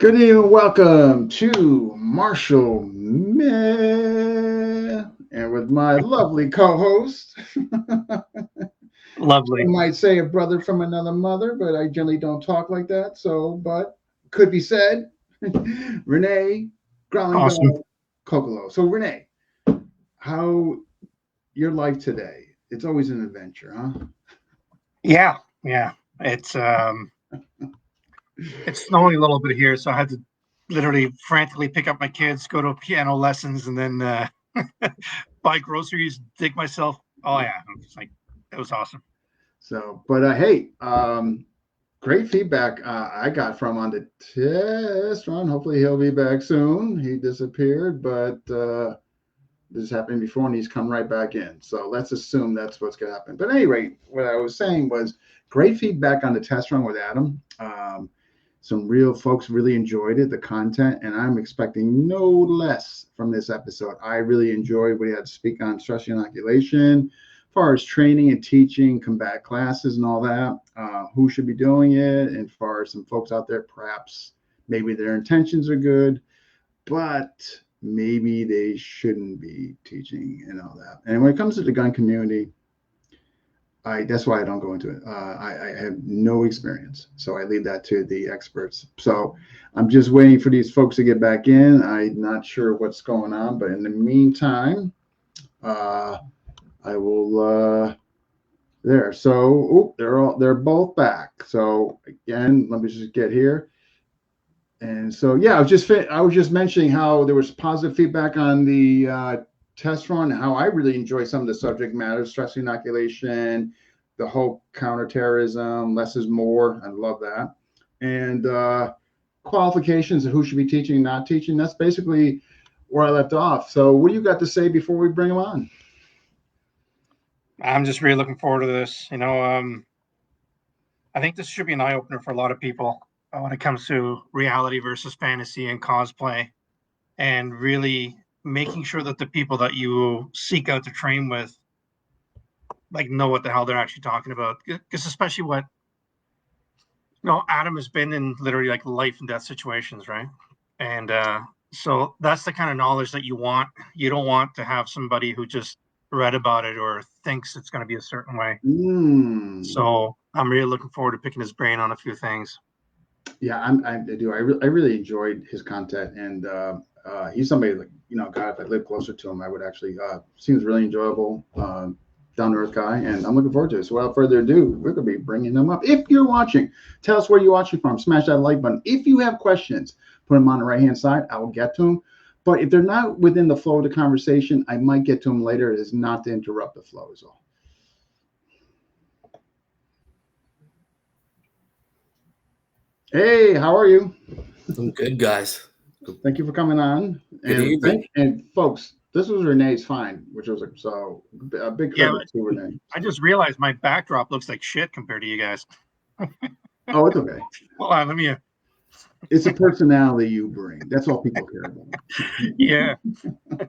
Good evening, welcome to Marshall Meh, and with my lovely co-host. I Lovely. might say a brother from another mother, but I generally don't talk like that. But could be said. Renee Awesome. Growling Kokolo. So Renee, how your life today? It's always an adventure, huh? Yeah, yeah. It's snowing a little bit here, so I had to literally frantically pick up my kids, go to piano lessons, and then buy groceries, dig myself. Oh yeah, it's like it was awesome. Hey, great feedback I got from on the test run. Hopefully he'll be back soon. He disappeared, but this happened before and he's come right back in. So let's assume that's what's going to happen. But at any rate, what I was saying was great feedback on the test run with Adam. Some real folks really enjoyed it, the content, and I'm expecting no less from this episode. I really enjoyed what he had to speak on stress inoculation, as far as training and teaching, combat classes, and all that. Who should be doing it, and as far as some folks out there, perhaps maybe their intentions are good, but maybe they shouldn't be teaching and all that. And when it comes to the gun community, I that's why I don't go into it. I have no experience, so I leave that to the experts. So I'm just waiting for these folks to get back in. I'm not sure what's going on, but in the meantime, uh, I will. There. So they're both back. So again, let me just get here. And so yeah, I was just mentioning how there was positive feedback on the test run. How I really enjoy some of the subject matter, stress inoculation, the whole counterterrorism, less is more. I love that, and qualifications of who should be teaching and not teaching. That's basically where I left off. So what do you got to say before we bring them on? I'm just really looking forward to this. I think this should be an eye opener for a lot of people when it comes to reality versus fantasy and cosplay, and really making sure that the people that you seek out to train with like know what the hell they're actually talking about. Because especially what Adam has been in literally like life and death situations, right? And so that's the kind of knowledge that you want. You don't want to have somebody who just read about it or thinks it's going to be a certain way. Mm. So I'm really looking forward to picking his brain on a few things. Yeah, I do. I really enjoyed his content, and he's somebody like God. If I lived closer to him, I would actually. Seems really enjoyable, down to earth guy, and I'm looking forward to it. So without further ado, we're gonna be bringing them up. If you're watching, tell us where you're watching from. Smash that like button. If you have questions, put them on the right hand side. I will get to them. But if they're not within the flow of the conversation, I might get to them later. It is not to interrupt the flow, is all. Hey, how are you? I'm good, guys. Thank you for coming on. Good And evening. folks, this was Renee's find, which was so a big Yeah, credit to Renee. I just realized my backdrop looks like shit compared to you guys. Oh, it's okay. Hold on, let me. It's a personality you bring. That's all people care about. Yeah.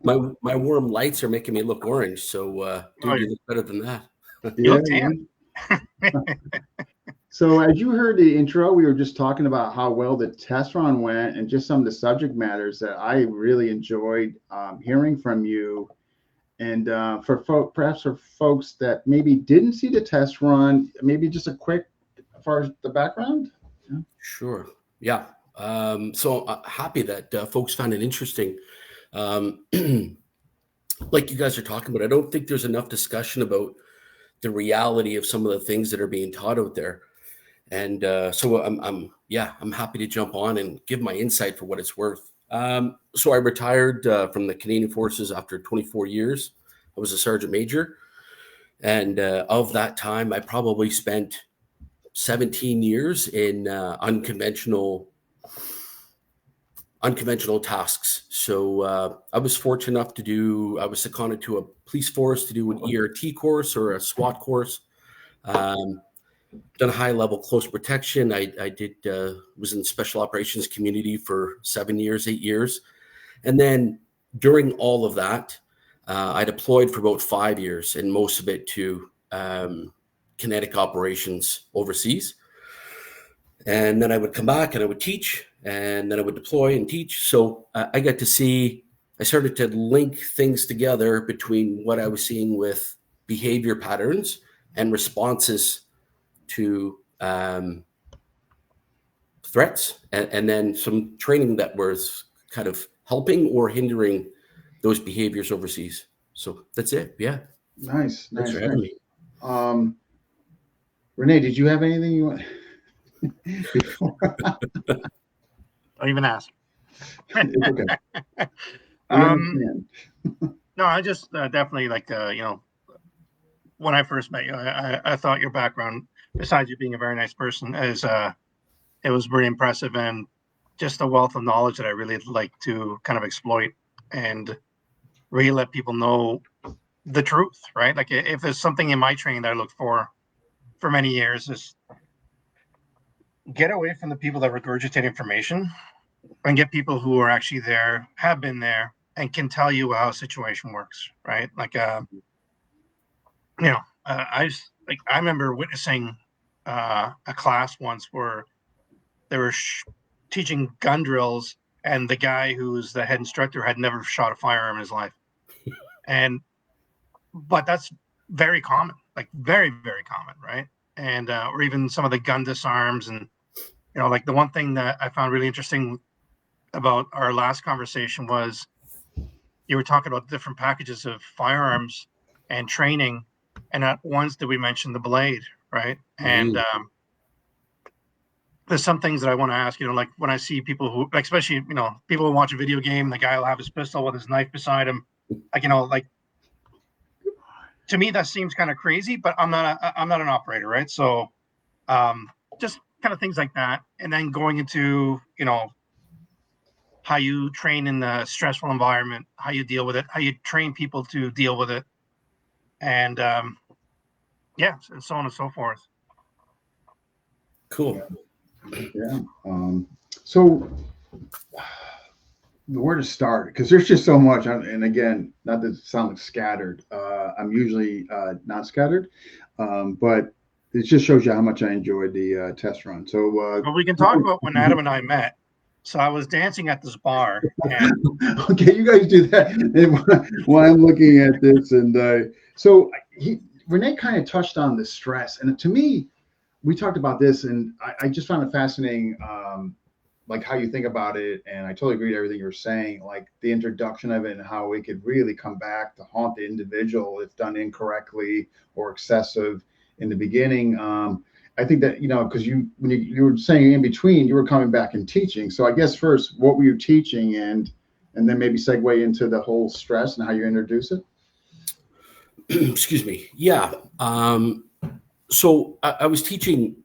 My warm lights are making me look orange. So, Oh, dude, you look better than that. you Yeah, look tan. yeah. So as you heard the intro, we were just talking about how well the test run went and just some of the subject matters that I really enjoyed hearing from you. And perhaps for folks that maybe didn't see the test run, maybe just a quick, as far as the background. Yeah. Sure. Yeah. So happy that folks found it interesting. Um, like you guys are talking about, I don't think there's enough discussion about the reality of some of the things that are being taught out there. And so I'm happy to jump on and give my insight for what it's worth. So I retired from the Canadian Forces after 24 years. I was a sergeant major. And of that time, I probably spent 17 years in unconventional tasks. So I was fortunate enough I was seconded to a police force to do an ERT course or a SWAT course. Done high level close protection. I did was in the special operations community for 7 years, 8 years. And then during all of that, I deployed for about 5 years, and most of it to kinetic operations overseas. And then I would come back and I would teach, and then I would deploy and teach. So I started to link things together between what I was seeing with behavior patterns and responses to threats, and then some training that was kind of helping or hindering those behaviors overseas. So that's it. Yeah. Nice. Thanks for having me. Renee, did you have anything you want? Before? Don't even ask. It's okay. No, I just definitely like, when I first met you, I thought your background, besides you being a very nice person, it was very impressive, and just a wealth of knowledge that I really like to kind of exploit and really let people know the truth, right? Like if there's something in my training that I look for many years, is get away from the people that regurgitate information and get people who are actually there, have been there, and can tell you how a situation works, right? Like, I remember witnessing a class once where they were teaching gun drills, and the guy who's the head instructor had never shot a firearm in his life. But that's very common, like very, very common, right? And or even some of the gun disarms, and like the one thing that I found really interesting about our last conversation was you were talking about different packages of firearms and training, and not once did we mention the blade, right? And there's some things that I want to ask, like when I see people who, like, especially, people who watch a video game, the guy will have his pistol with his knife beside him. Like, like, to me, that seems kind of crazy, but I'm not an operator, right? So just kind of things like that. And then going into, how you train in the stressful environment, how you deal with it, how you train people to deal with it. And and so on and so forth. Cool. Yeah. So where to start? Because there's just so much. And again, not to sound scattered. I'm usually not scattered, but it just shows you how much I enjoyed the test run. So well, we can talk about when Adam and I met. So I was dancing at this bar. And okay, you guys do that while I'm looking at this. And so Renee kind of touched on the stress. And to me, we talked about this, and I just found it fascinating, like how you think about it. And I totally agree with everything you're saying, like the introduction of it and how it could really come back to haunt the individual if done incorrectly or excessive in the beginning. I think that, because when you were saying in between, you were coming back and teaching. So I guess first, what were you teaching, and then maybe segue into the whole stress and how you introduce it? Excuse me. Yeah. So I was teaching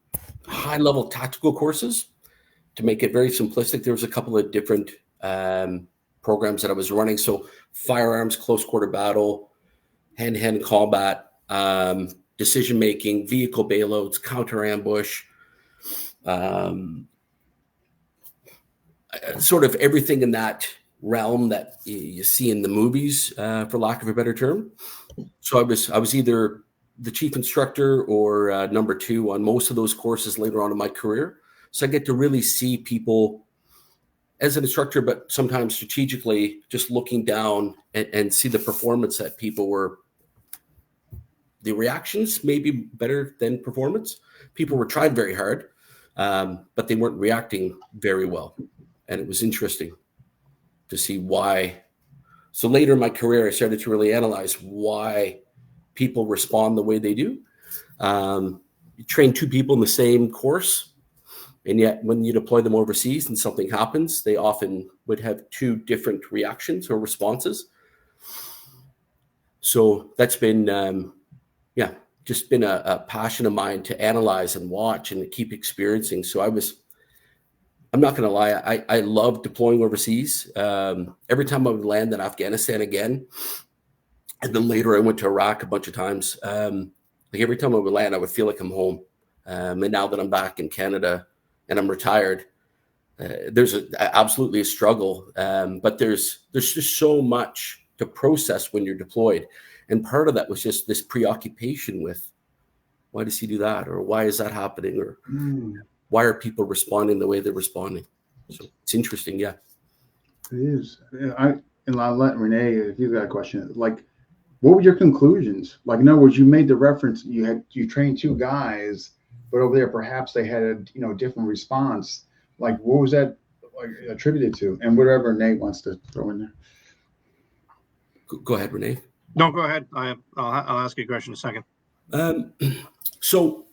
high-level tactical courses to make it very simplistic. There was a couple of different programs that I was running. So firearms, close quarter battle, hand-to-hand combat, decision-making, vehicle bailouts, counter ambush, sort of everything in that realm that you see in the movies, for lack of a better term. So I was either the chief instructor or number two on most of those courses later on in my career. So I get to really see people as an instructor, but sometimes strategically just looking down and see the performance that people were. The reactions may be better than performance. People were trying very hard, but they weren't reacting very well. And it was interesting to see why. So later in my career, I started to really analyze why people respond the way they do. You train two people in the same course, and yet when you deploy them overseas and something happens, they often would have two different reactions or responses. So that's been, just been a passion of mine to analyze and watch and to keep experiencing. So I'm not going to lie, I love deploying overseas. Every time I would land in Afghanistan again, and then later I went to Iraq a bunch of times. Like every time I would land, I would feel like I'm home. And now that I'm back in Canada and I'm retired, there's absolutely a struggle. But there's just so much to process when you're deployed. And part of that was just this preoccupation with, why does he do that? Or why is that happening? Or why are people responding the way they're responding? So it's interesting. Yeah. It is. And I'll let Renee, if you've got a question, like, what were your conclusions? Like, in other words, you made the reference, you trained two guys, but over there, perhaps they had a different response. Like, what was that like attributed to? And whatever Nate wants to throw in there. Go ahead, Renee. No, go ahead. I'll ask you a question in a second. So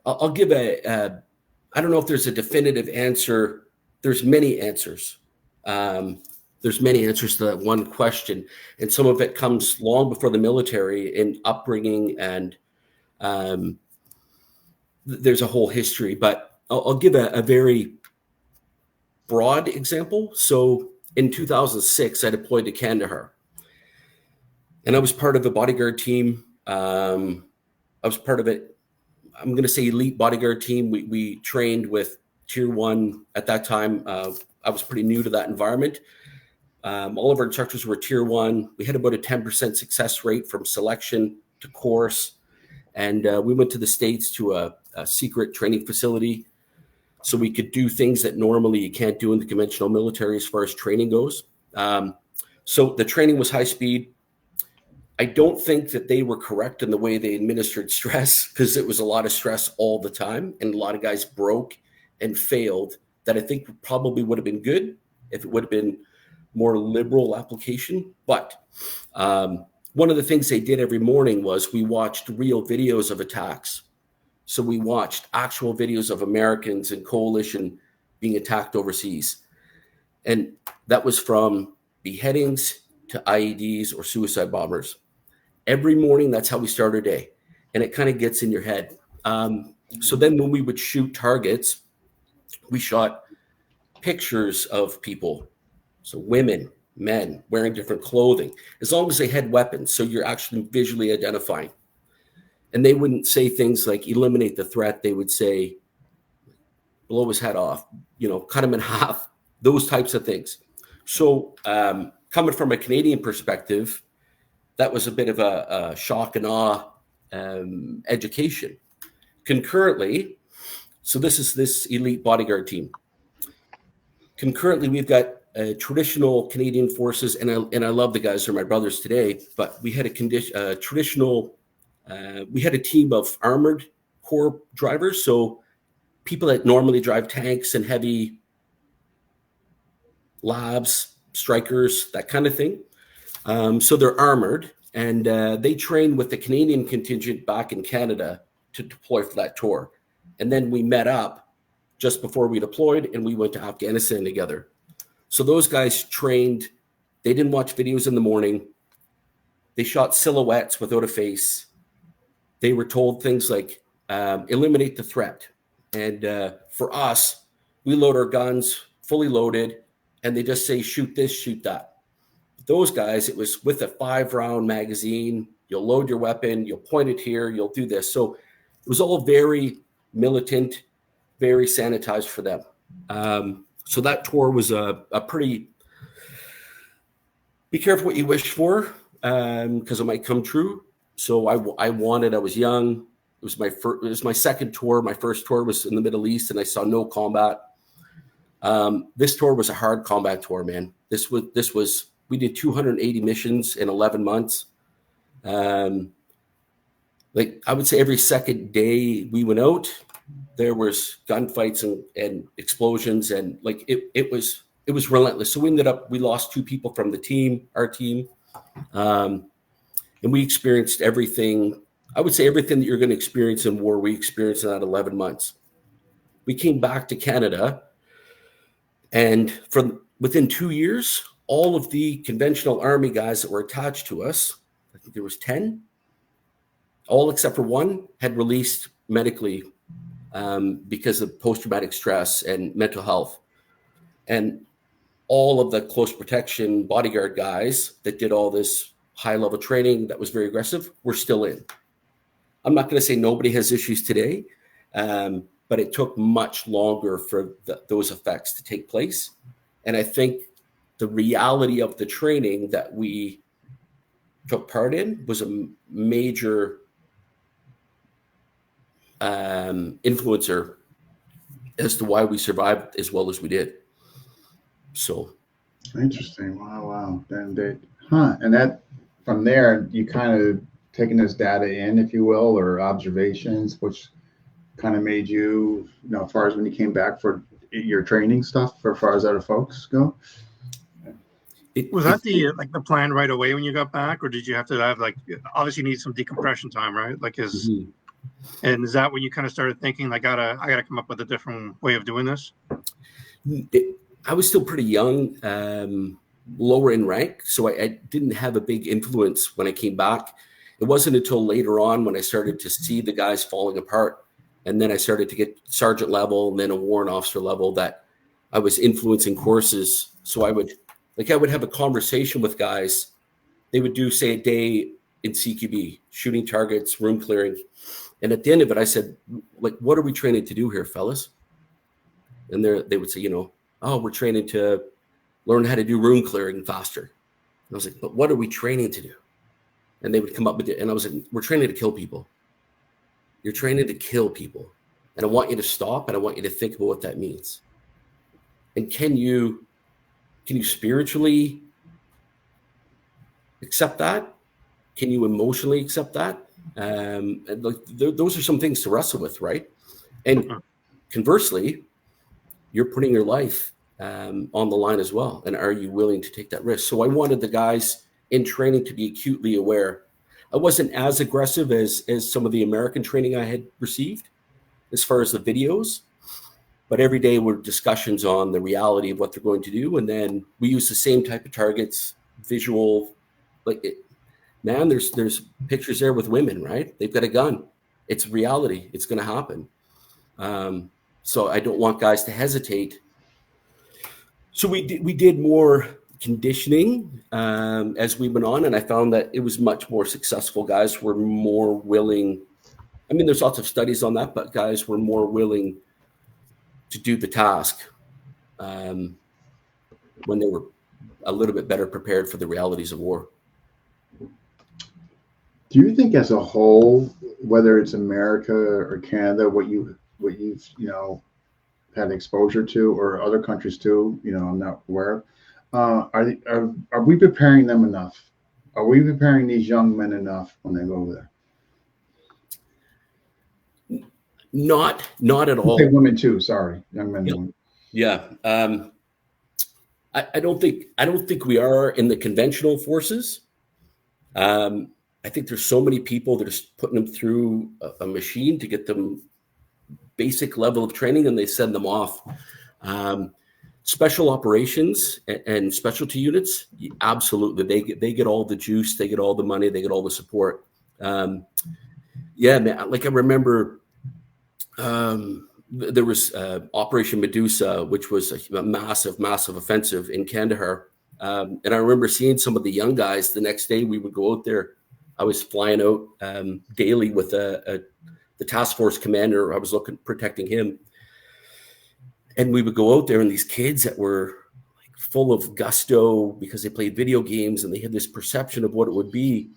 I'll give I don't know if there's a definitive answer. There's many answers. There's many answers to that one question. And some of it comes long before the military in upbringing, and there's a whole history. But I'll give a very broad example. So in 2006, I deployed to Kandahar. And I was part of a bodyguard team. I was part of it. I'm going to say elite bodyguard team. We trained with Tier 1 at that time. I was pretty new to that environment. All of our instructors were Tier 1. We had about a 10% success rate from selection to course. And we went to the States to a secret training facility so we could do things that normally you can't do in the conventional military as far as training goes. So the training was high speed. I don't think that they were correct in the way they administered stress, because it was a lot of stress all the time, and a lot of guys broke and failed that I think probably would have been good if it would have been more liberal application. But one of the things they did every morning was we watched real videos of attacks. So we watched actual videos of Americans and coalition being attacked overseas. And that was from beheadings to IEDs or suicide bombers. Every morning, that's how we start our day. And it kind of gets in your head. So then when we would shoot targets, we shot pictures of people. So women, men wearing different clothing, as long as they had weapons. So you're actually visually identifying. And they wouldn't say things like eliminate the threat. They would say, blow his head off, cut him in half, those types of things. So coming from a Canadian perspective, that was a bit of a shock and awe education. Concurrently, so this is this elite bodyguard team. Concurrently, we've got traditional Canadian forces, and I love the guys, they're my brothers today, but we had we had a team of armored corps drivers, so people that normally drive tanks and heavy labs, strikers, that kind of thing. So they're armored, and they trained with the Canadian contingent back in Canada to deploy for that tour. And then we met up just before we deployed, and we went to Afghanistan together. So those guys trained. They didn't watch videos in the morning. They shot silhouettes without a face. They were told things like, eliminate the threat. And for us, we load our guns fully loaded, and they just say, shoot this, shoot that. Those guys, it was with a 5-round magazine. You'll load your weapon, you'll point it here, you'll do this. So it was all very militant, very sanitized for them. So that tour was a pretty, be careful what you wish for, because it might come true. So I was young. It was my second tour. My first tour was in the Middle East, and I saw no combat. This tour was a hard combat tour, man. We did 280 missions in 11 months. Like I would say every second day we went out, there was gunfights and explosions, and like it was relentless. So we lost 2 people from our team. And we experienced everything. I would say everything that you're going to experience in war, we experienced in that 11 months. We came back to Canada, and within 2 years, all of the conventional Army guys that were attached to us, I think there was 10, all except for one had released medically because of post-traumatic stress and mental health. And all of the close protection bodyguard guys that did all this high-level training that was very aggressive were still in. I'm not going to say nobody has issues today, but it took much longer for those effects to take place. And I think the reality of the training that we took part in was a major influencer as to why we survived as well as we did. So Interesting. Wow. And that from there, you kind of taking this data in, if you will, or observations, which kind of made you, as far as when you came back for your training stuff, for as far as other folks go. Was that the plan right away when you got back, or did you have to have obviously you need some decompression time, right? And is that when you kind of started thinking, I gotta come up with a different way of doing this? I was still pretty young, lower in rank, so I didn't have a big influence when I came back. It wasn't until later on when I started to see the guys falling apart, and then I started to get sergeant level and then a warrant officer level that I was influencing courses. So I would have a conversation with guys. They would do, say, a day in CQB, shooting targets, room clearing. And at the end of it, I said, what are we training to do here, fellas? And they would say, we're training to learn how to do room clearing faster. And I was like, but what are we training to do? And they would come up with it. And I was like, we're training to kill people. You're training to kill people. And I want you to stop, and I want you to think about what that means. And can you spiritually accept that? Can you emotionally accept that? And those are some things to wrestle with, right? And conversely, you're putting your life on the line as well. And are you willing to take that risk? So I wanted the guys in training to be acutely aware. I wasn't as aggressive as some of the American training I had received as far as the videos, but every day were discussions on the reality of what they're going to do. And then we use the same type of targets, visual, there's pictures there with women, right? They've got a gun. It's reality. It's going to happen. So I don't want guys to hesitate. So we did more conditioning as we went on, and I found that it was much more successful. Guys were more willing. I mean, there's lots of studies on that, but guys were more willing to do the task when they were a little bit better prepared for the realities of war. Do you think, as a whole, whether it's America or Canada, what you've had exposure to, or other countries too, I'm not aware of, are we preparing them enough? Are we preparing these young men enough when they go over there? Not at all. Women too. Sorry, young men. Yeah. Women. Yeah. I don't think we are in the conventional forces. I think there's so many people that are putting them through a machine to get them basic level of training, and they send them off. Special operations and specialty units, absolutely, they get all the juice, they get all the money, they get all the support. Man, I remember there was Operation Medusa, which was a massive offensive in Kandahar. And I remember seeing some of the young guys. The next day we would go out there. I was flying out daily with the task force commander. I was protecting him. And we would go out there, and these kids that were full of gusto because they played video games and they had this perception of what it would be.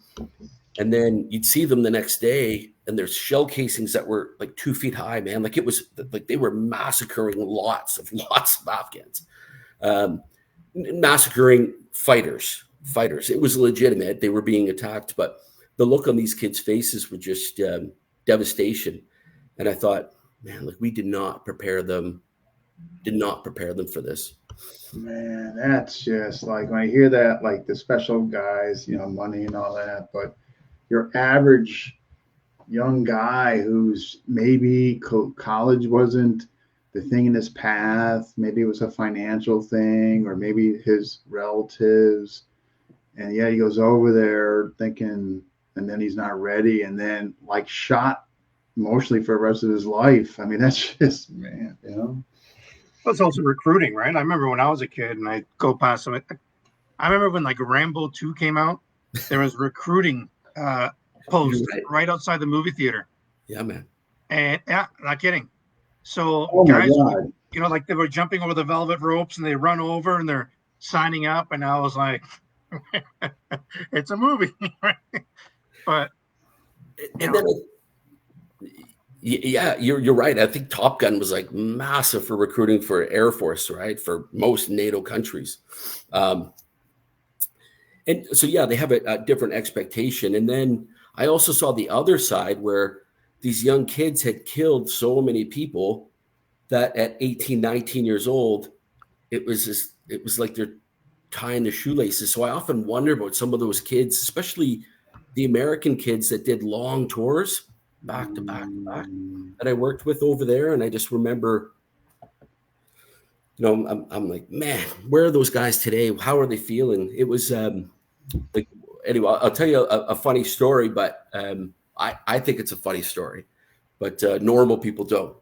And then you'd see them the next day, and there's shell casings that were 2 feet high, man. It was they were massacring lots of Afghans, massacring fighters. It was legitimate. They were being attacked, but the look on these kids' faces were just devastation. And I thought, man, we did not prepare them for this. Man, that's just when I hear that, the special guys, money and all that, but your average young guy who's maybe college wasn't the thing in his path, maybe it was a financial thing, or maybe his relatives, and he goes over there thinking, and then he's not ready, and then shot emotionally for the rest of his life. I mean, that's just, man, Well, it's also recruiting, right? I remember when I was a kid and I go past some. I remember when Rambo 2 came out, there was recruiting post right outside the movie theater. Yeah, man. And not kidding. So guys, they were jumping over the velvet ropes and they run over and they're signing up. And I was like, it's a movie. But Yeah, you're right. I think Top Gun was like massive for recruiting for Air Force, right? For most NATO countries. And so, yeah, they have a different expectation. And then I also saw the other side where these young kids had killed so many people that at 18, 19 years old, it was like they're tying the shoelaces. So I often wonder about some of those kids, especially the American kids that did long tours back to back to back that I worked with over there. And I just remember, I'm like, man, where are those guys today? How are they feeling? It was like, anyway, I'll tell you a funny story, but I think it's a funny story, but normal people don't.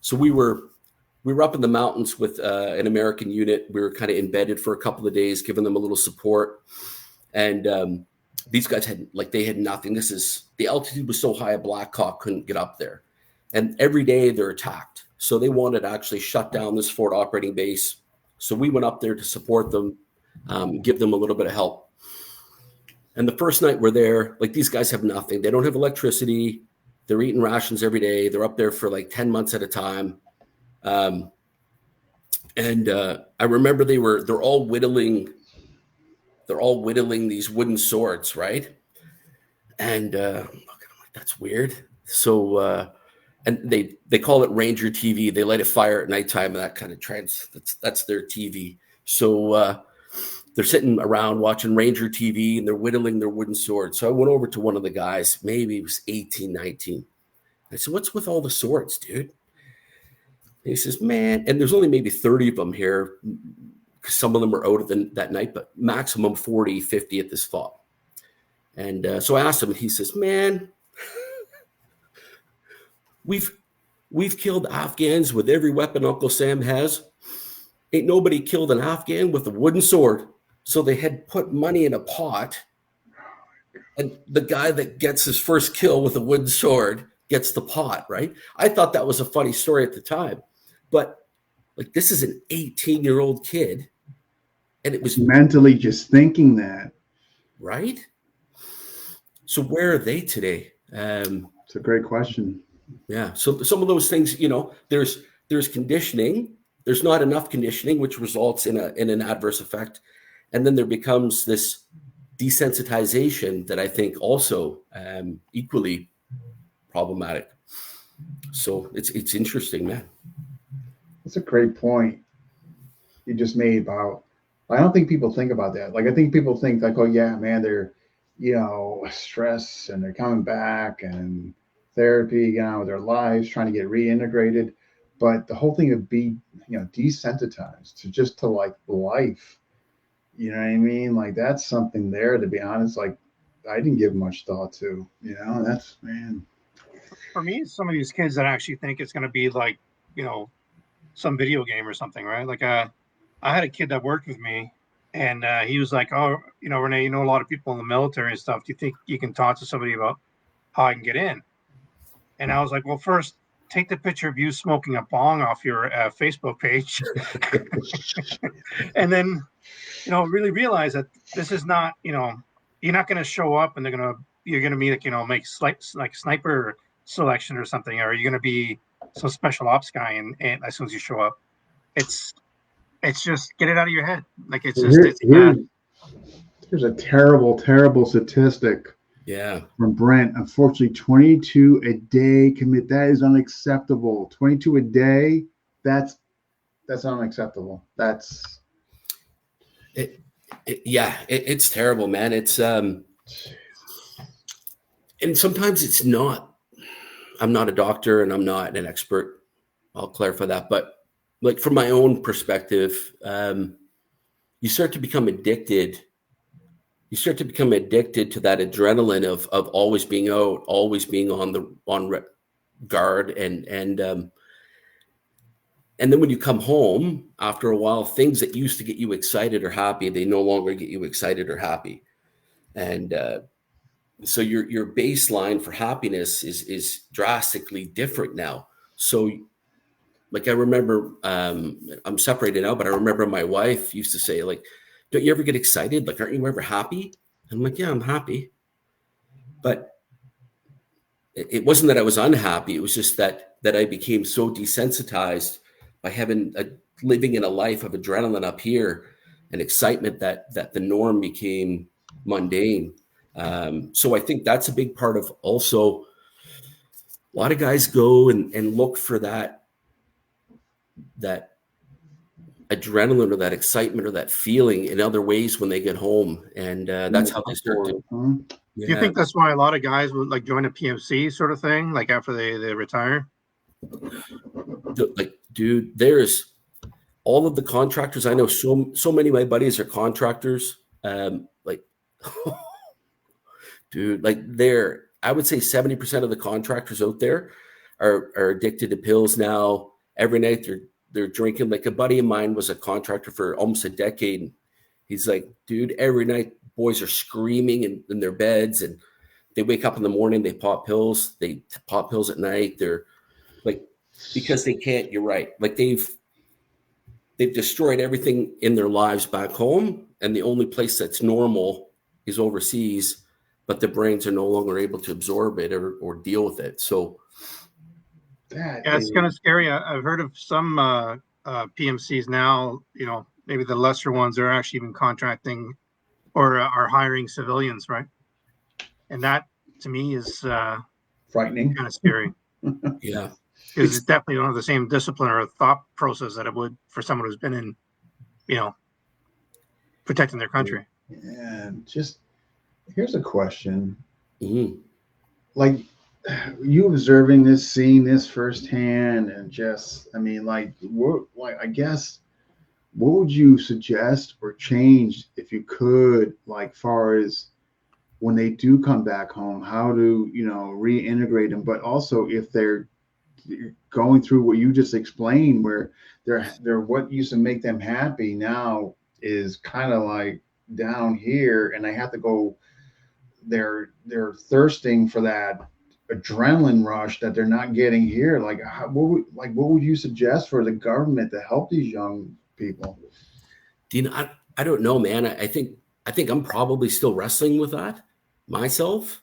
So we were up in the mountains with an American unit. We were kind of embedded for a couple of days, giving them a little support. And these guys had nothing. The altitude was so high, a Black Hawk couldn't get up there. And every day they're attacked. So they wanted to actually shut down this forward operating base. So we went up there to support them, give them a little bit of help. And the first night we're there, like, these guys have nothing. They don't have electricity. They're eating rations every day. They're up there for like 10 months at a time. And I remember they're all whittling these wooden swords, right? And I'm like, that's weird. So and they call it Ranger TV. They light a fire at nighttime, and that kind of that's their TV. So they're sitting around watching Ranger TV, and they're whittling their wooden swords. So I went over to one of the guys, maybe he was 18, 19. I said, "What's with all the swords, dude?" And he says, "Man," and there's only maybe 30 of them here, because some of them are out of that night, but maximum 40, 50 at this spot. And so I asked him, and he says, "Man, we've killed Afghans with every weapon Uncle Sam has. Ain't nobody killed an Afghan with a wooden sword." So they had put money in a pot, and the guy that gets his first kill with a wooden sword gets the pot, right? I thought that was a funny story at the time. But like, this is an 18-year-old kid, and it was mentally just thinking that. Right? So where are they today? It's a great question. Yeah. So some of those things, there's conditioning. There's not enough conditioning, which results in an adverse effect. And then there becomes this desensitization that I think also equally problematic. So it's interesting, man. That's a great point you just made about, I don't think people think about that. Like, I think people think like, oh yeah, man, they're, stress and they're coming back and therapy, their lives trying to get reintegrated. But the whole thing of being, desensitized to like life, you know what I mean? Like, that's something there, to be honest. Like, I didn't give much thought to, that's, man. For me, some of these kids that actually think it's going to be like, some video game or something, right? Like, I had a kid that worked with me, and he was like, "Oh, Renee, a lot of people in the military and stuff. Do you think you can talk to somebody about how I can get in?" And I was like, "Well, first, take the picture of you smoking a bong off your Facebook page, and then, really realize that this is not, you're not going to show up and you're going to be like, make like sniper selection or something, or you're going to be some special ops guy, and as soon as you show up, it's just get it out of your head. Like, it's just here's a terrible statistic. Yeah. From Brent. Unfortunately, 22 a day commit. That is unacceptable. 22 a day. That's unacceptable. That's it. It's terrible, man. It's and sometimes it's not. I'm not a doctor and I'm not an expert. I'll clarify that. But like, from my own perspective, you start to become addicted. You start to become addicted to that adrenaline of always being out, always being on guard. And then when you come home after a while, things that used to get you excited or happy, they no longer get you excited or happy. And so your baseline for happiness is drastically different now. So, like, I remember, I'm separated now, but I remember my wife used to say, like, "Don't you ever get excited? Like, aren't you ever happy?" And I'm like, "Yeah, I'm happy." But it wasn't that I was unhappy. It was just that I became so desensitized by living in a life of adrenaline up here and excitement that the norm became mundane. So I think that's a big part of also a lot of guys go and look for that adrenaline or that excitement or that feeling in other ways when they get home. And that's how they start to. Do you think that's why a lot of guys would like join a PMC sort of thing, like after they retire? Like, dude, there's all of the contractors. I know so many of my buddies are contractors. Like, dude, like I would say 70% of the contractors out there are addicted to pills now. Every night they're drinking. Like a buddy of mine was a contractor for almost a decade. And he's like, dude, every night boys are screaming in their beds and they wake up in the morning, they pop pills. They pop pills at night. They're like, because they can't, you're right. Like they've destroyed everything in their lives back home. And the only place that's normal is overseas, but the brains are no longer able to absorb it or deal with it. So it's kind of scary. I've heard of some PMCs now, maybe the lesser ones are actually even contracting or are hiring civilians, right? And that to me is frightening, kind of scary. Yeah. Because it's definitely don't have the same discipline or thought process that it would for someone who's been in, protecting their country. And just here's a question. Mm-hmm. Like you observing this, seeing this firsthand, and just, I mean, I guess, what would you suggest or change if you could, like far as when they do come back home, how to, reintegrate them, but also if they're going through what you just explained, where they're what used to make them happy now is kind of like down here, and they have to go. They're thirsting for that adrenaline rush that they're not getting here. Like, what would you suggest for the government to help these young people? Dean, I don't know, man. I think I'm probably still wrestling with that myself.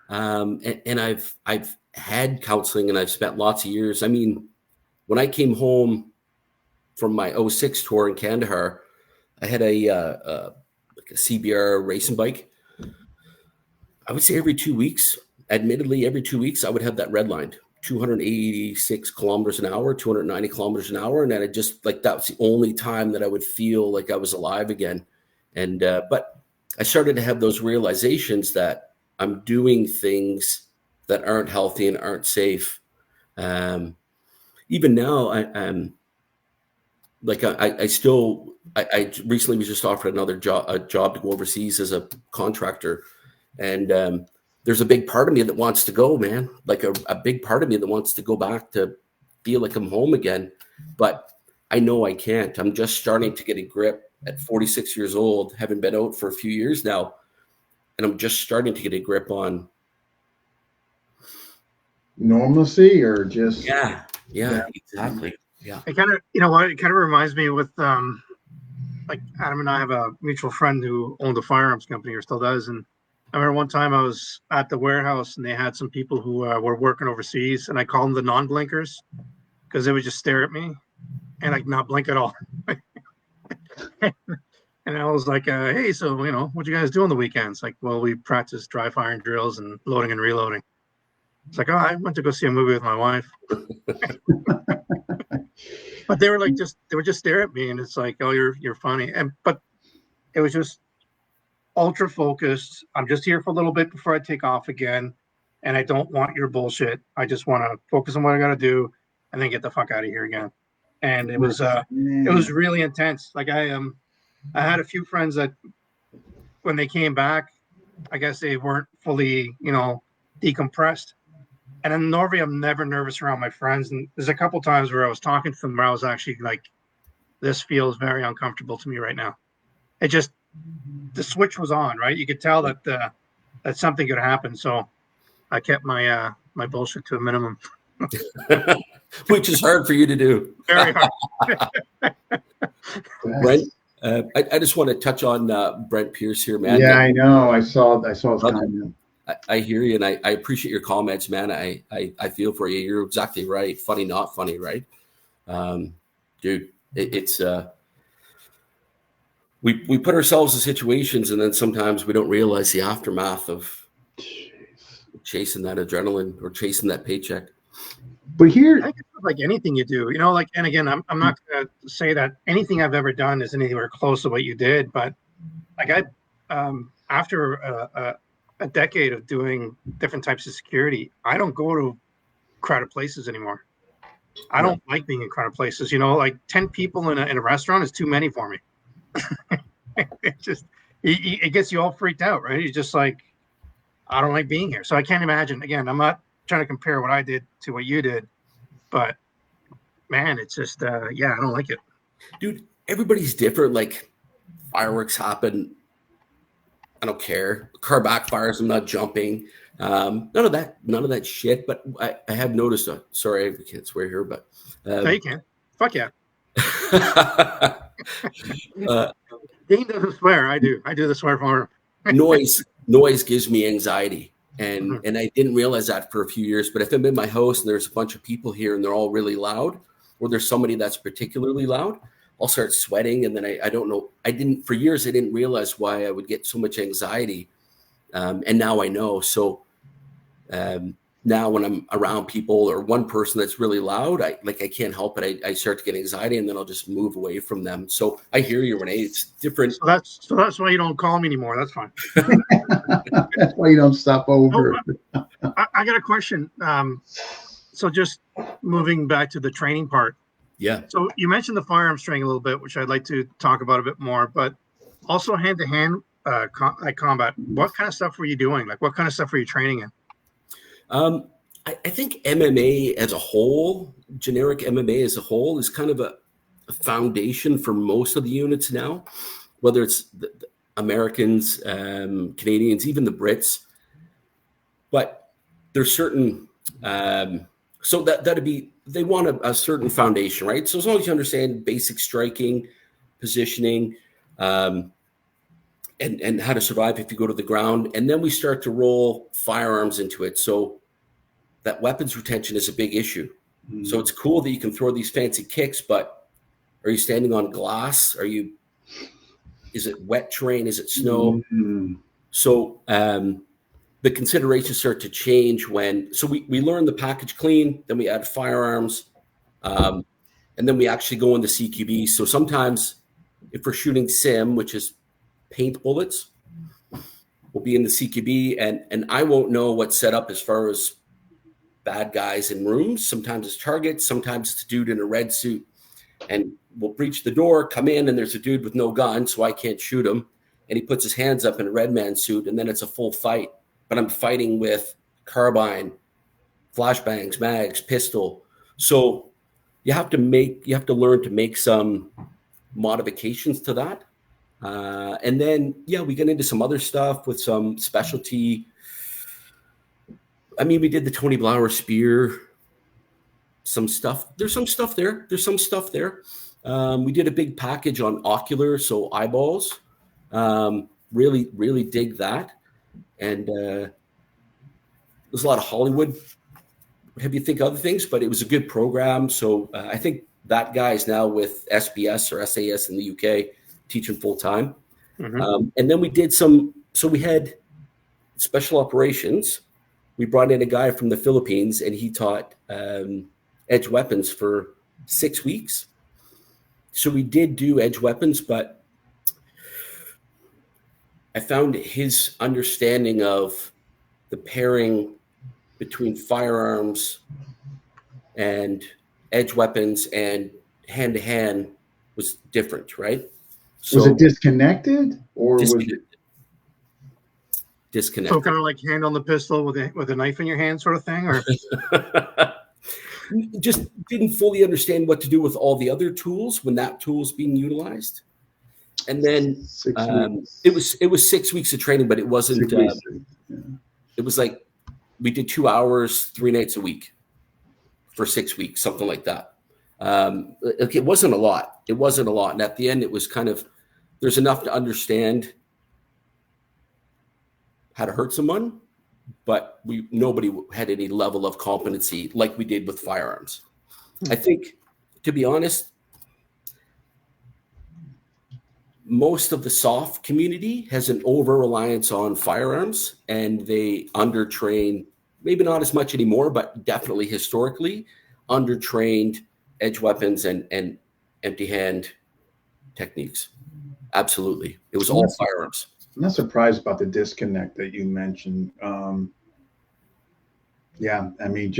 And I've had counseling and I've spent lots of years. I mean, when I came home from my 06 tour in Kandahar, I had a CBR racing bike. I would say every 2 weeks, admittedly, every 2 weeks, I would have that redlined 286 kilometers an hour, 290 kilometers an hour. And then it just like, that was the only time that I would feel like I was alive again. And, but I started to have those realizations that I'm doing things that aren't healthy and aren't safe. Even now, I recently was just offered a job to go overseas as a contractor. And there's a big part of me that wants to go, man, like a big part of me that wants to go back to feel like I'm home again. But I know I can't. I'm just starting to get a grip at 46 years old, having been out for a few years now. And I'm just starting to get a grip on normalcy or just. Yeah, exactly. Yeah. It kind of, it kind of reminds me with, like Adam and I have a mutual friend who owned a firearms company or still does. And I remember one time I was at the warehouse and they had some people who were working overseas, and I called them the non-blinkers because they would just stare at me and like not blink at all. And I was like, hey, so, what you guys do on the weekends? Like, well, we practice dry firing drills and loading and reloading. It's like, oh, I went to go see a movie with my wife. But they would just stare at me, and it's like, oh, you're funny. But it was just ultra focused. I'm just here for a little bit before I take off again. And I don't want your bullshit. I just want to focus on what I got to do and then get the fuck out of here again. And it was really intense. Like I had a few friends that when they came back, I guess they weren't fully, decompressed. And in Norway, I'm never nervous around my friends. And there's a couple times where I was talking to them where I was actually like, this feels very uncomfortable to me right now. It just, the switch was on, right? You could tell that that something could happen. So I kept my my bullshit to a minimum. Which is hard for you to do. Very hard. Brent, I just want to touch on Brent Pierce here, man. Yeah, I know. I saw his comment. I hear you, and I appreciate your comments, man. I feel for you. You're exactly right. Funny, not funny, right? Dude, it's we put ourselves in situations, and then sometimes we don't realize the aftermath of chasing that adrenaline or chasing that paycheck. But here, I think it's like anything you do, you know, like, and again, I'm not going to say that anything I've ever done is anywhere close to what you did, but like after a decade of doing different types of security, I don't go to crowded places anymore. I don't like being in crowded places, you know, like 10 people in a restaurant is too many for me. It just, it gets you all freaked out, right? You're just like, I don't like being here. So I can't imagine, again, I'm not trying to compare what I did to what you did, but man, it's just, yeah, I don't like it. Dude, everybody's different. Like fireworks happen. I don't care. Car backfires. I'm not jumping. None of that shit. But I have noticed. Sorry, we can't swear here, but No, you can. Fuck yeah. Dean doesn't swear. I do. I do the swear for him. Noise gives me anxiety, and I didn't realize that for a few years. But if I'm in my house and there's a bunch of people here and they're all really loud, or there's somebody that's particularly loud, I'll start sweating, and then I don't know. For years I didn't realize why I would get so much anxiety, and now I know. So now when I'm around people or one person that's really loud, I can't help it. I start to get anxiety, and then I'll just move away from them. So I hear you, Renee. It's different. So that's why you don't call me anymore. That's fine. That's why you don't stop over. I got a question. So just moving back to the training part. Yeah. So you mentioned the firearms training a little bit, which I'd like to talk about a bit more, but also hand-to-hand combat. What kind of stuff were you doing? Like, what kind of stuff were you training in? I think MMA as a whole, generic MMA as a whole, is kind of a foundation for most of the units now, whether it's the Americans, Canadians, even the Brits. But there's certain, so that'd be, they want a certain foundation, right? So as long as you understand basic striking, positioning, and how to survive if you go to the ground, and then we start to roll firearms into it. So that weapons retention is a big issue. So it's cool that you can throw these fancy kicks, but are you standing on glass? Is it wet terrain? Is it snow? So the considerations start to change so we learn the package clean, then we add firearms, and then we actually go into CQB. So sometimes if we're shooting sim, which is paint bullets, we'll be in the CQB, and I won't know what's set up as far as bad guys in rooms. Sometimes it's targets, sometimes it's a dude in a red suit, and we'll breach the door, come in, and there's a dude with no gun, so I can't shoot him, and he puts his hands up in a red man suit, and then it's a full fight. But I'm fighting with carbine, flashbangs, mags, pistol. So you have to learn to make some modifications to that. And then, we get into some other stuff with some specialty. I mean, we did the Tony Blauer spear, some stuff. There's some stuff there. We did a big package on ocular, so eyeballs. Really, really dig that. And there's a lot of Hollywood. Have you think other things, but it was a good program. So I think that guy is now with SBS or SAS in the UK, teaching full time. And then we did so we had special operations. We brought in a guy from the Philippines, and he taught edge weapons for 6 weeks. So we did do edge weapons, but I found his understanding of the pairing between firearms and edge weapons and hand-to-hand was different, right? So was it disconnected, or disconnected. So kind of like hand on the pistol with a knife in your hand sort of thing, or just didn't fully understand what to do with all the other tools when that tool is being utilized. And then it was 6 weeks of training, but it wasn't. It was like we did 2 hours, 3 nights a week for 6 weeks, something like that. It wasn't a lot. And at the end, it was kind of, there's enough to understand how to hurt someone, but nobody had any level of competency like we did with firearms. I think, to be honest, most of the soft community has an over-reliance on firearms, and they undertrain, maybe not as much anymore, but definitely historically undertrained edge weapons and empty hand techniques. Absolutely. It was all firearms. I'm not surprised about the disconnect that you mentioned. Yeah, I mean,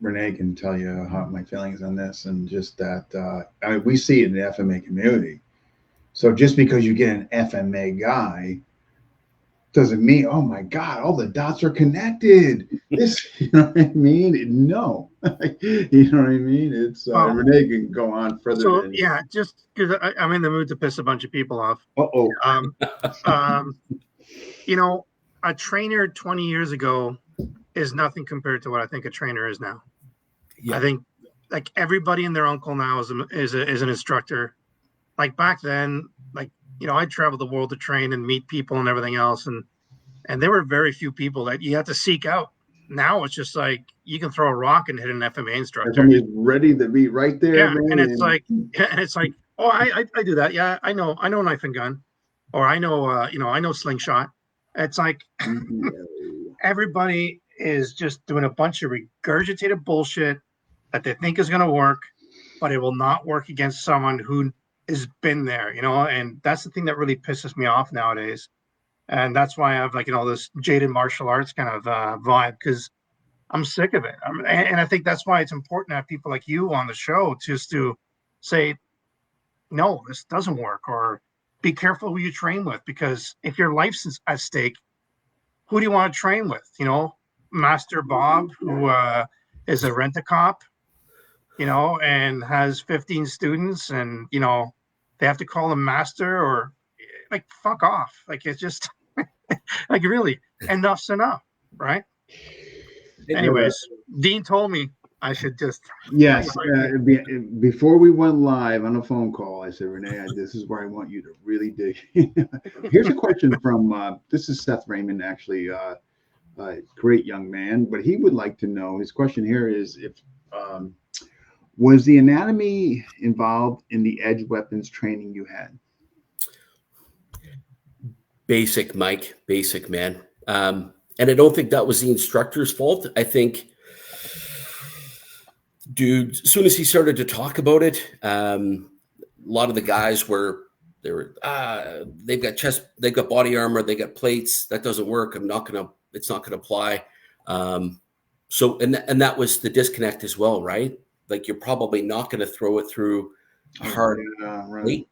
Renee can tell you how my feelings on this, and just that we see it in the FMA community. So just because you get an FMA guy doesn't mean, oh my God, all the dots are connected. This, you know what I mean? No, you know what I mean? It's Renee can go on further. So yeah, just because I'm in the mood to piss a bunch of people off. You know, a trainer 20 years ago is nothing compared to what I think a trainer is now. Yeah. I think like everybody and their uncle now is an instructor. Like back then, like, you know, I traveled the world to train and meet people and everything else. And there were very few people that you had to seek out. Now it's just like you can throw a rock and hit an FMA instructor. Somebody's ready to be right there. Yeah, man. And it's like, oh, I do that. Yeah, I know knife and gun, or I know I know slingshot. It's like everybody is just doing a bunch of regurgitated bullshit that they think is going to work, but it will not work against someone who has been there, you know. And that's the thing that really pisses me off nowadays. And that's why I have like, you know, this jaded martial arts kind of vibe, because I'm sick of it. And I think that's why it's important to have people like you on the show just to say, no, this doesn't work, or be careful who you train with, because if your life's at stake, who do you want to train with? You know, Master Bob, who is a rent-a-cop, you know, and has 15 students, and, you know, they have to call him master, or like, fuck off. Like, it's just like, really, enough's enough, right? Anyways, Dean told me I should just. Yes. Before we went live on a phone call, I said, Renee, this is where I want you to really dig. Here's a question from, this is Seth Raymond, actually, a great young man, but he would like to know, his question here is, if was the anatomy involved in the edge weapons training you had? Basic, Mike. Basic, man. And I don't think that was the instructor's fault. I think, dude, as soon as he started to talk about it, a lot of the guys they've got body armor, they got plates. That doesn't work. It's not gonna apply. So that was the disconnect as well, right? Like, you're probably not going to throw it through a hard weight.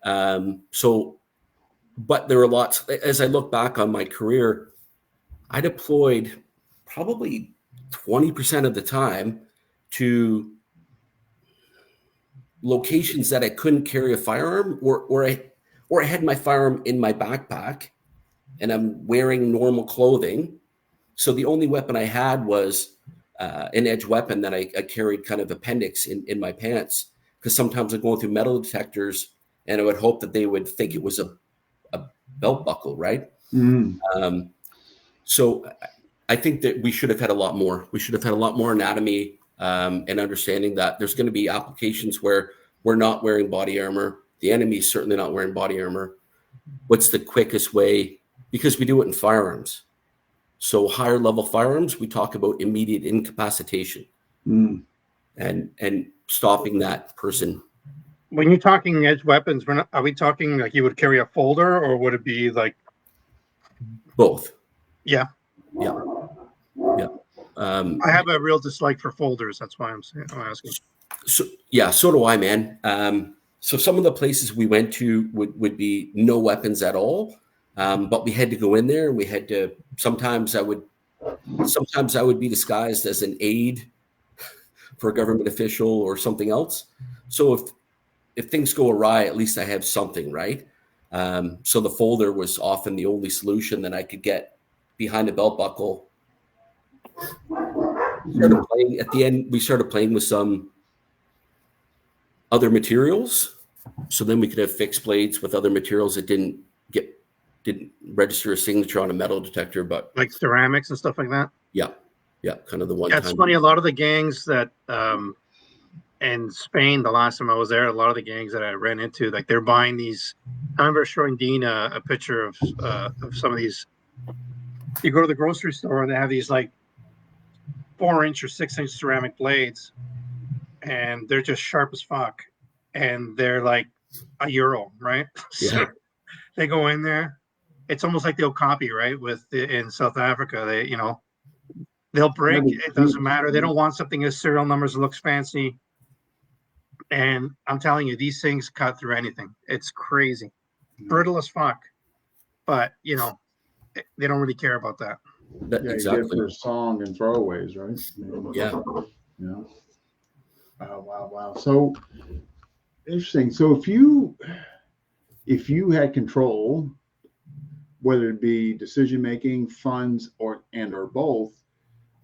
But there are lots. As I look back on my career, I deployed probably 20% of the time to locations that I couldn't carry a firearm, or I had my firearm in my backpack and I'm wearing normal clothing. So the only weapon I had was an edge weapon that I carried kind of appendix in my pants, because sometimes I'm going through metal detectors and I would hope that they would think it was a belt buckle, right? So I think that we should have had a lot more. We should have had a lot more anatomy and understanding that there's going to be applications where we're not wearing body armor. The enemy is certainly not wearing body armor. What's the quickest way? Because we do it in firearms. So higher level firearms, we talk about immediate incapacitation and stopping that person. When you're talking edge weapons, are we talking like you would carry a folder, or would it be like both? Yeah. I have a real dislike for folders. That's why I'm asking. So do I, man. So some of the places we went to would be no weapons at all. But we had to go in there, and we had to, sometimes I would be disguised as an aide for a government official or something else. So if things go awry, at least I have something, right? So the folder was often the only solution that I could get behind a belt buckle. At the end, we started playing with some other materials. So then we could have fixed blades with other materials that didn't get didn't register a signature on a metal detector, but like ceramics and stuff like that. yeah, kind of the one Yeah, time. it's funny. A lot of the gangs that in Spain, the last time I was there, a lot of the gangs that I ran into, like they're buying these. I remember showing Dean a picture of some of these. You go to the grocery store and they have these like 4-inch or 6-inch ceramic blades, and they're just sharp as fuck, and they're like €1, right? Yeah. So they go in there. It's almost like they'll copy, right? In South Africa, they'll break. It doesn't matter. They don't want something as serial numbers that looks fancy. And I'm telling you, these things cut through anything. It's crazy, brittle as fuck. But they don't really care about that. Exactly. You get for song and throwaways, right? Yeah. Yeah. Wow. So interesting. So if you had control, whether it be decision making, funds, or both,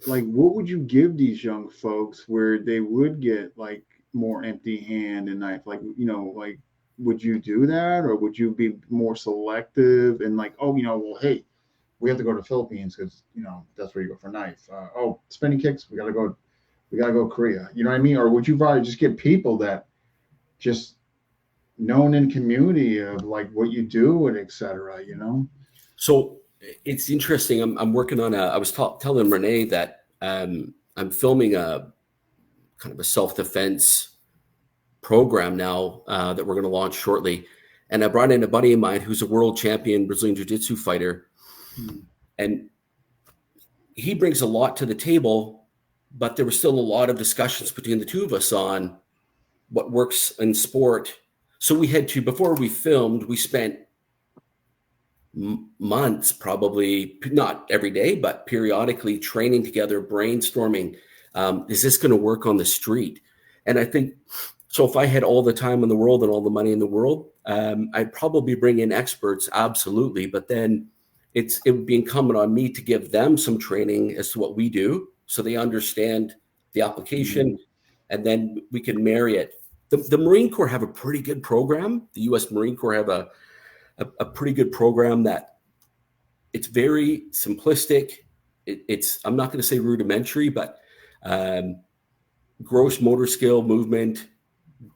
like what would you give these young folks where they would get like more empty hand and knife? Like, like would you do that, or would you be more selective and like, well, hey, we have to go to the Philippines because that's where you go for knife. Spinning kicks, we gotta go Korea. You know what I mean? Or would you probably just get people that just known in community of like what you do and etc. So it's interesting. I'm working on I was telling Renee that I'm filming a kind of a self-defense program now that we're going to launch shortly. And I brought in a buddy of mine who's a world champion Brazilian Jiu-Jitsu fighter. And he brings a lot to the table, but there was still a lot of discussions between the two of us on what works in sport. So we had to, before we filmed, we spent months, probably not every day, but periodically training together, brainstorming. Is this going to work on the street? And I think, so if I had all the time in the world and all the money in the world, I'd probably bring in experts, absolutely. But then it would be incumbent on me to give them some training as to what we do so they understand the application, and then we can marry it. The Marine Corps have a pretty good program. The U.S. Marine Corps have a pretty good program that it's very simplistic. It's I'm not going to say rudimentary, but gross motor skill, movement,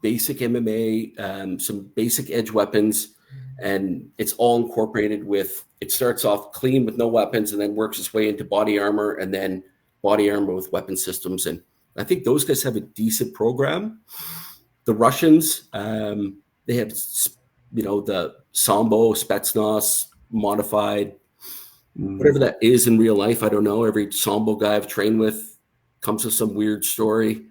basic MMA, some basic edge weapons, and it's all incorporated with, it starts off clean with no weapons and then works its way into body armor and then body armor with weapon systems. And I think those guys have a decent program. The Russians, they have, the Sambo, Spetsnaz, modified, whatever that is in real life. I don't know. Every Sambo guy I've trained with comes with some weird story.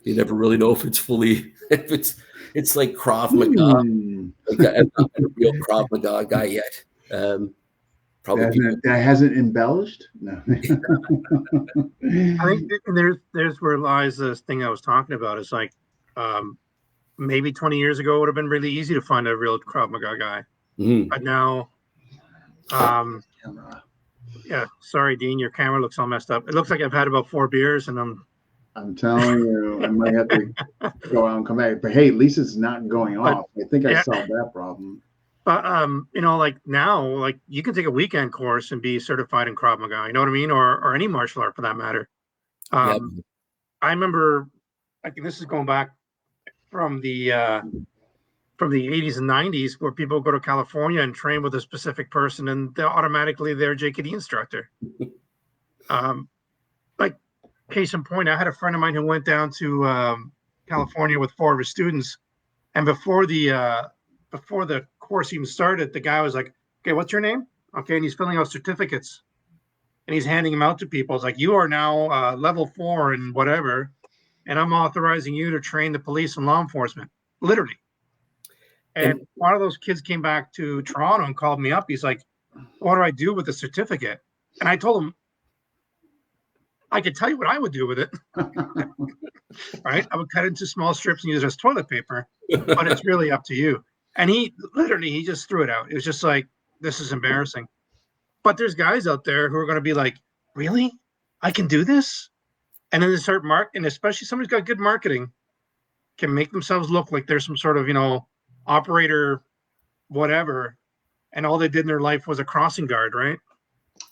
You never really know if it's fully, it's like Krav Maga. Like, I'm not a real Krav Maga guy yet. Probably that hasn't embellished. No. I think there's where lies this thing I was talking about. It's like maybe 20 years ago it would have been really easy to find a real Krav Maga guy, but now, yeah. Sorry, Dean, your camera looks all messed up. It looks like I've had about 4 beers, and I'm telling you, I might have to go out and come back. But hey, at least it's not going off. I think I solved that problem. But like now, like you can take a weekend course and be certified in Krav Maga. You know what I mean, or any martial art for that matter. I remember, like, this is going back from the 80s and 90s, where people go to California and train with a specific person, and they're automatically their JKD instructor. Like, case in point, I had a friend of mine who went down to California with 4 of his students, and before the course even started, the guy was like, "Okay, what's your name?" Okay, and he's filling out certificates, and he's handing them out to people. It's like, "You are now level 4 and whatever, and I'm authorizing you to train the police and law enforcement," literally. And one of those kids came back to Toronto and called me up. He's like, "What do I do with the certificate?" And I told him, I could tell you what I would do with it. Right? I would cut it into small strips and use it as toilet paper, but it's really up to you. And he just threw it out. It was just like, this is embarrassing. But there's guys out there who are going to be like, really? I can do this? And then they start marketing, especially somebody's got good marketing, can make themselves look like there's some sort of, operator, whatever. and all they did in their life was a crossing guard, right?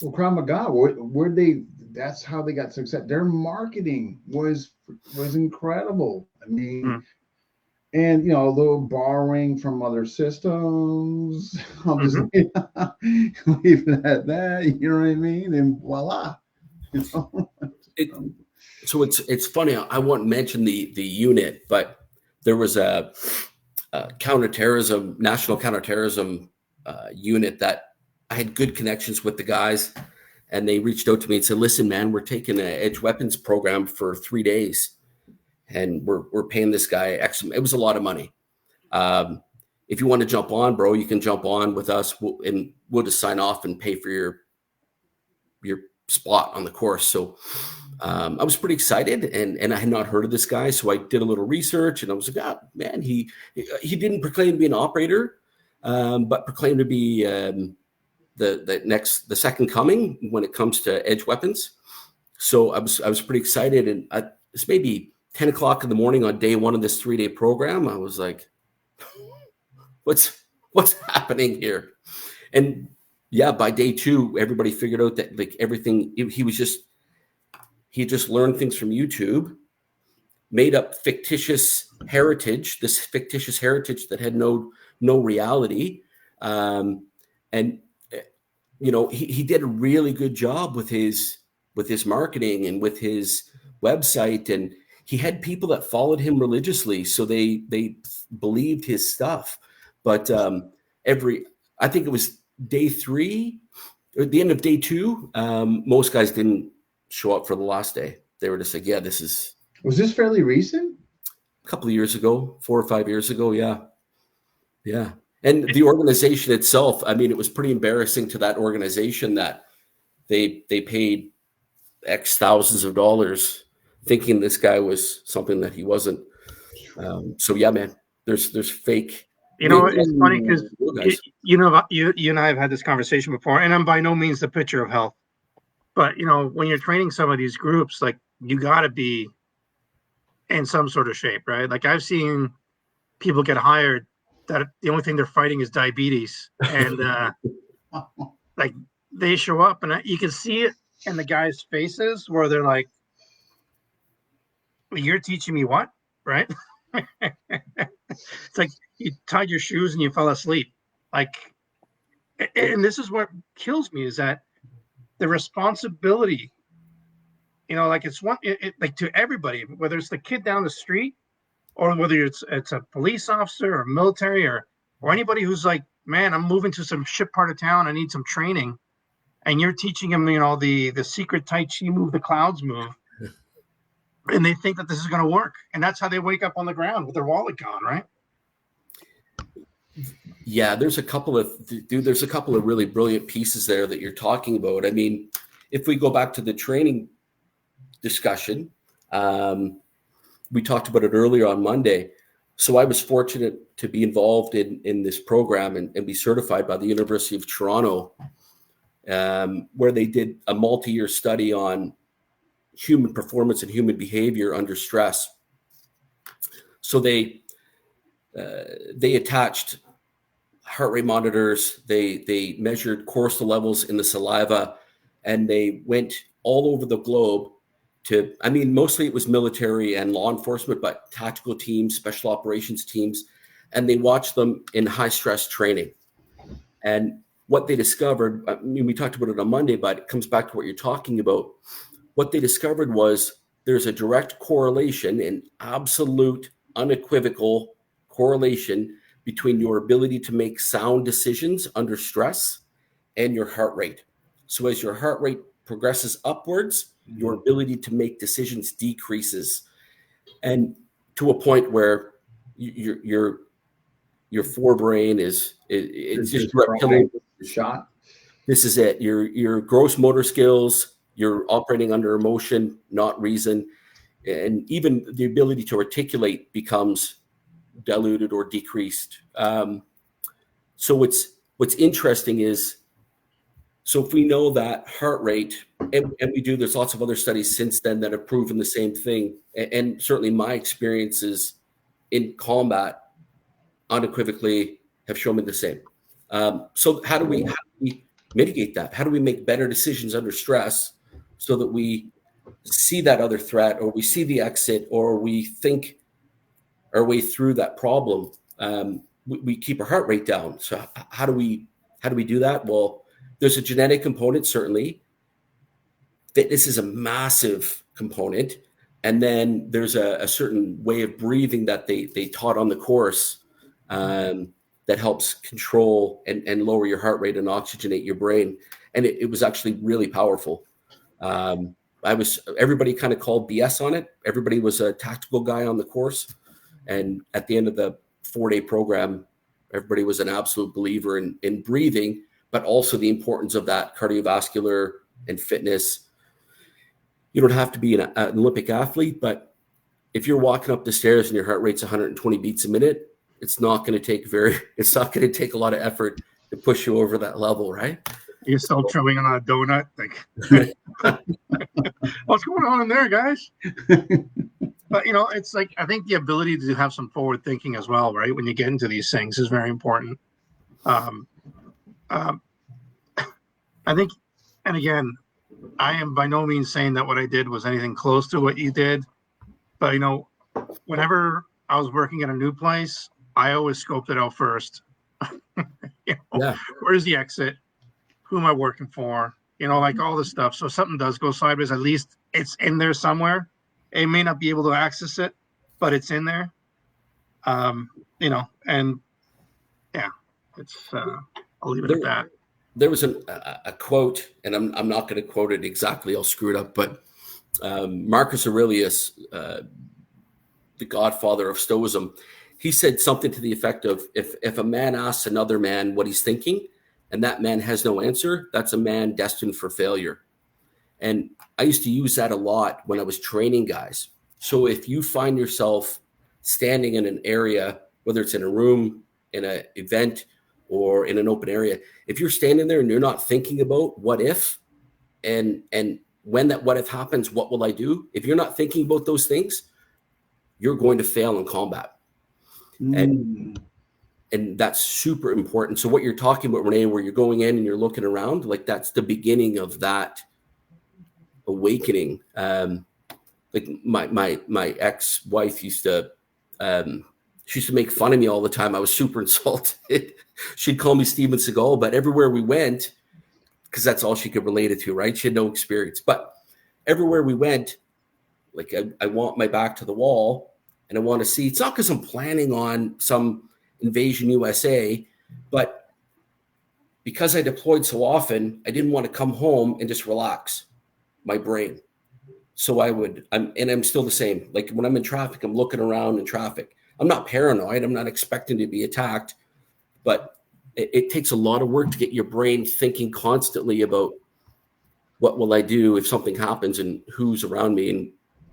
Well, Krav Maga, where they, that's how they got success. Their marketing was incredible. I mean, and a little borrowing from other systems. I'll just leave it at that. You know what I mean? And voila. So it's funny. I won't mention the unit, but there was a national counterterrorism unit that I had good connections with the guys, and they reached out to me and said, "Listen, man, we're taking an edge weapons program for 3 days, and we're paying this guy X. It was a lot of money. If you want to jump on, bro, you can jump on with us, and we'll just sign off and pay for your spot on the course." So I was pretty excited, and I had not heard of this guy, so I did a little research, and I was like, "Oh man, he didn't proclaim to be an operator, but proclaimed to be the second coming when it comes to edge weapons." So I was pretty excited, and it's maybe 10 o'clock in the morning on day one of this 3-day program. I was like, what's happening here? And yeah, by day 2, everybody figured out that like everything, he just learned things from YouTube, made up this fictitious heritage that had no reality. And he did a really good job with his marketing and with his website, and he had people that followed him religiously, so they believed his stuff. But I think it was day 3 or at the end of day 2, most guys didn't show up for the last day. They were just like, "Yeah, this is." Was this fairly recent? A couple of years ago, 4 or 5 years ago, yeah. And the organization itself, I mean, it was pretty embarrassing to that organization that they paid X thousands of dollars thinking this guy was something that he wasn't. So yeah, man, there's fake. It's funny because you and I have had this conversation before, and I'm by no means the picture of health. But when you're training some of these groups, like you got to be in some sort of shape, right? Like I've seen people get hired that the only thing they're fighting is diabetes, and like they show up, and you can see it in the guys' faces where they're like, well, "You're teaching me what?" Right? It's like you tied your shoes and you fell asleep. Like, and this is what kills me is that the responsibility, like it's like to everybody, whether it's the kid down the street or whether it's a police officer or military or anybody who's like, "Man, I'm moving to some shit part of town. I need some training." And you're teaching them, the secret Tai Chi move, the clouds move. And they think that this is going to work. And that's how they wake up on the ground with their wallet gone, right? Yeah, there's a couple of really brilliant pieces there that you're talking about. I mean, if we go back to the training discussion, we talked about it earlier on Monday. So I was fortunate to be involved in this program and be certified by the University of Toronto, where they did a multi-year study on human performance and human behavior under stress. So they attached heart rate monitors, they measured cortisol levels in the saliva, and they went all over the globe mostly it was military and law enforcement, but tactical teams, special operations teams, and they watched them in high stress training. And what they discovered, I mean, we talked about it on Monday, but it comes back to what you're talking about. What they discovered was there's a direct correlation, an absolute unequivocal correlation between your ability to make sound decisions under stress and your heart rate. So as your heart rate progresses upwards, your ability to make decisions decreases, and to a point where your forebrain is just reptilian shot. This is it. Your gross motor skills, you're operating under emotion, not reason, and even the ability to articulate becomes diluted or decreased. So what's interesting is, so if we know that heart rate, and there's lots of other studies since then that have proven the same thing, and certainly my experiences in combat unequivocally have shown me the same. So how do we mitigate that? How do we make better decisions under stress so that we see that other threat, or we see the exit, or we think our way through that problem? We keep our heart rate down. So how do we do that? Well, there's a genetic component, certainly. Fitness is a massive component. And then there's a certain way of breathing that they taught on the course that helps control and lower your heart rate and oxygenate your brain. And it was actually really powerful. Everybody kind of called BS on it. Everybody was a tactical guy on the course. And at the end of the 4-day program, everybody was an absolute believer in breathing, but also the importance of that cardiovascular and fitness. You don't have to be an Olympic athlete, but if you're walking up the stairs and your heart rate's 120 beats a minute, it's not going to take a lot of effort to push you over that level, right? You're still chewing on a donut. Like, what's going on in there, guys? But, it's like, I think the ability to have some forward thinking as well, right? When you get into these things is very important. I think, and again, I am by no means saying that what I did was anything close to what you did. But, whenever I was working at a new place, I always scoped it out first. Yeah. Where's the exit? Who am I working for? Like all this stuff. So if something does go sideways, at least it's in there somewhere. It may not be able to access it, but it's in there. And yeah, it's, I'll leave it at that. There was a quote, and I'm not going to quote it exactly. I'll screw it up. But Marcus Aurelius, the godfather of Stoicism, he said something to the effect of, if a man asks another man what he's thinking and that man has no answer, that's a man destined for failure. And I used to use that a lot when I was training guys. So if you find yourself standing in an area, whether it's in a room, in an event, or in an open area, if you're standing there and you're not thinking about what if, and when that what if happens, what will I do? If you're not thinking about those things, you're going to fail in combat. And that's super important. So what you're talking about, Renee, where you're going in and you're looking around, like that's the beginning of that awakening. Like my ex-wife used to make fun of me all the time. I was super insulted. She'd call me Steven Seagal, but everywhere we went, because that's all she could relate it to, right? She had no experience. But everywhere we went, like I want my back to the wall and I want to see. It's not because I'm planning on some invasion USA, but because I deployed so often, I didn't want to come home and just relax my brain. So I'm still the same. Like when I'm in traffic, I'm looking around in traffic. I'm not paranoid. I'm not expecting to be attacked, but it takes a lot of work to get your brain thinking constantly about what will I do if something happens and who's around me and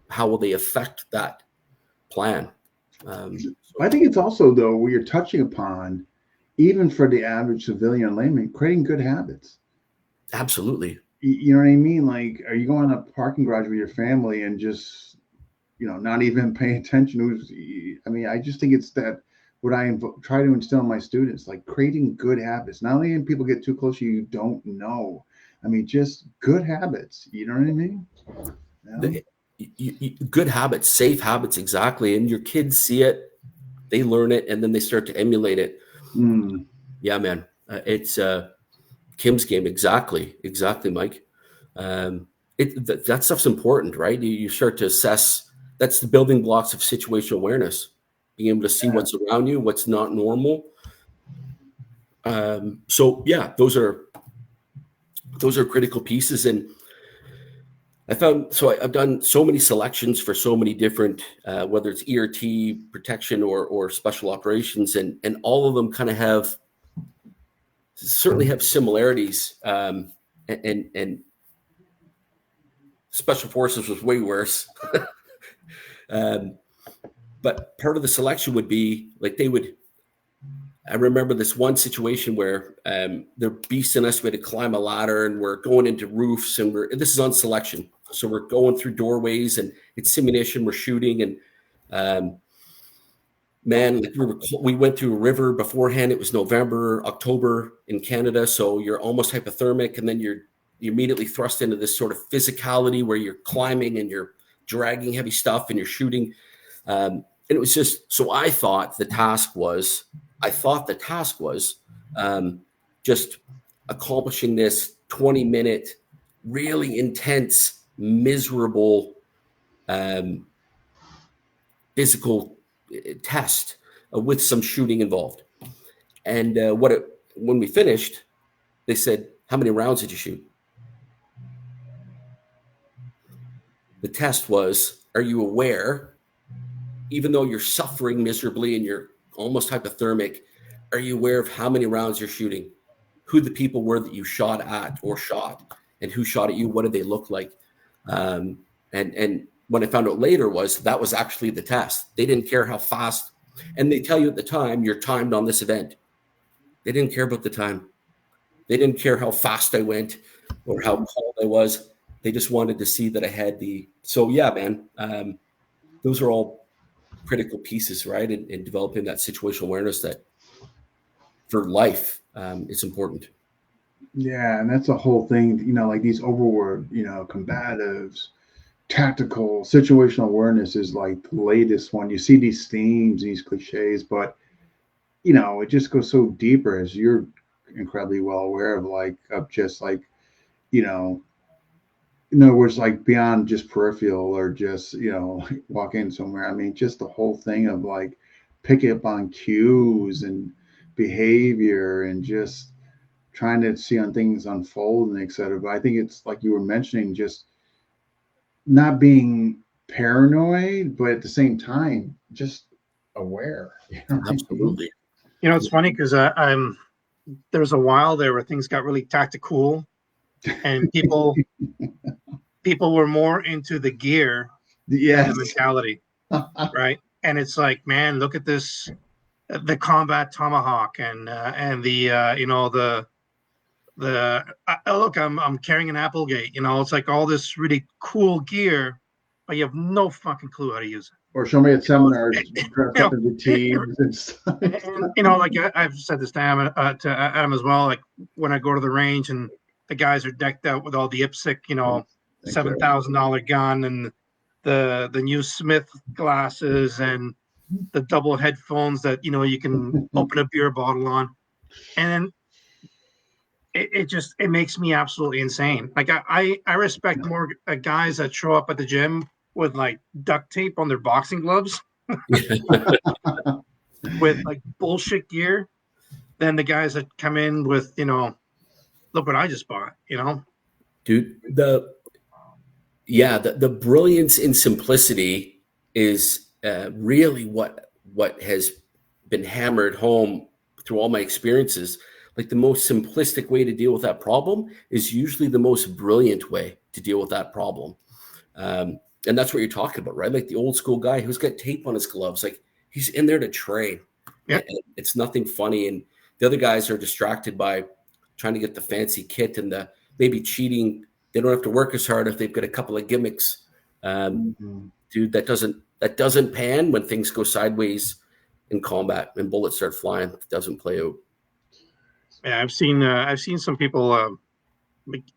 how will they affect that plan. I think it's also, though, where you're touching upon, even for the average civilian layman, creating good habits. Absolutely. You know what I mean? Like, are you going to a parking garage with your family and just, not even paying attention? I just think it's that what I try to instill in my students, like creating good habits. Not only when people get too close, you don't know. Just good habits. You know what I mean? Good habits, safe habits, exactly. And your kids see it, they learn it, and then they start to emulate it. Yeah, man. It's Kim's game. Exactly, Mike. That stuff's important, right? You start to assess. That's the building blocks of situational awareness. Being able to see what's around you, what's not normal. So yeah, those are critical pieces. And I've done so many selections for so many different, whether it's ERT protection or special operations, and all of them kind of certainly have similarities. And special forces was way worse. But part of the selection would be like I remember this one situation where they're beasting us. We had to climb a ladder and we're going into roofs and this is on selection. So we're going through doorways and it's simulation, we're shooting. And man, like we went through a river beforehand. It was November, October in Canada, so you're almost hypothermic, and then you're immediately thrust into this sort of physicality where you're climbing and you're dragging heavy stuff and you're shooting. And it was just so I thought the task was just accomplishing this 20-minute, really intense, miserable physical test with some shooting involved. And when we finished, they said, "How many rounds did you shoot?" The test was, are you aware, even though you're suffering miserably and you're almost hypothermic, are you aware of how many rounds you're shooting? Who the people were that you shot at or shot, and who shot at you? What did they look like? And what I found out later was that was actually the test. They didn't care how fast, and they tell you at the time, you're timed on this event. They didn't care about the time. They didn't care how fast I went or how cold I was. They just wanted to see that I had so yeah, man, those are all critical pieces, right? In developing that situational awareness that for life is important. Yeah, and that's a whole thing, like these overword, combatives, tactical, situational awareness is like the latest one. You see these themes, these cliches, but it just goes so deeper, as you're incredibly well aware of, of just in other words, like beyond just peripheral or just, walk in somewhere. I mean, just the whole thing of like picking up on cues and behavior and just trying to see on things unfold and et cetera. But I think it's like you were mentioning, just not being paranoid, but at the same time, just aware. Absolutely. It's funny because there was a while there where things got really tactical, and people were more into the gear than the mentality, right? And it's like, man, look at this, the combat tomahawk and the look, I'm carrying an Applegate. It's like all this really cool gear, but you have no fucking clue how to use it. Or somebody at seminars dressed up into teams and stuff. And like I've said this to Adam as well. Like when I go to the range and the guys are decked out with all the IPSC, $7,000 gun and the new Smith glasses and the double headphones that you can open a beer bottle on, and it makes me absolutely insane. Like I respect more guys that show up at the gym with like duct tape on their boxing gloves with like bullshit gear than the guys that come in with, look what I just bought, Dude, the brilliance in simplicity is really what has been hammered home through all my experiences. Like the most simplistic way to deal with that problem is usually the most brilliant way to deal with that problem. And that's what you're talking about, right? Like the old school guy who's got tape on his gloves, like he's in there to train. Yeah. It's nothing funny. And the other guys are distracted by trying to get the fancy kit and the maybe cheating. They don't have to work as hard if they've got a couple of gimmicks. Dude, that doesn't pan when things go sideways in combat and bullets start flying. It doesn't play out. Yeah, I've seen some people,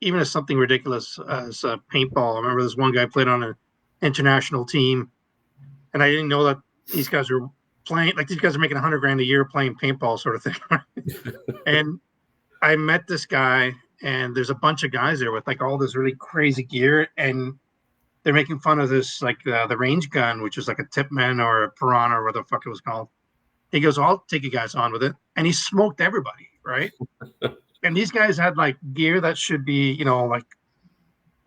even as something ridiculous as paintball. I remember this one guy played on an international team, and I didn't know that these guys were playing, like these guys are making $100,000 a year playing paintball sort of thing. And I met this guy, and there's a bunch of guys there with like all this really crazy gear, and they're making fun of this, like the range gun, which is like a Tipman or a Piranha or what the fuck it was called. He goes, I'll take you guys on with it. And he smoked everybody, right? And these guys had like gear that should be, like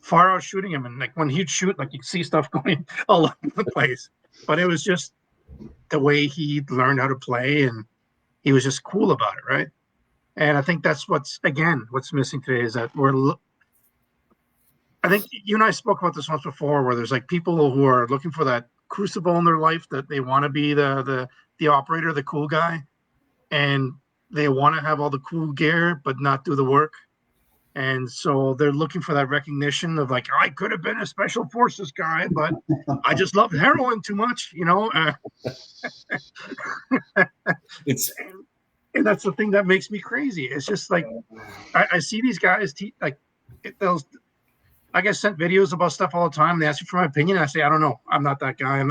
far out shooting him. And like when he'd shoot, like you'd see stuff going all over the place. But it was just the way he learned how to play, and he was just cool about it, right? And I think that's what's missing today is that I think you and I spoke about this once before, where there's like people who are looking for that crucible in their life, that they want to be the operator, the cool guy, and they want to have all the cool gear but not do the work. And so they're looking for that recognition of like, I could have been a special forces guy, but I just loved heroin too much, you know? It's And that's the thing that makes me crazy. It's just like, I see these guys, I get sent videos about stuff all the time. They ask me for my opinion. I say, I don't know. I'm not that guy.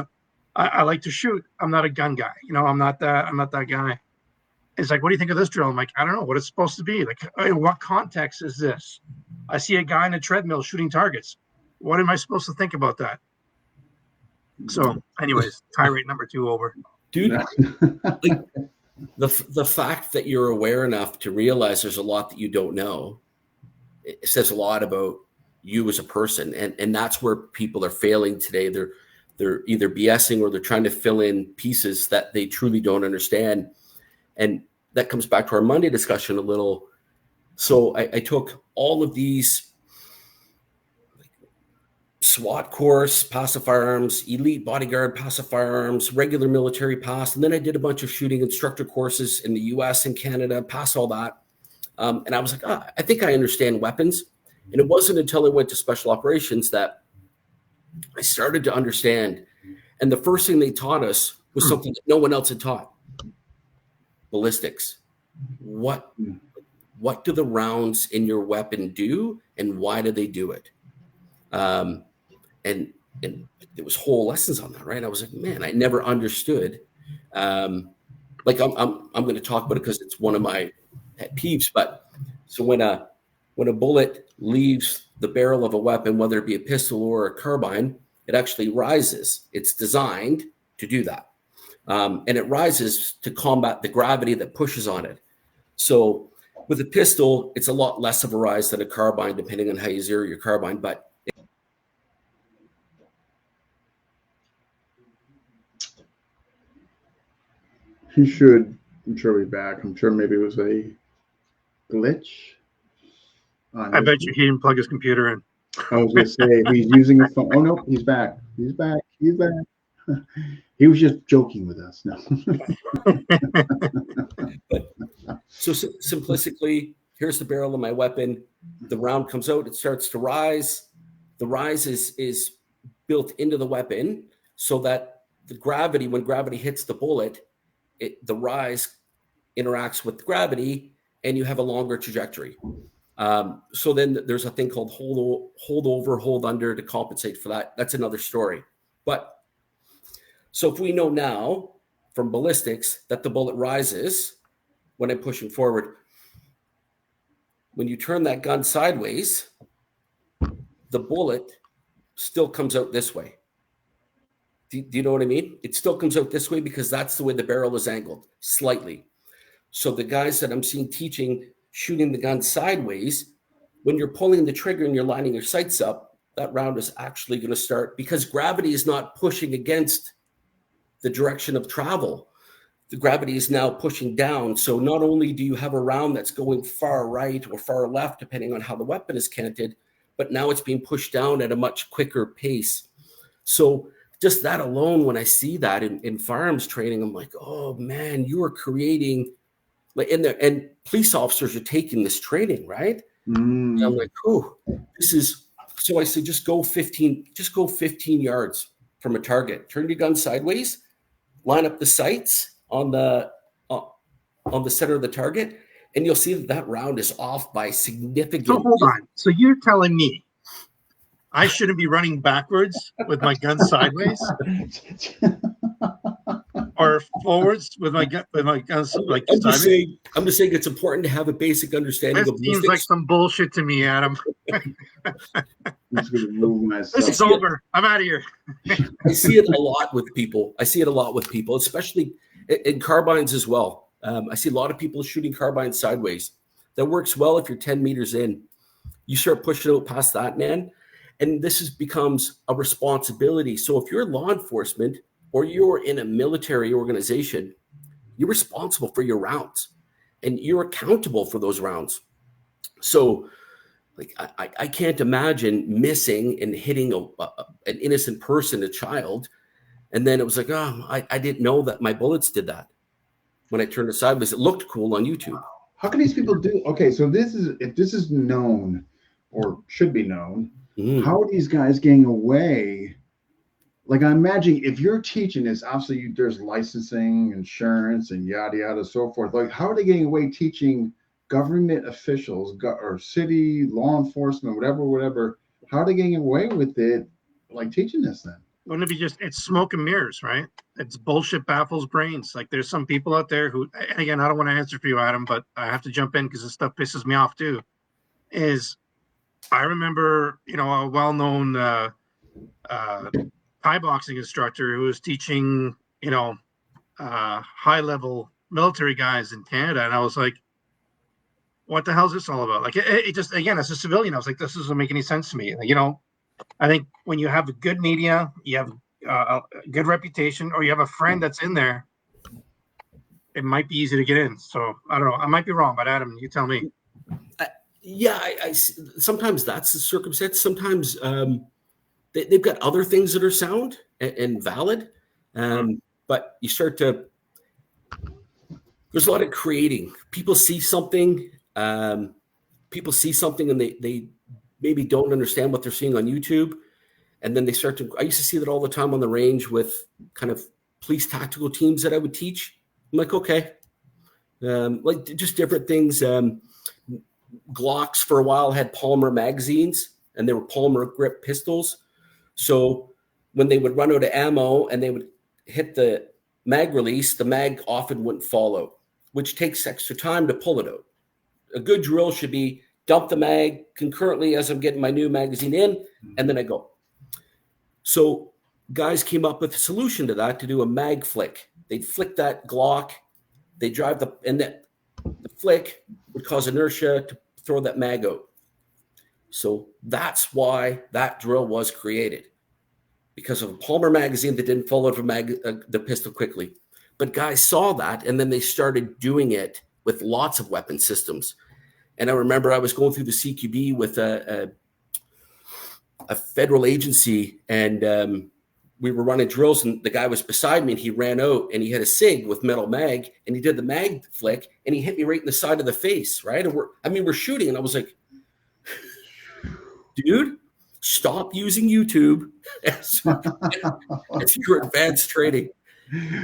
I like to shoot. I'm not a gun guy. You know, I'm not that guy. It's like, what do you think of this drill? I'm like, I don't know what it's supposed to be. Like, in what context is this? I see a guy in a treadmill shooting targets. What am I supposed to think about that? So, anyways, tirade number 2 over. Dude, like the fact that you're aware enough to realize there's a lot that you don't know, it says a lot about you as a person. And that's where people are failing today. They're either BSing or they're trying to fill in pieces that they truly don't understand. And that comes back to our Monday discussion a little. So I took all of these SWAT course, passive firearms, elite bodyguard, passive firearms, regular military pass. And then I did a bunch of shooting instructor courses in the US and Canada, pass all that. And I was like, I think I understand weapons. And it wasn't until I went to special operations that I started to understand. And the first thing they taught us was something that no one else had taught. Ballistics. What do the rounds in your weapon do, and why do they do it? And there was whole lessons on that, right? I was like, man, I never understood. Like I'm going to talk about it because it's one of my pet peeves. But so when a bullet leaves the barrel of a weapon, whether it be a pistol or a carbine, it actually rises. It's designed to do that. And it rises to combat the gravity that pushes on it. So with a pistol, it's a lot less of a rise than a carbine, depending on how you zero your carbine. But he should, I'm sure, be back. I'm sure maybe it was a glitch. I bet you he didn't plug his computer in. I was going to say, he's using a phone. Oh, no, he's back. He's back. He's back. He was just joking with us. No. But so simplistically, here's the barrel of my weapon. The round comes out. It starts to rise. The rise is built into the weapon so that the gravity, when gravity hits the bullet, the rise interacts with the gravity, and you have a longer trajectory. So then there's a thing called hold over, hold under to compensate for that. That's another story. But so if we know now from ballistics that the bullet rises when I'm pushing forward, when you turn that gun sideways, the bullet still comes out this way. Do you know what I mean? It still comes out this way because that's the way the barrel is angled, slightly. So the guys that I'm seeing teaching shooting the gun sideways, when you're pulling the trigger and you're lining your sights up, that round is actually going to start because gravity is not pushing against the direction of travel. The gravity is now pushing down. So not only do you have a round that's going far right or far left, depending on how the weapon is canted, but now it's being pushed down at a much quicker pace. So just that alone, when I see that in firearms training, I'm like, oh man, you are creating, like in there, and police officers are taking this training, right? And I'm like, oh, this is, so I said, just go 15 yards from a target, turn your gun sideways, line up the sights on the center of the target, and you'll see that round is off by significant. So hold on. So you're telling me I shouldn't be running backwards with my gun sideways, or forwards with my gun like I'm just saying it's important to have a basic understanding this of seems like some bullshit to me, Adam. I'm just going to move myself. This is over. I'm out of here. I see it a lot with people. Especially in carbines as well. I see a lot of people shooting carbines sideways. That works well if you're 10 meters in. You start pushing out past that, man, and this becomes a responsibility. So if you're law enforcement or you're in a military organization, you're responsible for your rounds, and you're accountable for those rounds. So like I can't imagine missing and hitting an innocent person, a child. And then it was like, oh, I didn't know that my bullets did that. When I turned it sideways, it looked cool on YouTube. How can these people do? Okay, so if this is known or should be known, how are these guys getting away? Like, I imagine if you're teaching this, obviously there's licensing, insurance, and yada yada, so forth. Like, how are they getting away teaching government officials or city law enforcement, whatever? How are they getting away with it? Like teaching this then? Wouldn't it be it's smoke and mirrors, right? It's bullshit baffles brains. Like there's some people out there who, and again, I don't want to answer for you, Adam, but I have to jump in because this stuff pisses me off too. I remember, a well-known Thai boxing instructor who was teaching, high-level military guys in Canada, and I was like, what the hell is this all about? Like, it just, again, as a civilian, I was like, this doesn't make any sense to me. Like, I think when you have a good media, you have a good reputation, or you have a friend that's in there, it might be easy to get in. So I don't know. I might be wrong, but Adam, you tell me. I sometimes that's the circumstance. Sometimes they've got other things that are sound and valid, but you start to. There's a lot of creating. People see something, and they maybe don't understand what they're seeing on YouTube. And then they start to, I used to see that all the time on the range with kind of police tactical teams that I would teach. I'm like, okay. Like just different things. Glocks for a while had Palmer magazines, and they were Palmer grip pistols. So when they would run out of ammo and they would hit the mag release, the mag often wouldn't fall out, which takes extra time to pull it out. A good drill should be dump the mag concurrently as I'm getting my new magazine in, and then I go. So guys came up with a solution to that, to do a mag flick. They'd flick that Glock, they drive the flick would cause inertia to throw that mag out. So that's why that drill was created, because of a Palmer magazine that didn't fall out of the pistol quickly. But guys saw that, and then they started doing it with lots of weapon systems. And I remember I was going through the CQB with a federal agency, and we were running drills, and the guy was beside me, and he ran out, and he had a SIG with metal mag, and he did the mag flick, and he hit me right in the side of the face, right? And we're shooting, and I was like, dude, stop using YouTube as your advanced training.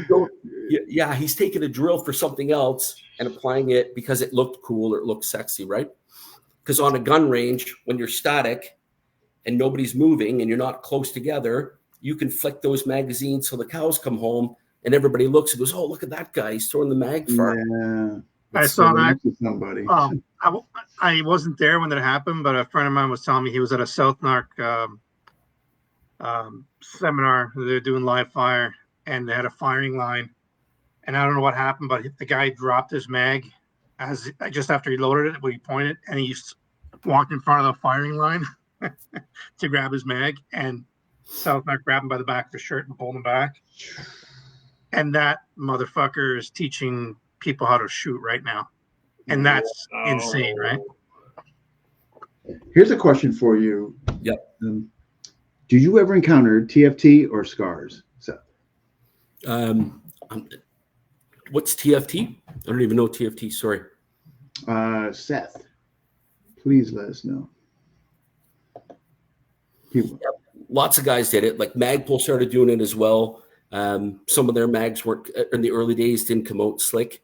So, yeah, he's taking a drill for something else and applying it because it looked cool or it looked sexy, right? Because on a gun range, when you're static and nobody's moving and you're not close together, you can flick those magazines so the cows come home and everybody looks and goes, oh, look at that guy. He's throwing the mag far. Yeah. I saw that. Somebody. I wasn't there when that happened, but a friend of mine was telling me he was at a South Narc seminar. They were doing live fire, and they had a firing line. And I don't know what happened, but the guy dropped his mag just after he loaded it, when he pointed, and he walked in front of the firing line to grab his mag, and South Narc grabbed him by the back of the shirt and pulled him back. And that motherfucker is teaching people how to shoot right now. And that's insane, right? Here's a question for you. Yep. Did you ever encounter TFT or scars, Seth? What's TFT? I don't even know TFT. Sorry. Seth, please let us know. Lots of guys did it. Like Magpul started doing it as well. Some of their mags weren't in the early days, didn't come out slick.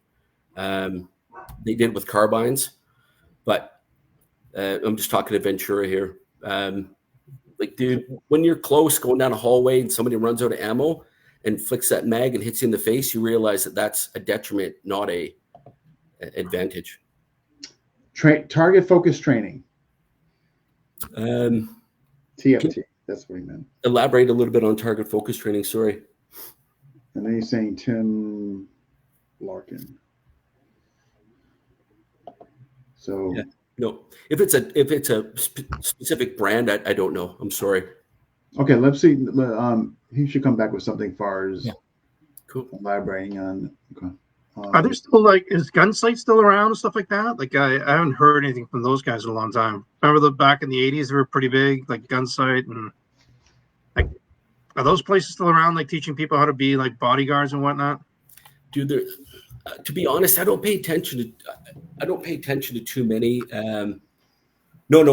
They did with carbines, but I'm just talking to Ventura here. Like, dude, when you're close going down a hallway and somebody runs out of ammo and flicks that mag and hits you in the face, you realize that that's a detriment, not a advantage. Target focus training. TFT. That's what he meant. Elaborate a little bit on target focus training. Sorry. And then he's saying Tim Larkin. So yeah. No, if it's a specific brand, I don't know. I'm sorry. Okay, let's see. He should come back with something far as cool. Elaborating on. Okay. Are there still is Gunsight still around and stuff like that? Like I haven't heard anything from those guys in a long time. Remember back in the 80s, they were pretty big, like Gunsight, and like are those places still around, like teaching people how to be like bodyguards and whatnot? Dude, To be honest, I don't pay attention to too many. No,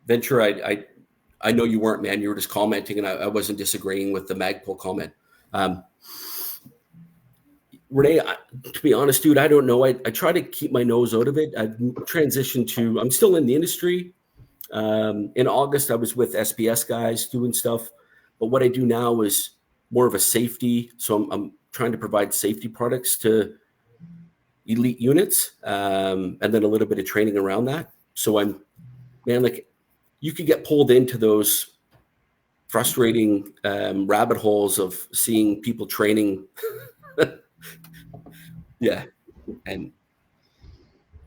Venture. I know you weren't, man. You were just commenting, and I wasn't disagreeing with the Magpul comment. Renee, to be honest, dude, I don't know. I try to keep my nose out of it. I've transitioned to. I'm still in the industry. In August, I was with SBS guys doing stuff, but what I do now is more of a safety. So I'm trying to provide safety products to elite units, and then a little bit of training around that. So like you could get pulled into those frustrating rabbit holes of seeing people training. Yeah. And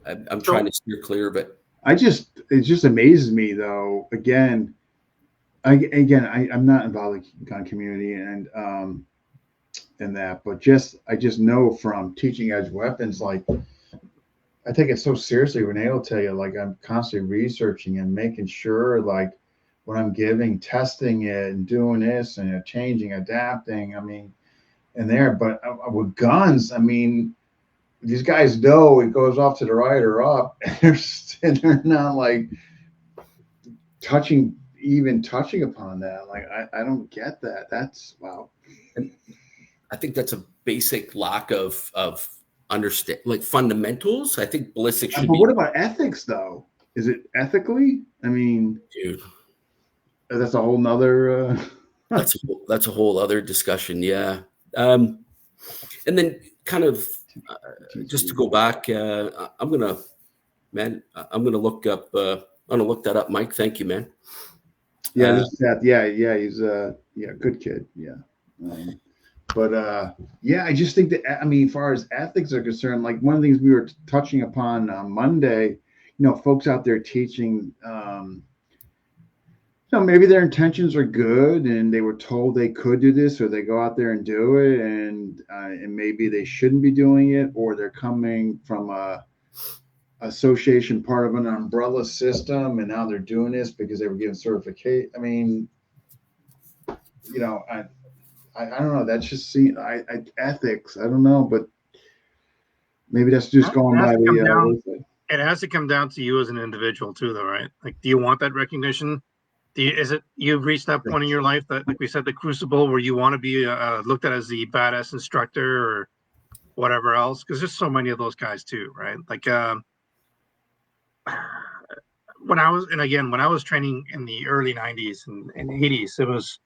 I'm trying to steer clear of it. It just amazes me though. I'm not involved in the gun community and that, but I just know from teaching edge weapons, like I take it so seriously. Renee will tell you, like I'm constantly researching and making sure, like when I'm giving, testing it and doing this and changing, adapting. I mean, but with guns, I mean, these guys know it goes off to the right or up, and they're not like touching upon that. Like I don't get that. That's wow. And I think that's a basic lack of understand, like fundamentals. I think ballistics should but what about ethics though? Is it ethically? I mean, dude, that's a whole nother that's a whole other discussion. Yeah. And then kind of just to go back, I'm gonna look that up, Mike. Thank you, man. Yeah, he's a good kid. Yeah. I just think that, I mean, as far as ethics are concerned, like one of the things we were touching upon on Monday, folks out there teaching, maybe their intentions are good and they were told they could do this, or they go out there and do it, and maybe they shouldn't be doing it, or they're coming from a association, part of an umbrella system, and now they're doing this because they were given certificate. I mean, I don't know. That's just ethics. I don't know, but maybe that's just going by the. It has to come down to you as an individual too, though, right? Like, do you want that recognition? You've reached that point in your life that, like we said, the crucible, where you want to be looked at as the badass instructor or whatever else? Because there's so many of those guys too, right? Like when I was training in the early 90s and 80s, it was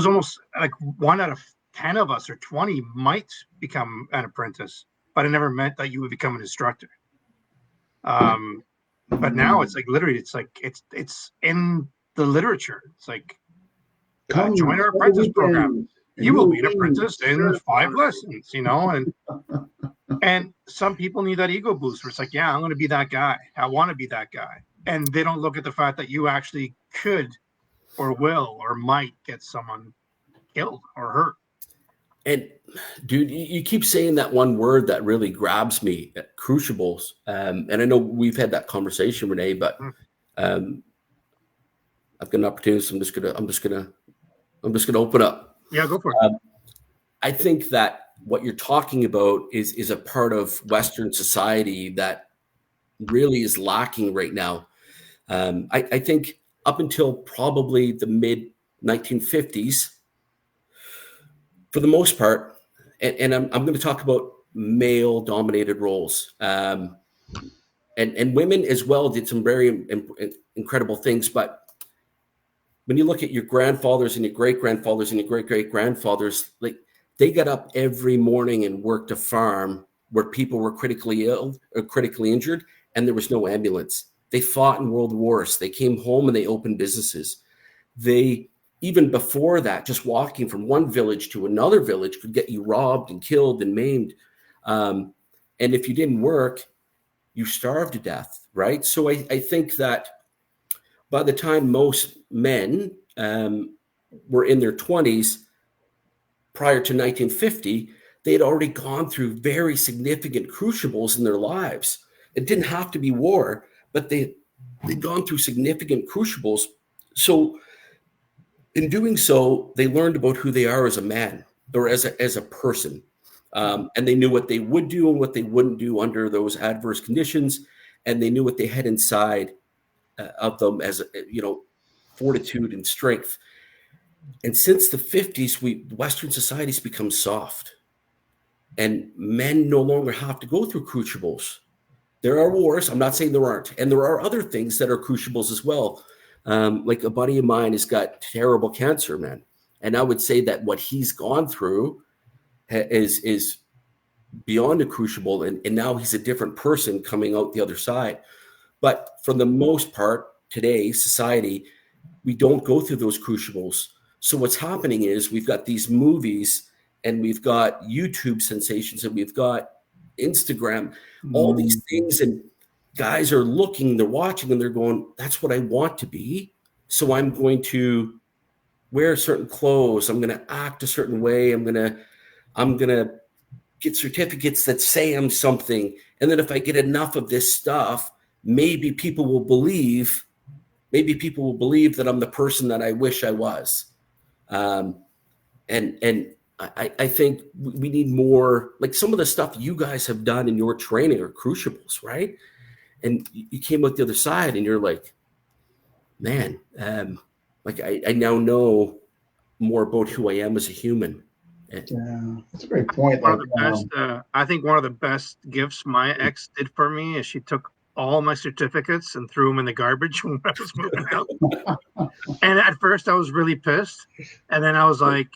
almost like 1 out of 10 of us or 20 might become an apprentice, but it never meant that you would become an instructor. But now it's like literally, it's in the literature. It's like, join our apprentice program. You will be an apprentice in 5 lessons, and some people need that ego boost where it's like, yeah, I'm going to be that guy. I want to be that guy. And they don't look at the fact that you actually could or will or might get someone killed or hurt. And dude, you keep saying that one word that really grabs me, crucibles. And I know we've had that conversation, Renee, but I've got an opportunity, so I'm just gonna open up. Yeah, go for it. I think that what you're talking about is a part of Western society that really is lacking right now. I think up until probably the mid 1950s, for the most part, and I'm going to talk about male-dominated roles, and women as well did some very incredible things. But when you look at your grandfathers and your great-grandfathers and your great-great-grandfathers, like they got up every morning and worked a farm where people were critically ill or critically injured, and there was no ambulance. They fought in world wars. They came home and they opened businesses. Even before that, just walking from one village to another village could get you robbed and killed and maimed. And if you didn't work, you starved to death, right? So I think that by the time most men were in their 20s, prior to 1950, they had already gone through very significant crucibles in their lives. It didn't have to be war, but they'd gone through significant crucibles. So In doing so, they learned about who they are as a man or as a person. And they knew what they would do and what they wouldn't do under those adverse conditions. And they knew what they had inside of them as, fortitude and strength. And since the 50s, Western society's become soft. And men no longer have to go through crucibles. There are wars. I'm not saying there aren't. And there are other things that are crucibles as well. Like a buddy of mine has got terrible cancer, man. And I would say that what he's gone through is beyond a crucible. And now he's a different person coming out the other side. But for the most part, today, society, we don't go through those crucibles. So what's happening is we've got these movies and we've got YouTube sensations and we've got Instagram, all these things. And guys are looking, they're watching, and they're going, that's what I want to be. So I'm going to wear certain clothes. I'm going to act a certain way. I'm going to get certificates that say I'm something. And then if I get enough of this stuff, maybe people will believe that I'm the person that I wish I was. And I think we need more, like some of the stuff you guys have done in your training are crucibles, right? And you came out the other side and you're like, man, like I now know more about who I am as a human. Yeah, that's a great point. I think one of the best gifts my ex did for me is she took all my certificates and threw them in the garbage when I was moving out. And at first I was really pissed. And then I was like,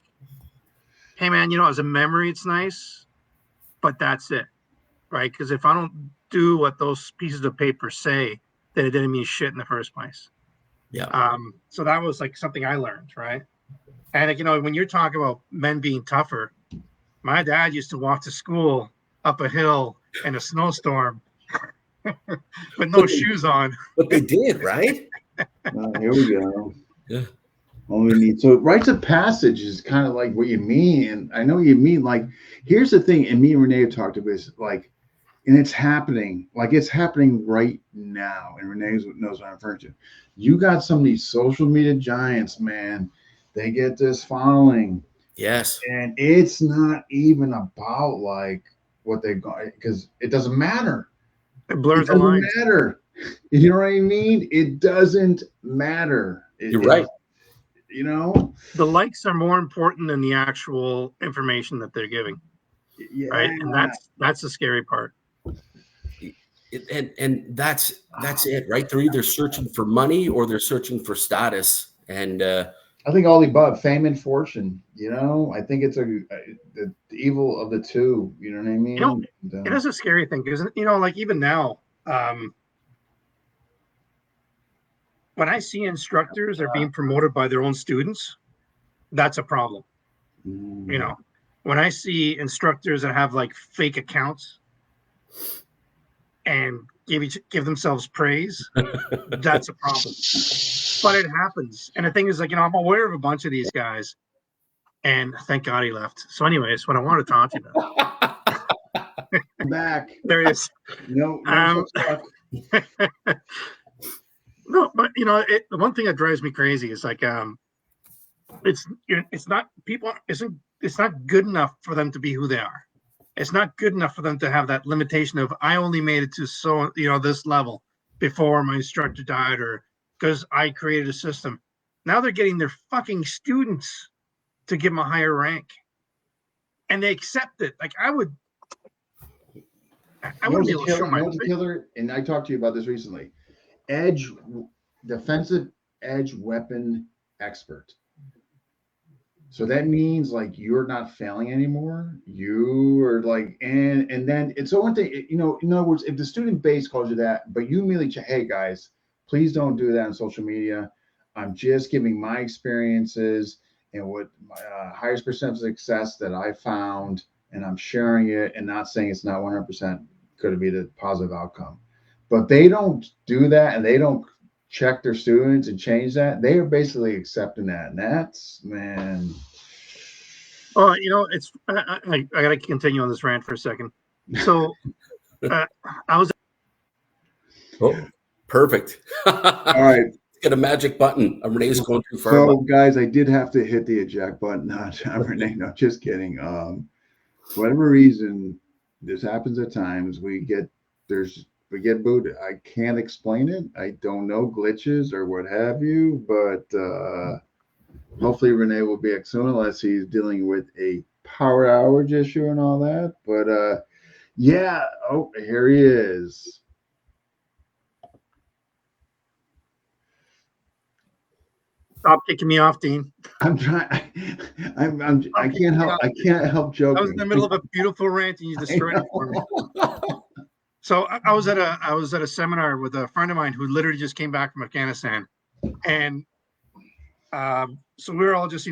hey man, as a memory, it's nice, but that's it. Right. Because if I don't do what those pieces of paper say, then it didn't mean shit in the first place. Yeah. So that was like something I learned. Right. And like, when you're talking about men being tougher, my dad used to walk to school up a hill in a snowstorm with no shoes on. But they did, right? Here we go. Yeah. All we need. So rites of passage is kind of like what you mean. And I know you mean, like, here's the thing. And me and Renee have talked about this, like, and it's happening. Like, it's happening right now. And Renee knows what I'm referring to. You got some of these social media giants, man. They get this following. Yes. And it's not even about, like, what they've got, because it doesn't matter. It blurs the lines. It doesn't matter. You know what I mean? It doesn't matter. You're right. The likes are more important than the actual information that they're giving. Yeah. Right. And that's the scary part. And that's it, right? They're either searching for money or they're searching for status. And I think all the above, fame and fortune. I think it's the evil of the two. You know what I mean? It is a scary thing because like even now, when I see instructors are being promoted by their own students, that's a problem. When I see instructors that have like fake accounts and give themselves praise, that's a problem. But it happens. And the thing is, like, I'm aware of a bunch of these guys, and thank God he left. So anyways, what I want to talk to you about. Back. There he is. No No, but the one thing that drives me crazy is like it's not good enough for them to be who they are. It's not good enough for them to have that limitation of I only made it to this level before my instructor died or because I created a system. Now they're getting their fucking students to give them a higher rank, and they accept it. Like I would be able to show my killer. And I talked to you about this recently. Defensive edge weapon expert. So that means like you're not failing anymore. You are like, and then it's one thing, in other words, if the student base calls you that, but you immediately check, hey guys, please don't do that on social media. I'm just giving my experiences and what my highest percent of success that I found, and I'm sharing it and not saying it's not 100% going to be the positive outcome. But they don't do that and they don't check their students and change that. They are basically accepting that. And that's, man. Oh, it's, I got to continue on this rant for a second. So I was. Oh, perfect. All right. Get a magic button. Renee's going too far. So, guys, I did have to hit the eject button on Renee. No, just kidding. For whatever reason, this happens at times. We get booted. I can't explain it. I don't know, glitches or what have you. But hopefully, Renee will be back soon, unless he's dealing with a power outage issue and all that. But yeah. Oh, here he is. Stop kicking me off, Dean. I'm trying. I can't help. I can't help joking. I was in the middle of a beautiful rant, and you destroyed it for me. So I was at a seminar with a friend of mine who literally just came back from Afghanistan, and so we were all just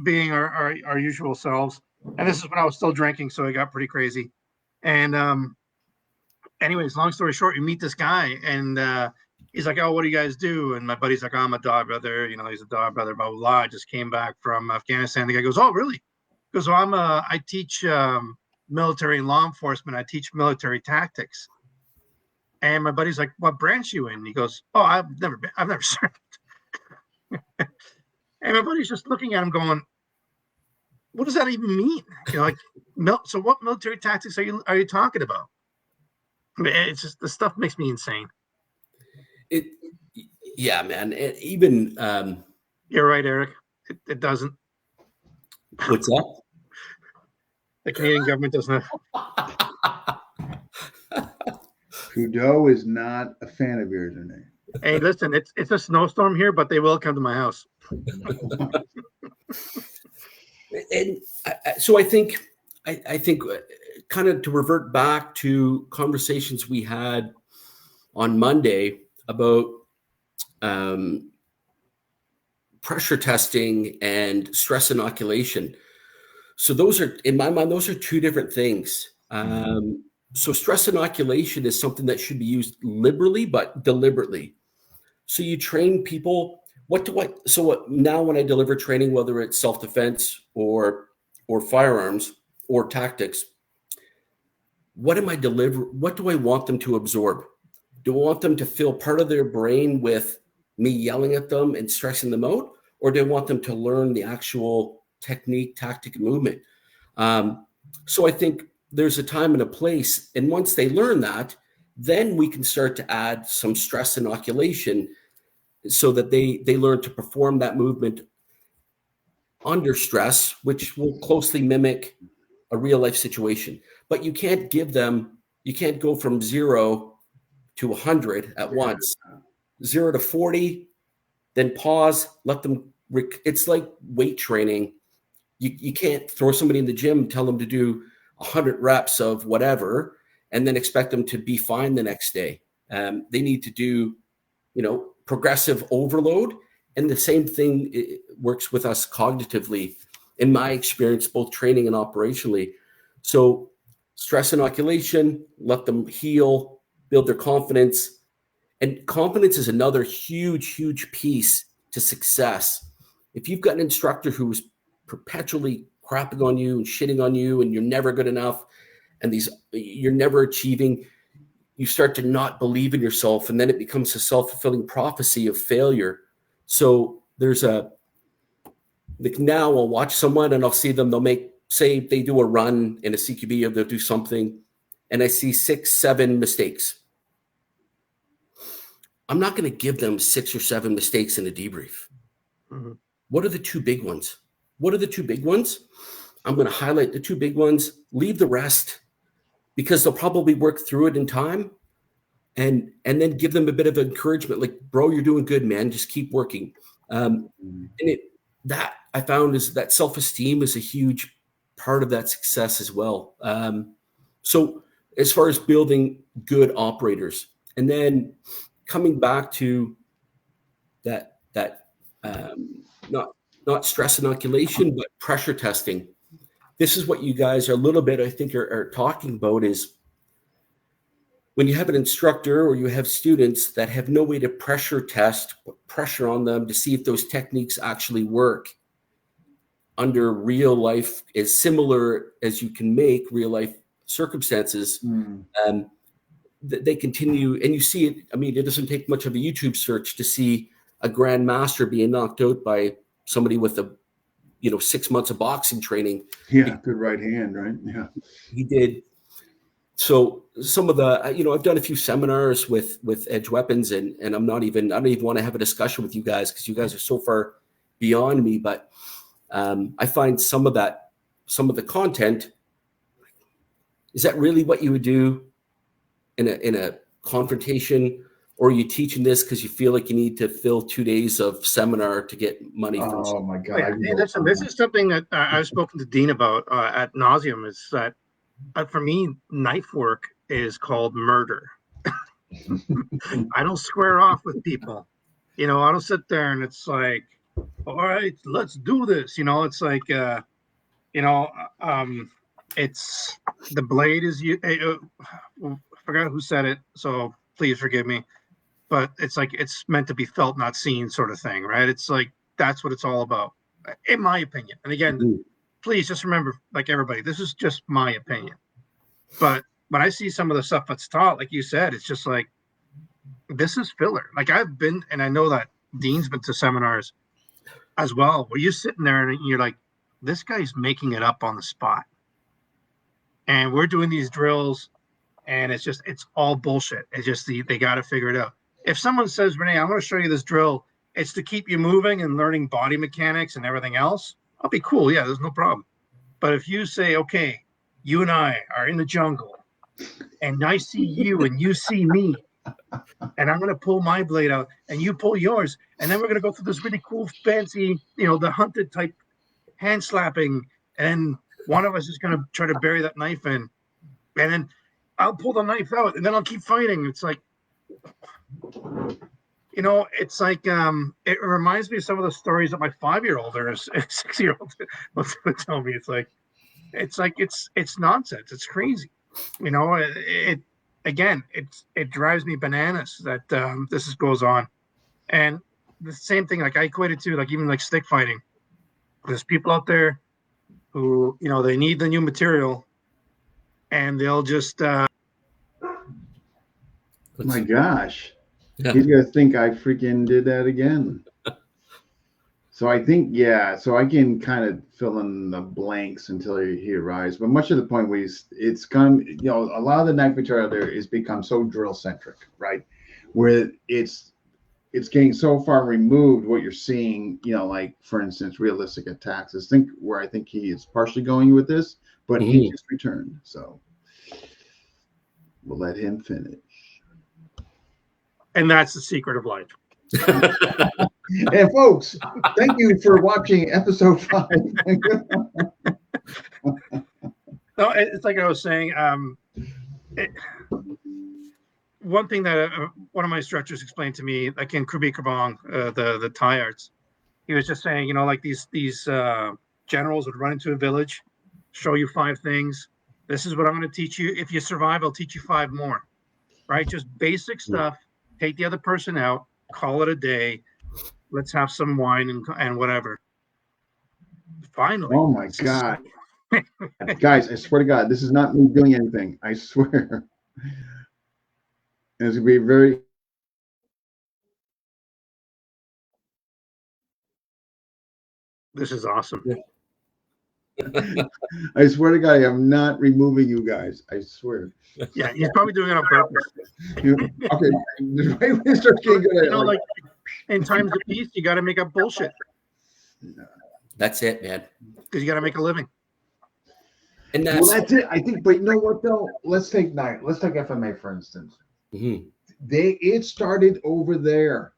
being our usual selves. And this is when I was still drinking, so it got pretty crazy. And anyways, long story short, you meet this guy, and he's like, "Oh, what do you guys do?" And my buddy's like, "Oh, I'm a dog brother. He's a dog brother, blah, blah, blah. I just came back from Afghanistan." The guy goes, "Oh, really?" He goes, "Well, I teach military and law enforcement. I teach military tactics." And my buddy's like, "What branch you in?" He goes, "Oh, I've never served." And my buddy's just looking at him going, "What does that even mean?" So what military tactics are you talking about? I mean, it's just, the stuff makes me insane. Yeah, man. Even you're right, Eric. It doesn't. What's that? The Canadian government doesn't. Trudeau is not a fan of yours, Renee. Hey, listen, it's a snowstorm here, but they will come to my house. And so I think kind of to revert back to conversations we had on Monday about pressure testing and stress inoculation. So those are, in my mind, those are two different things. So stress inoculation is something that should be used liberally, but deliberately. So you train people. Now when I deliver training, whether it's self-defense or firearms or tactics, what do I want them to absorb? Do I want them to feel part of their brain with me yelling at them and stressing them out? Or do I want them to learn the actual technique, tactic, and movement? So I think there's a time and a place. And once they learn that, then we can start to add some stress inoculation so that they learn to perform that movement under stress, which will closely mimic a real life situation. But you can't go from 0 to 100 at once, 0 to 40, then pause, let them, it's like weight training. You can't throw somebody in the gym, tell them to do 100 reps of whatever, and then expect them to be fine the next day. They need to do, progressive overload. And the same thing works with us cognitively, in my experience, both training and operationally. So stress inoculation, let them heal, build their confidence. And confidence is another huge, huge piece to success. If you've got an instructor who's perpetually crapping on you and shitting on you, and you're never good enough, and you're never achieving, you start to not believe in yourself, and then it becomes a self-fulfilling prophecy of failure. So now I'll watch someone and I'll see them, say they do a run in a CQB, or they'll do something, and I see 6, 7 mistakes. I'm not going to give them 6 or 7 mistakes in a debrief. Mm-hmm. What are the 2 big ones? I'm going to highlight the 2 big ones, leave the rest, because they'll probably work through it in time, and then give them a bit of encouragement, like, bro, you're doing good, man. Just keep working. And that I found is that self-esteem is a huge part of that success as well. So as far as building good operators, and then coming back to that not stress inoculation, but pressure testing. This is what you guys are a little bit, I think, are talking about, is when you have an instructor or you have students that have no way to pressure test, put pressure on them to see if those techniques actually work under real life, as similar as you can make real life circumstances. They continue, and you see it. I mean, it doesn't take much of a YouTube search to see a grandmaster being knocked out by somebody with 6 months of boxing training. Yeah, good right hand, right? Yeah. He did. So some of the, I've done a few seminars with Edge Weapons, and I don't even want to have a discussion with you guys because you guys are so far beyond me. But I find some of the content, is that really what you would do in a confrontation, or are you teaching this because you feel like you need to fill 2 days of seminar to get money from? Oh my God! Hey, listen, this is something that I've spoken to Dean about ad nauseum. Is that for me, knife work is called murder. I don't square off with people. I don't sit there and it's like, all right, let's do this. It's like, it's the blade is you. I forgot who said it, so please forgive me. But it's like it's meant to be felt, not seen, sort of thing, right? It's like that's what it's all about, in my opinion. And again, please just remember, like everybody, this is just my opinion. But when I see some of the stuff that's taught, like you said, it's just like, this is filler. Like I've been, and I know that Dean's been to seminars as well, where you're sitting there and you're like, this guy's making it up on the spot. And we're doing these drills and it's all bullshit. It's just they got to figure it out. If someone says, Renee, I'm going to show you this drill, it's to keep you moving and learning body mechanics and everything else, I'll be cool. Yeah, there's no problem. But if you say, okay, you and I are in the jungle and I see you and you see me, and I'm going to pull my blade out and you pull yours, and then we're going to go through this really cool, fancy, the hunted type hand slapping, and one of us is going to try to bury that knife in, and then I'll pull the knife out and then I'll keep fighting. It's like, it's like, it reminds me of some of the stories that my 5-year-old or 6-year-old would tell me. It's nonsense. It's crazy. It drives me bananas that this goes on. And the same thing, like I equate it to like even like stick fighting. There's people out there who, they need the new material and they'll just my gosh. Yeah. He's gonna think I freaking did that again. So I think, so I can kind of fill in the blanks until he arrives. But much of the point it's come, a lot of the knife material there is become so drill centric, right? Where it's getting so far removed what you're seeing, like for instance, realistic attacks is where I think he is partially going with this, but he just returned. So we'll let him finish. And that's the secret of life. And folks, thank you for watching episode 5. No, it's like I was saying. One thing that one of my instructors explained to me, like in Krabi Krabong, the Thai arts, he was just saying, like these generals would run into a village, show you 5 things. This is what I'm going to teach you. If you survive, I'll teach you 5 more. Right? Just basic stuff. Take the other person out. Call it a day. Let's have some wine and whatever. Finally. Oh my God. Guys, I swear to God, this is not me doing anything. I swear. It's going to be very... This is awesome. I swear to God, I am not removing you guys. I swear. Yeah, he's probably doing it on purpose. Okay. Like in times of peace, you got to make up bullshit. That's it, man. Because you got to make a living. And that's it. I think, but you know what though? Let's take FMA for instance. It started over there.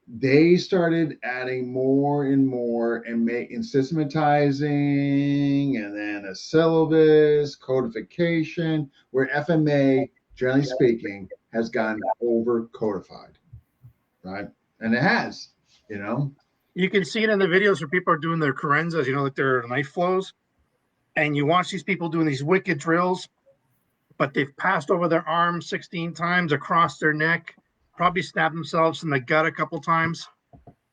They started adding more and more and systematizing, and then a syllabus, codification, where FMA, generally speaking, has gotten over codified, right? And it has, You can see it in the videos where people are doing their carenzas, like their knife flows, and you watch these people doing these wicked drills, but they've passed over their arm 16 times across their neck. Probably stabbed themselves in the gut a couple times.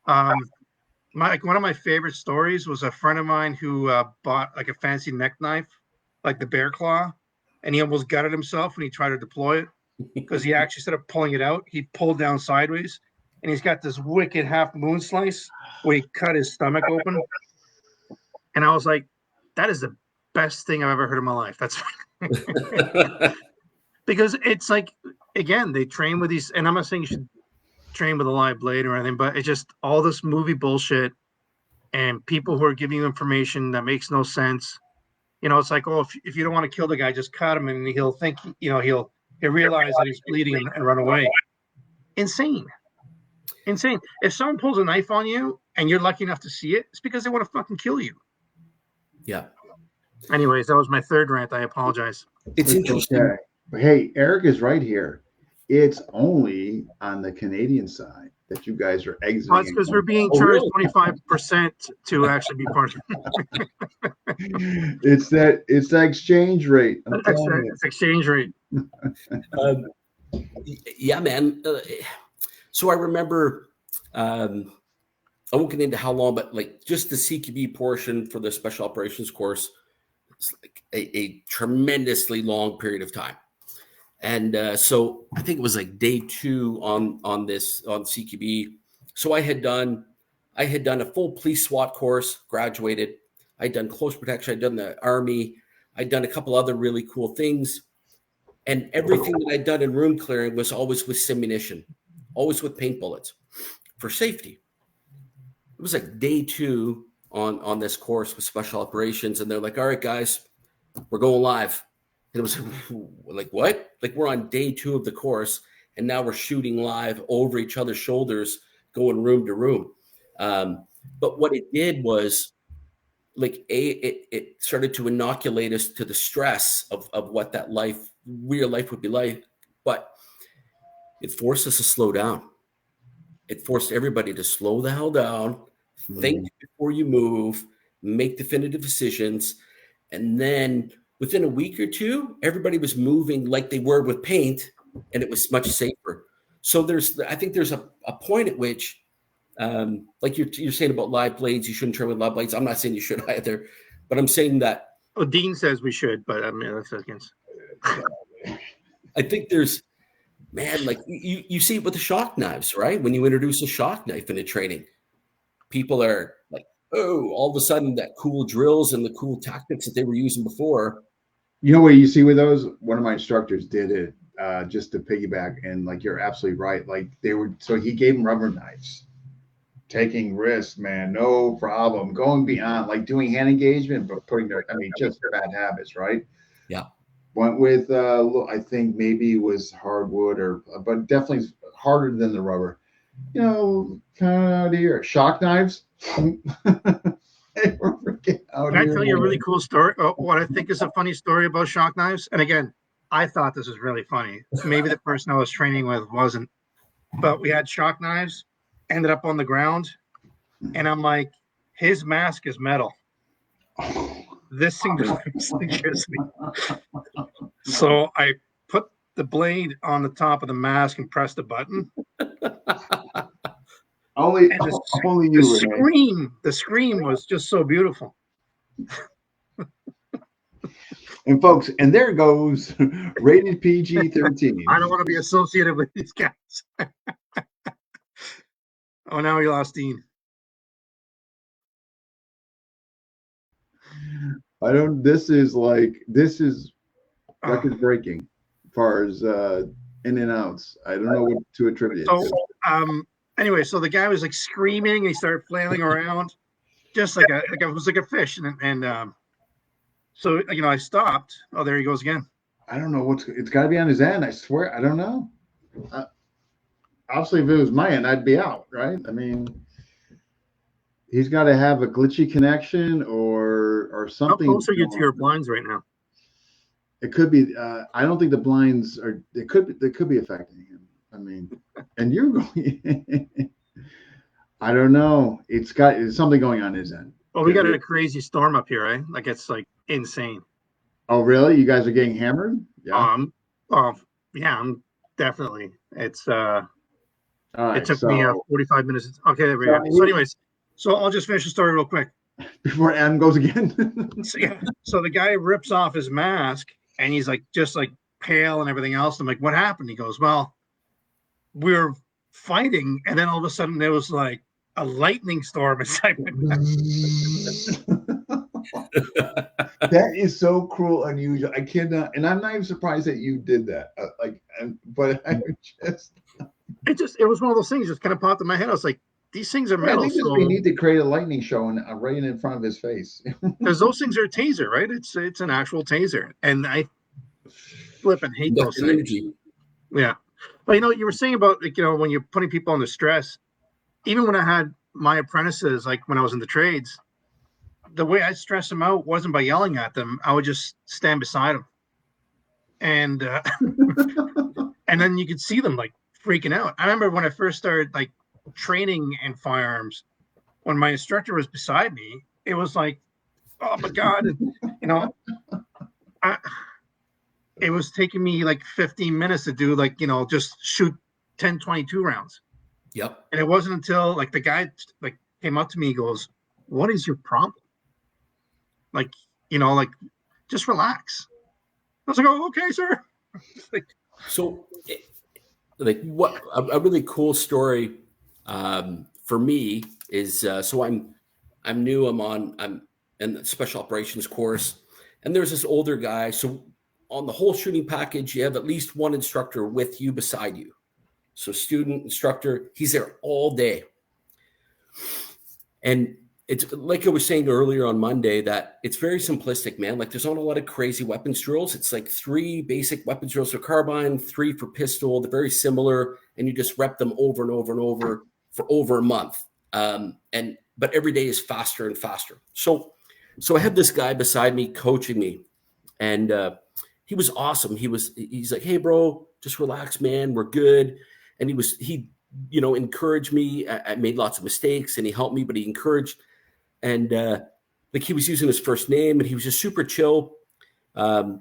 One of my favorite stories was a friend of mine who bought like a fancy neck knife, like the bear claw, and he almost gutted himself when he tried to deploy it because he actually, instead of pulling it out, he pulled down sideways and he's got this wicked half moon slice where he cut his stomach open. And I was like, that is the best thing I've ever heard in my life. That's because it's like, again, they train with these, and I'm not saying you should train with a live blade or anything, but it's just all this movie bullshit and people who are giving you information that makes no sense. You know, it's like, oh, if you don't want to kill the guy, just cut him, and he'll think, you know, he'll realize that he's bleeding and run away. Insane. If someone pulls a knife on you and you're lucky enough to see it, it's because they want to fucking kill you. Yeah. Anyways, that was my third rant. I apologize. It's interesting. Okay. But hey, Eric is right here. It's only on the Canadian side that you guys are exiting. Well, it's because we're being charged 25% to actually be part of it. It's that exchange rate. It's exchange rate. Yeah, man. So I remember, I won't get into how long, but like just the CQB portion for the special operations course, it's like a tremendously long period of time. And so I think it was like day 2 on CQB. So I had done a full police SWAT course, graduated. I'd done close protection. I'd done the Army. I'd done a couple other really cool things. And everything that I'd done in room clearing was always with simunition, always with paint bullets for safety. It was like day 2 on this course with special operations. And they're like, all right, guys, we're going live. And it was like, what? Like we're on day 2 of the course, and now we're shooting live over each other's shoulders, going room to room. But what it did was, like, it started to inoculate us to the stress of what that real life would be like. But it forced us to slow down. It forced everybody to slow the hell down, think before you move, make definitive decisions, and then within a week or 2, everybody was moving like they were with paint, and it was much safer. So I think there's a point at which, like you're saying about live blades, you shouldn't train with live blades. I'm not saying you should either, but I'm saying that. Well, Dean says we should, but I mean, that's against. I think there's, man, like you see it with the shock knives, right? When you introduce a shock knife into training, people are like, oh, all of a sudden that cool drills and the cool tactics that they were using before. You know what you see with those? One of my instructors did it just to piggyback, and like you're absolutely right. Like so he gave them rubber knives, taking risks, man, no problem, going beyond, like doing hand engagement, but just bad habits, right? Yeah. Went with I think maybe it was hardwood but definitely harder than the rubber. You know, kind of out here. Shock knives. They were freaking out. Can I tell you a really cool story? What I think is a funny story about shock knives? And again, I thought this was really funny. Maybe the person I was training with wasn't. But we had shock knives, ended up on the ground, and I'm like, his mask is metal. This thing scares me. So I put the blade on the top of the mask and pressed the button. Only you. The scream was just so beautiful. And folks, and there goes rated PG-13. I don't want to be associated with these guys. Oh, now we lost Dean. This is record breaking as far as in and outs. I don't know what to attribute it to. Anyway, so the guy was like screaming, and he started flailing around, just like it was like a fish, and so I stopped. Oh, there he goes again. I don't know it's got to be on his end. I swear, I don't know. Obviously, if it was my end, I'd be out, right? I mean, he's got to have a glitchy connection or something. How close are you to your blinds right now? It could be. I don't think the blinds are. They could be affecting him. I mean, and you're going. I don't know. It's something going on his end. Well, we got a crazy storm up here, right? Like it's like insane. Oh, really? You guys are getting hammered? Yeah. Yeah, I'm definitely. It's All right, it took me 45 minutes. Okay, there we go. So, anyways, I'll just finish the story real quick before Adam goes again. So the guy rips off his mask, and he's like just like pale and everything else. I'm like, what happened? He goes, well, we're fighting, and then all of a sudden there was like a lightning storm inside my back. That is so cruel, unusual. I cannot, and I'm not even surprised that you did that. But I It was one of those things just kind of popped in my head. I was like, these things are metal. I think we need to create a lightning show and right in front of his face. Because those things are a taser, right? It's an actual taser, and I flip and hate those things. Yeah, but you were saying about like when you're putting people under stress. Even when I had my apprentices, like when I was in the trades, the way I stress them out wasn't by yelling at them. I would just stand beside them, and and then you could see them like freaking out. I remember when I first started like training in firearms, when my instructor was beside me, it was like, oh my God, it was taking me like 15 minutes to do like, just shoot 10, 22 rounds. Yep. And it wasn't until like the guy like came up to me, he goes, what is your problem? Like, like just relax. I was like, oh, okay, sir. So like what a really cool story for me is so I'm new, I'm in the special operations course, and there's this older guy. So on the whole shooting package, you have at least one instructor with you beside you. So student, instructor, he's there all day. And it's like I was saying earlier on Monday that it's very simplistic, man. Like there's not a lot of crazy weapons drills. It's like 3 basic weapons drills for carbine, 3 for pistol. They're very similar, and you just rep them over and over and over for over a month. But every day is faster and faster. So I had this guy beside me coaching me, and he was awesome. He's like, hey, bro, just relax, man. We're good. And he encouraged me. I made lots of mistakes, and he helped me, but he encouraged. And like he was using his first name, and he was just super chill. And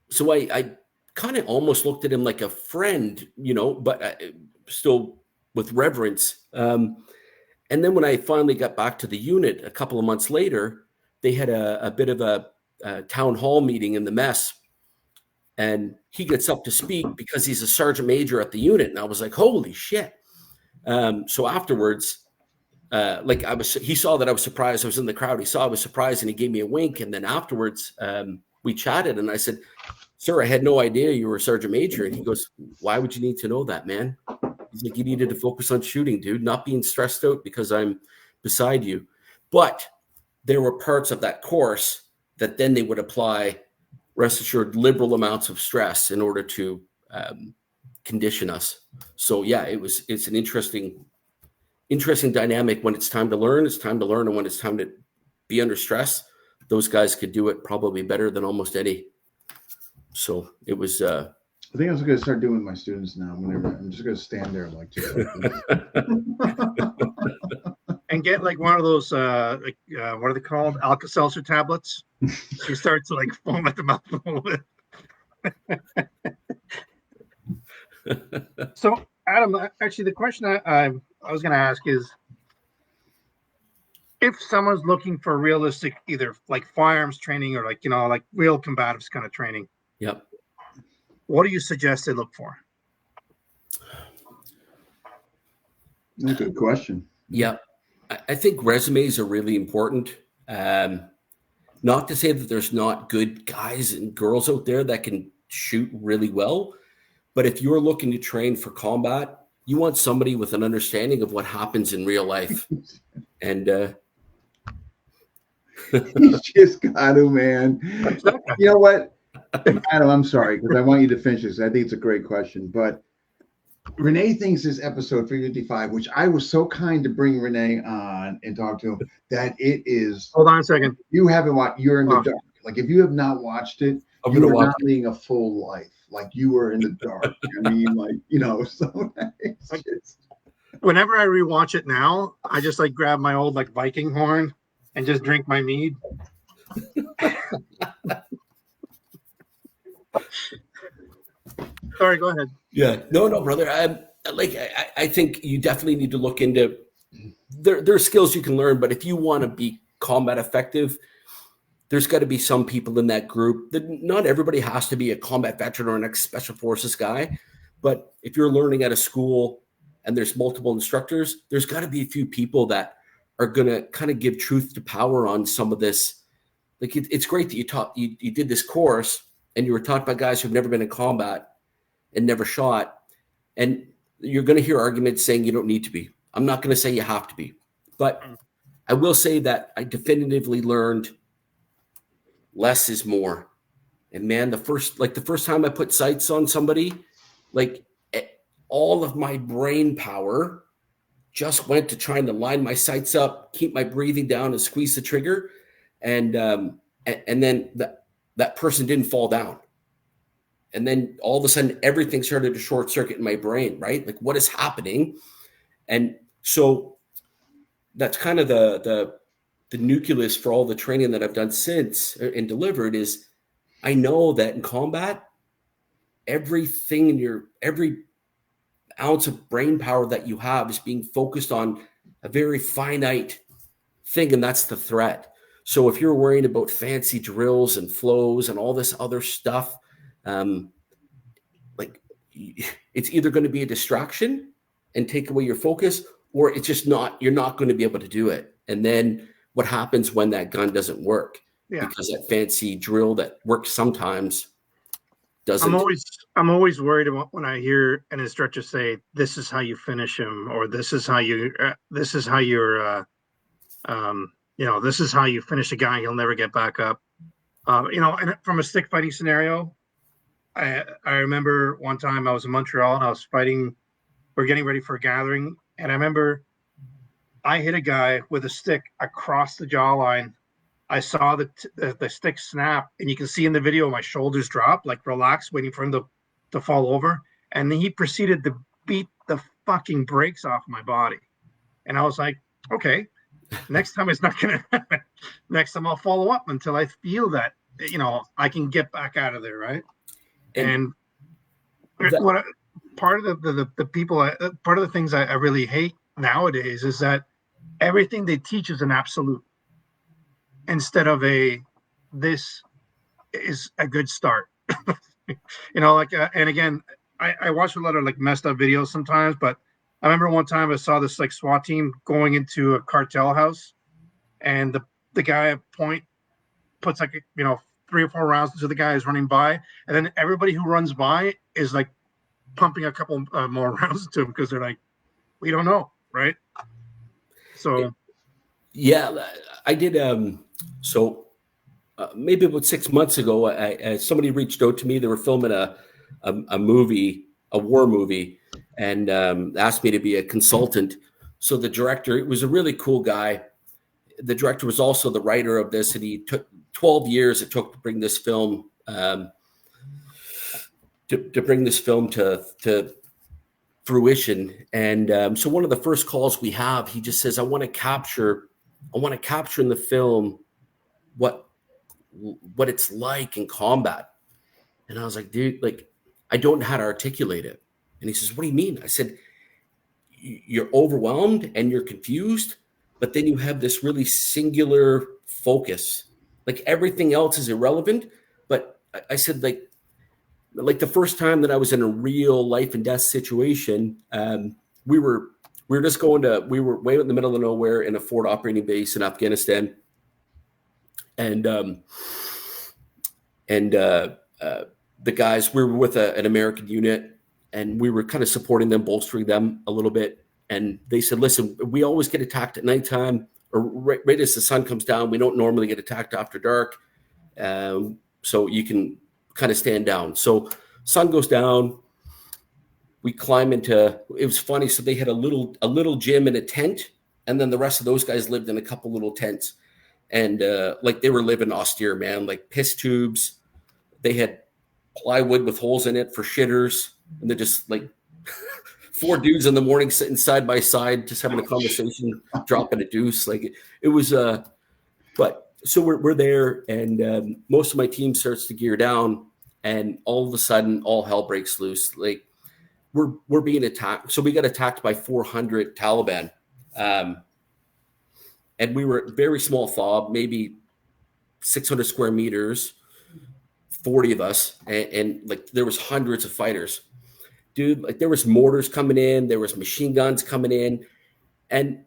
so I kind of almost looked at him like a friend, but still with reverence. And then when I finally got back to the unit a couple of months later, they had a bit of a town hall meeting in the mess. And he gets up to speak because he's a sergeant major at the unit. And I was like, holy shit. So afterwards, he saw that I was surprised. I was in the crowd. He saw I was surprised, and he gave me a wink. And then afterwards, we chatted, and I said, sir, I had no idea you were a sergeant major. And he goes, why would you need to know that, man? He's like, you needed to focus on shooting, dude, not being stressed out because I'm beside you. But there were parts of that course that then they would apply, rest assured, liberal amounts of stress in order to condition us. So yeah, it's an interesting dynamic. When it's time to learn, it's time to learn. And when it's time to be under stress, those guys could do it probably better than almost any. So it was, I think I'm going to start doing with my students now. I'm just going to stand there like and get like one of those, what are they called? Alka-Seltzer tablets. She starts to like foam at the mouth a little bit. So Adam, actually the question I was going to ask is, if someone's looking for realistic, either like firearms training or like real combatives kind of training. Yep. What do you suggest they look for? That's a good question. Yeah. I think resumes are really important. Not to say that there's not good guys and girls out there that can shoot really well, but if you're looking to train for combat, you want somebody with an understanding of what happens in real life. And you just got to, man. You know what? Adam, I'm sorry, because I want you to finish this. I think it's a great question. But Renee thinks this episode 355, which I was so kind to bring Renee on and talk to him, that it is. Hold on a second. You haven't watched. You're in the dark. Like if you have not watched it, you are not leading a full life. Like you were in the dark. I mean, so it's just... Whenever I rewatch it now, I just like grab my old like Viking horn and just drink my mead. Sorry, go ahead. Yeah, no, brother. I think you definitely need to look into. There are skills you can learn, but if you want to be combat effective, there's got to be some people in that group. That not everybody has to be a combat veteran or an ex-special forces guy, But if you're learning at a school and there's multiple instructors, there's got to be a few people that are going to kind of give truth to power on some of this. Like it's great that you did this course and you were taught by guys who've never been in combat and never shot. And you're going to hear arguments saying you don't need to be. I'm not going to say you have to be, but I will say that I definitively learned less is more. And man, the first time I put sights on somebody, like all of my brain power just went to trying to line my sights up, keep my breathing down, and squeeze the trigger. And then that person didn't fall down. And then all of a sudden, everything started to short circuit in my brain, right? Like, what is happening? And so that's kind of the nucleus for all the training that I've done since and delivered is I know that in combat, every ounce of brain power that you have is being focused on a very finite thing, and that's the threat. So if you're worrying about fancy drills and flows and all this other stuff, like it's either going to be a distraction and take away your focus, or it's just you're not going to be able to do it. And then what happens when that gun doesn't work? Yeah. Because that fancy drill that works sometimes doesn't. I'm always worried about when I hear an instructor say, "This is how you finish him," or "This is how you this is how you're this is how you finish a guy. He'll never get back up." And from a stick fighting scenario, I remember one time I was in Montreal and I was fighting. We're getting ready for a gathering, and I remember I hit a guy with a stick across the jawline. I saw the stick snap, and you can see in the video my shoulders drop, like relax, waiting for him to fall over. And then he proceeded to beat the fucking brakes off my body. And I was like, okay, next time it's not going to happen. Next time I'll follow up until I feel that, I can get back out of there, right? And part of part of the things I really hate nowadays is that everything they teach is an absolute instead of this is a good start. And again, I watch a lot of like messed up videos sometimes, but I remember one time I saw this like SWAT team going into a cartel house, and the guy at point puts like 3 or 4 rounds into the guy who's running by, and then everybody who runs by is like pumping a couple more rounds into him because they're like, we don't know, right? So yeah, I did. So maybe about 6 months ago, somebody reached out to me. They were filming a movie, a war movie, and asked me to be a consultant. So the director, it was a really cool guy. The director was also the writer of this, and he took 12 years it took to bring this film to bring this film to fruition. And so one of the first calls we have, he just says, I want to capture in the film what it's like in combat. And I was like, dude, like, I don't know how to articulate it. And he says, what do you mean? I said, you're overwhelmed and you're confused, but then you have this really singular focus. Like everything else is irrelevant. But I said, like the first time that I was in a real life and death situation, we were way in the middle of nowhere in a forward operating base in Afghanistan. And the guys, we were with an American unit, and we were kind of supporting them, bolstering them a little bit. And they said, listen, we always get attacked at nighttime or right as the sun comes down. We don't normally get attacked after dark. So you can kind of stand down. So sun goes down. We climb into, it was funny. So they had a little gym and a tent. And then the rest of those guys lived in a couple little tents. And like they were living austere, man, like piss tubes. They had plywood with holes in it for shitters. And they're just like 4 dudes in the morning sitting side by side, just having a conversation, dropping a deuce. Like it was, but so we're there, and most of my team starts to gear down, and all of a sudden all hell breaks loose. Like we're being attacked. So we got attacked by 400 Taliban. And we were a very small fob, maybe 600 square meters, 40 of us. And like there was hundreds of fighters. dude, like there was mortars coming in, there was machine guns coming in, and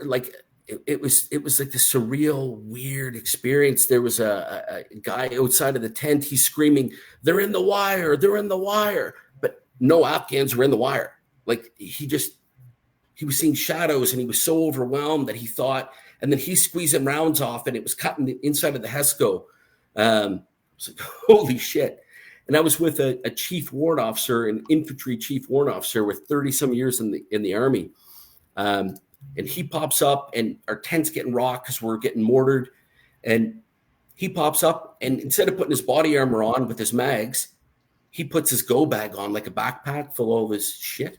like it was like this surreal, weird experience. There was a guy outside of the tent. He's screaming, "They're in the wire! They're in the wire!" But no Afghans were in the wire. Like he was seeing shadows, and he was so overwhelmed that he thought. And then he's squeezing rounds off, and it was cutting the inside of the HESCO. I was like, holy shit. And I was with a chief warrant officer, an infantry chief warrant officer with 30 some years in the Army. And he pops up, and our tent's getting rocked because we're getting mortared. And he pops up, and instead of putting his body armor on with his mags, he puts his go bag on, like a backpack full of all this shit.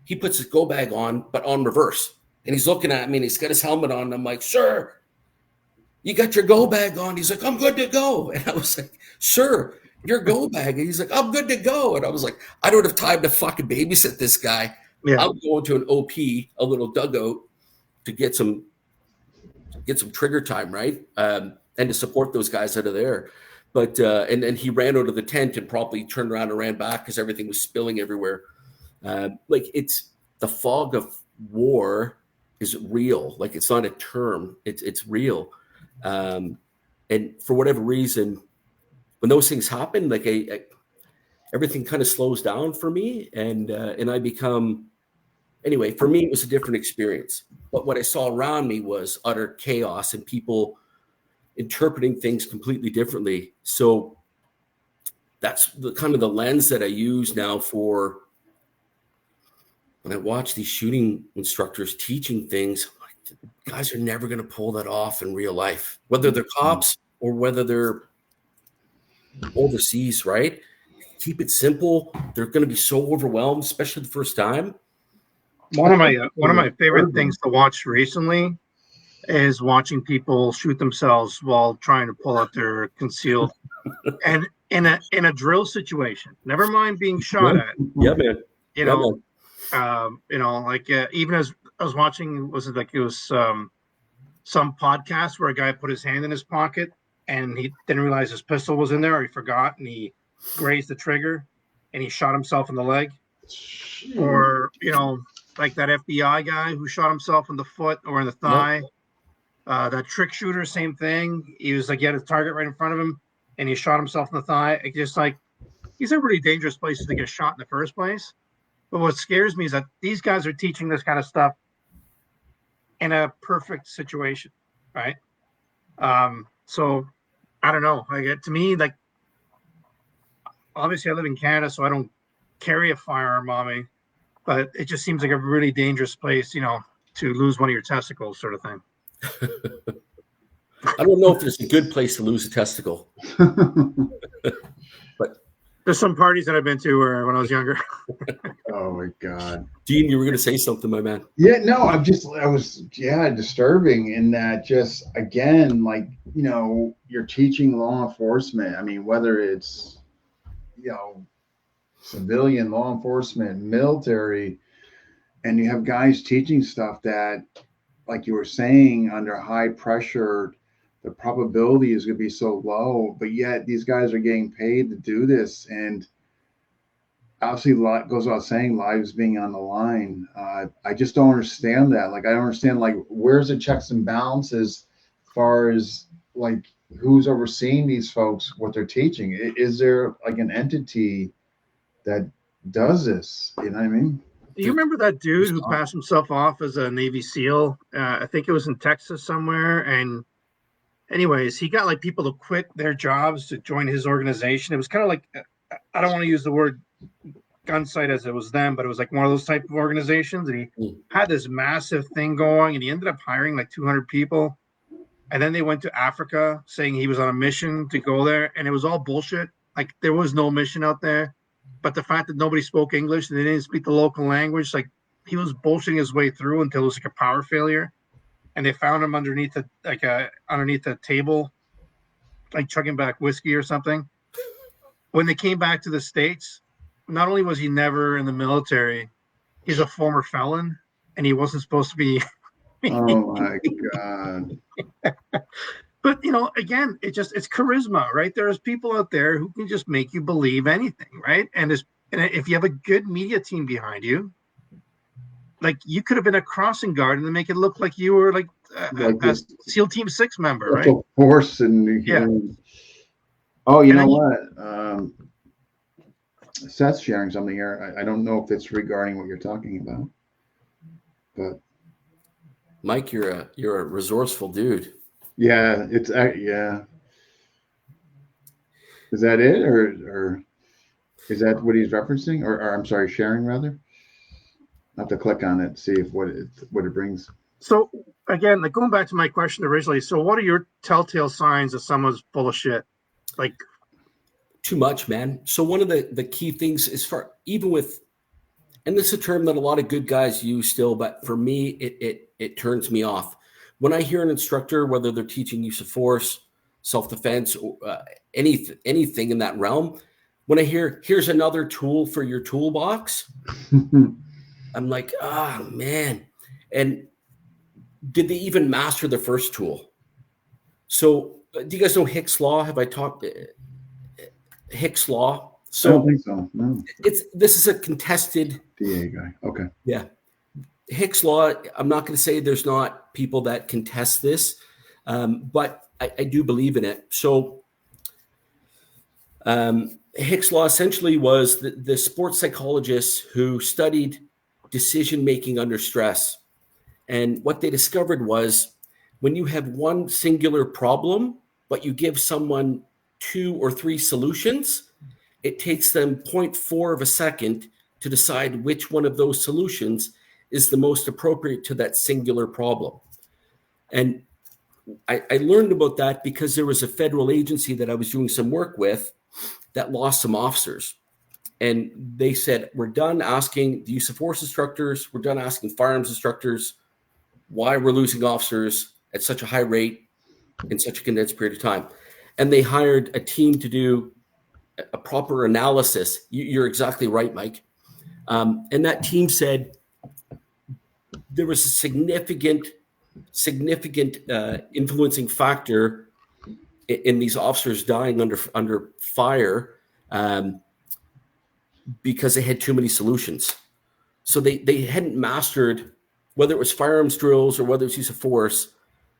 He puts his go bag on, but on reverse. And he's looking at me, and he's got his helmet on. And I'm like, "Sir, you got your go bag on?" He's like, "I'm good to go." And I was like, "Sir, your go bag." And he's like, "I'm good to go." And I was like, I don't have time to fucking babysit this guy. Yeah. I'm going to an OP, a little dugout, to get some trigger time, right? And to support those guys out of there. But and then he ran out of the tent and probably turned around and ran back because everything was spilling everywhere. Like it's the fog of war is real. Like it's not a term. It's real. And for whatever reason, when those things happen, like everything kind of slows down for me, and I become. Anyway, for me, it was a different experience. But what I saw around me was utter chaos and people interpreting things completely differently. So that's the kind of the lens that I use now for when I watch these shooting instructors teaching things. Like, guys are never going to pull that off in real life, whether they're cops or whether they're overseas, right? Keep it simple. They're going to be so overwhelmed, especially the first time. One of my favorite things to watch recently is watching people shoot themselves while trying to pull out their concealed, and in a drill situation. Never mind being shot at. Yeah, man. Even as I was watching, it was some podcast where a guy put his hand in his pocket and he didn't realize his pistol was in there, or he forgot, and he grazed the trigger and he shot himself in the leg. Or like that FBI guy who shot himself in the foot or in the thigh. Yep. That trick shooter, same thing. He was like, he had a target right in front of him, and he shot himself in the thigh. It just like, these are really dangerous places to get shot in the first place. But what scares me is that these guys are teaching this kind of stuff in a perfect situation, right? So I don't know. To me, like, obviously I live in Canada, so I don't carry a firearm on me. But it just seems like a really dangerous place, to lose one of your testicles, sort of thing. I don't know if there's a good place to lose a testicle. But there's some parties that I've been to when I was younger. Oh my God. Dean, you were going to say something, my man. Yeah, no, I was disturbing in that, just again, like, you're teaching law enforcement. I mean, whether it's, civilian law enforcement, military, and you have guys teaching stuff that, like you were saying, under high pressure, the probability is going to be so low, but yet these guys are getting paid to do this. And obviously, goes without saying, lives being on the line. I just don't understand that. Like, I don't understand, like, where's the checks and balances as far as, like, who's overseeing these folks, what they're teaching? Is there, like, an entity that does this? You know what I mean? Do you remember that dude who passed himself off as a Navy SEAL? I think it was in Texas somewhere. And anyways, he got like people to quit their jobs to join his organization. It was kind of like, I don't want to use the word gun sight as it was then, but it was like one of those type of organizations. And he had this massive thing going, and he ended up hiring like 200 people. And then they went to Africa saying he was on a mission to go there. And it was all bullshit. Like, there was no mission out there. But the fact that nobody spoke English and they didn't speak the local language, like, he was bullshitting his way through until it was like a power failure. And they found him underneath the table, like chugging back whiskey or something. When they came back to the States, not only was he never in the military, he's a former felon, and he wasn't supposed to be. Oh my God. But, again, it's charisma, right? There's people out there who can just make you believe anything, right? And And if you have a good media team behind you, like you could have been a crossing guard and then make it look like you were like a SEAL Team 6 member, right? Force and yeah. Oh, you know what? Seth's sharing something here. I don't know if it's regarding what you're talking about, but Mike, you're a resourceful dude. Yeah, it's yeah. Is that it, or is that what he's referencing, or I'm sorry, sharing rather? I have to click on it, see if what it brings. So again, like going back to my question originally, so what are your telltale signs that someone's full of shit? Like too much, man. So one of the key things is for even with, and this is a term that a lot of good guys use still, but for me, it turns me off. When I hear an instructor, whether they're teaching use of force, self-defense, or anything in that realm, when I hear, here's another tool for your toolbox, I'm like, oh, man. And did they even master the first tool? So do you guys know Hick's Law? Have I talked Hick's Law? So I don't think so. No. This is a contested DA guy. Okay. Yeah. Hick's Law, I'm not going to say there's not people that contest this, but I do believe in it. So Hick's Law essentially was the sports psychologists who studied decision-making under stress. And what they discovered was when you have one singular problem, but you give someone 2 or 3 solutions, it takes them 0.4 of a second to decide which one of those solutions is the most appropriate to that singular problem. And I learned about that because there was a federal agency that I was doing some work with that lost some officers. And they said, we're done asking the use of force instructors, we're done asking firearms instructors why we're losing officers at such a high rate in such a condensed period of time. And they hired a team to do a proper analysis. You're exactly right, Mike. And that team said there was a significant influencing factor in these officers dying under fire because they had too many solutions. So they hadn't mastered, whether it was firearms drills or whether it's use of force.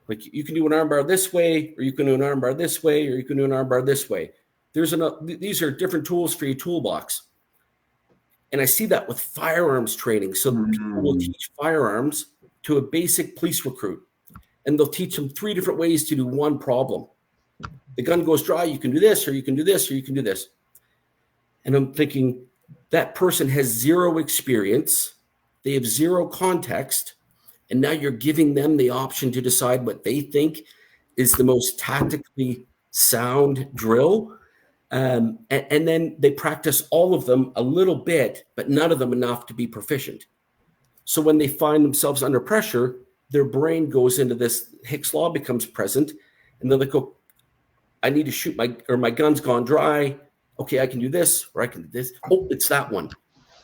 Like you can do an armbar this way, or you can do an armbar this way, or you can do an armbar this way. These are different tools for your toolbox. And I see that with firearms training. So people will teach firearms to a basic police recruit, and they'll teach them 3 different ways to do one problem. The gun goes dry, you can do this, or you can do this, or you can do this. And I'm thinking that person has 0 experience. They have 0 context. And now you're giving them the option to decide what they think is the most tactically sound drill. And then they practice all of them a little bit, but none of them enough to be proficient. So when they find themselves under pressure, their brain goes into this Hick's Law becomes present. And then they go, I need to shoot my gun's gone dry. Okay, I can do this, or I can do this. Oh, it's that one.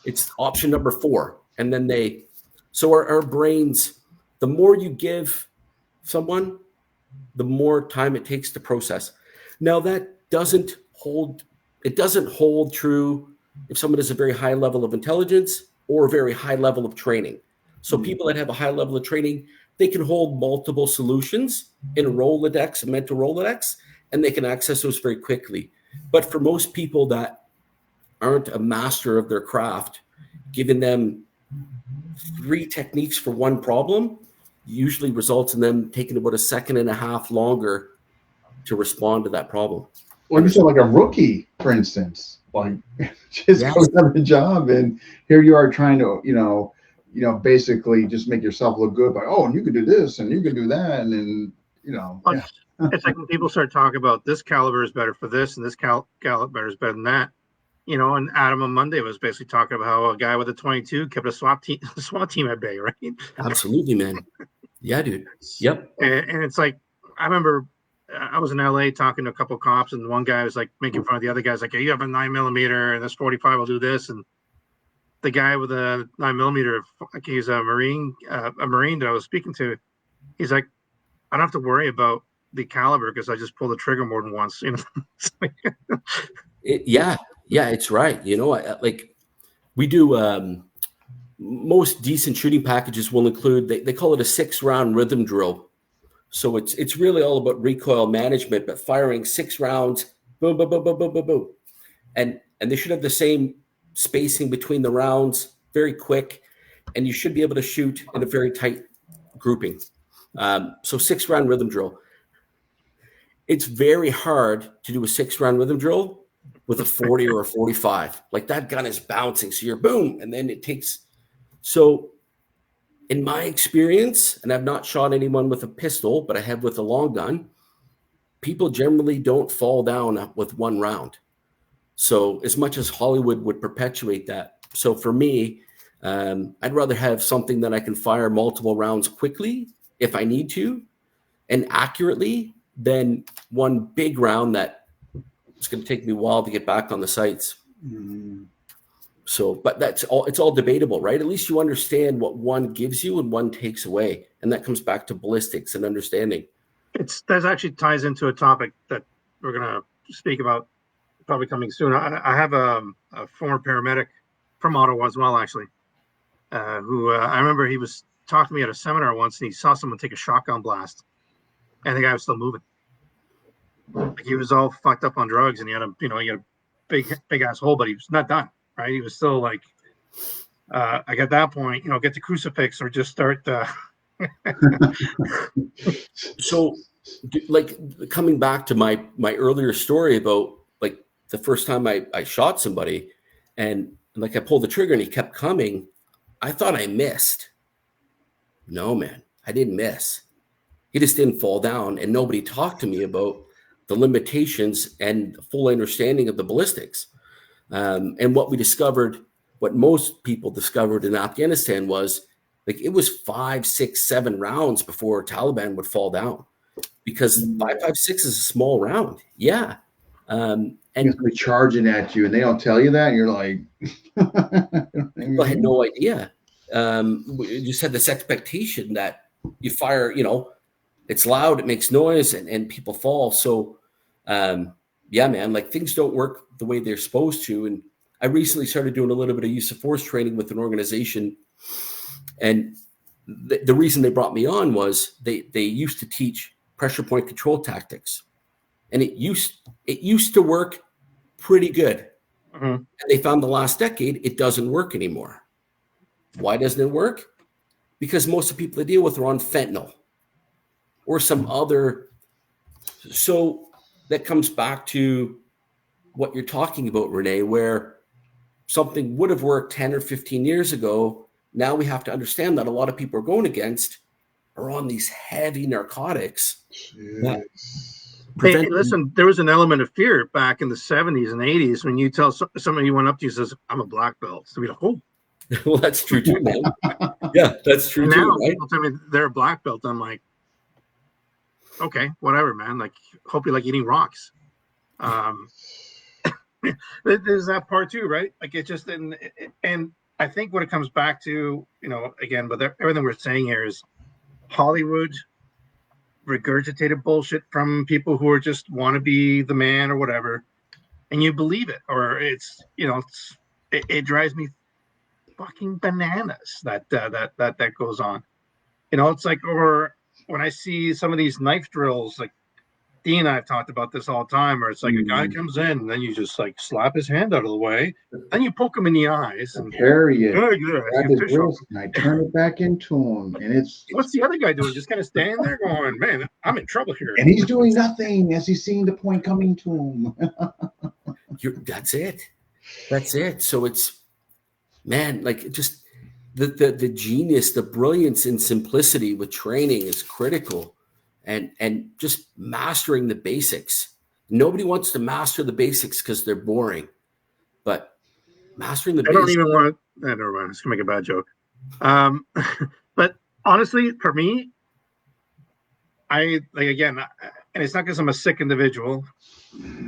It's option number 4. And then so our brains, the more you give someone, the more time it takes to process. Now that doesn't hold true if someone has a very high level of intelligence or a very high level of training. So people that have a high level of training, they can hold multiple solutions in a Rolodex, a mental Rolodex, and they can access those very quickly. But for most people that aren't a master of their craft, giving them 3 techniques for one problem usually results in them taking about 1.5 seconds longer to respond to that problem. Well, you said like a rookie, for instance, like just goes have a job, and here you are trying to, basically just make yourself look good by, and you can do this and you can do that, and then yeah. It's like when people start talking about this caliber is better for this and this caliber is better than that. And Adam on Monday was basically talking about how a guy with a 22 kept a SWAT team at bay, right? Absolutely, man. Yeah, dude. Yep. And it's like, I remember I was in LA talking to a couple of cops, and one guy was like making fun of the other guys, like, hey, you have a 9mm and this 45 will do this. And the guy with a 9mm, like he's a Marine that I was speaking to, he's like, I don't have to worry about the caliber because I just pulled the trigger more than once. Yeah, it's right. We do. Most decent shooting packages will include. They call it a 6-round rhythm drill. So it's really all about recoil management, but firing 6 rounds, boom, boom, boom, boom, boom, boom, boom, and they should have the same spacing between the rounds, very quick, and you should be able to shoot in a very tight grouping. So 6-round rhythm drill. It's very hard to do a 6-round rhythm drill with a 40 or a 45. Like that gun is bouncing, so you're boom, and then it takes. So in my experience, and I've not shot anyone with a pistol, but I have with a long gun, people generally don't fall down with 1 round. So as much as Hollywood would perpetuate that. So for me, I'd rather have something that I can fire multiple rounds quickly if I need to and accurately than one big round that it's going to take me a while to get back on the sights. Mm-hmm. So, but it's all debatable, right? At least you understand what one gives you and one takes away. And that comes back to ballistics and understanding. That actually ties into a topic that we're going to speak about probably coming soon. I have a former paramedic from Ottawa as well, actually, who I remember he was talking to me at a seminar once and he saw someone take a shotgun blast and the guy was still moving. Like he was all fucked up on drugs and he had a big ass hole, but he was not done. Right, he was still like, like at that point, get the crucifix or just start. So, like coming back to my earlier story about like the first time I shot somebody, and like I pulled the trigger and he kept coming, I thought I missed. No, man, I didn't miss. He just didn't fall down, and nobody talked to me about the limitations and full understanding of the ballistics. And what we discovered, what most people discovered in Afghanistan was like it was 5, 6, 7 rounds before Taliban would fall down because 5.56 is a small round. Yeah. And they're charging at you and they don't tell you that. And you're like, people had no idea. We just had this expectation that you fire, it's loud, it makes noise and people fall. So, yeah, man, like things don't work the way they're supposed to. And I recently started doing a little bit of use of force training with an organization. And the reason they brought me on was they used to teach pressure point control tactics. And it used to work pretty good. Mm-hmm. And they found the last decade, it doesn't work anymore. Why doesn't it work? Because most of the people they deal with are on fentanyl or some other. So that comes back to what you're talking about, Renee, where something would have worked 10 or 15 years ago. Now we have to understand that a lot of people are going against are on these heavy narcotics. Hey, listen, there was an element of fear back in the 70s and 80s when you tell somebody you went up to you says, I'm a black belt. So we're like, oh. Well, that's true too, man. Yeah, that's true and too. Now right? People tell me they're a black belt. I'm like, okay, whatever, man. Like, hope you like eating rocks. There's that part too, right? Like it just and I think what it comes back to, again, but everything we're saying here is Hollywood regurgitated bullshit from people who are just want to be the man or whatever, and you believe it, or it's it drives me fucking bananas that goes on. It's like, or when I see some of these knife drills, like Dean and I have talked about this all the time, where it's like a guy comes in and then you just like slap his hand out of the way, then you poke him in the eyes and carry it, grab his wrist, and I turn it back into him. And it's what's the other guy doing? Just kind of standing there going, man, I'm in trouble here. And he's doing nothing as he's seeing the point coming to him. That's it. So it's, man, like just the genius, the brilliance and simplicity with training is critical. And just mastering the basics. Nobody wants to master the basics because they're boring. But mastering the basics. I don't even want to. Never mind. I was going to make a bad joke. But honestly, for me, I like, again, and it's not because I'm a sick individual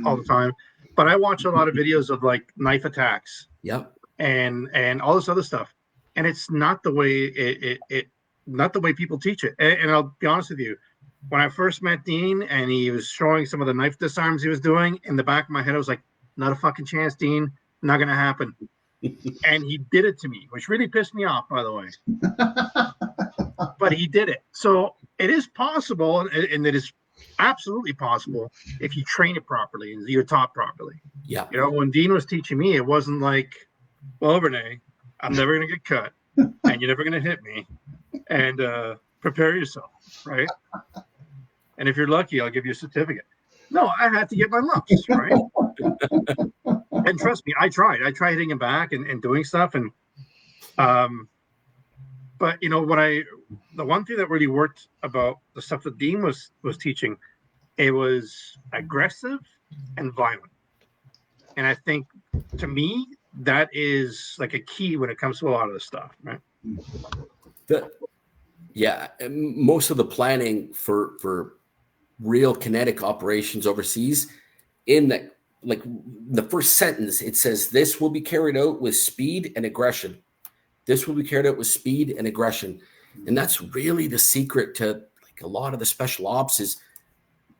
all the time, but I watch a lot of videos of like knife attacks. Yep. And all this other stuff. And it's not the way not the way people teach it. And I'll be honest with you. When I first met Dean and he was showing some of the knife disarms he was doing, in the back of my head, I was like, not a fucking chance, Dean. Not going to happen. And he did it to me, which really pissed me off, by the way. But he did it. So it is possible, and it is absolutely possible if you train it properly and you're taught properly. Yeah. You know, when Dean was teaching me, it wasn't like, well, Renee, I'm never going to get cut and you're never going to hit me, and prepare yourself, right? And if you're lucky, I'll give you a certificate. No, I had to get my lumps, right? And trust me, I tried hitting him back and doing stuff. And, but you know, the one thing that really worked about the stuff that Dean was teaching, it was aggressive and violent. And I think, to me, that is like a key when it comes to a lot of this stuff, right? Most of the planning for real kinetic operations overseas, in the first sentence, it says this will be carried out with speed and aggression. This will be carried out with speed and aggression. And that's really the secret to like a lot of the special ops is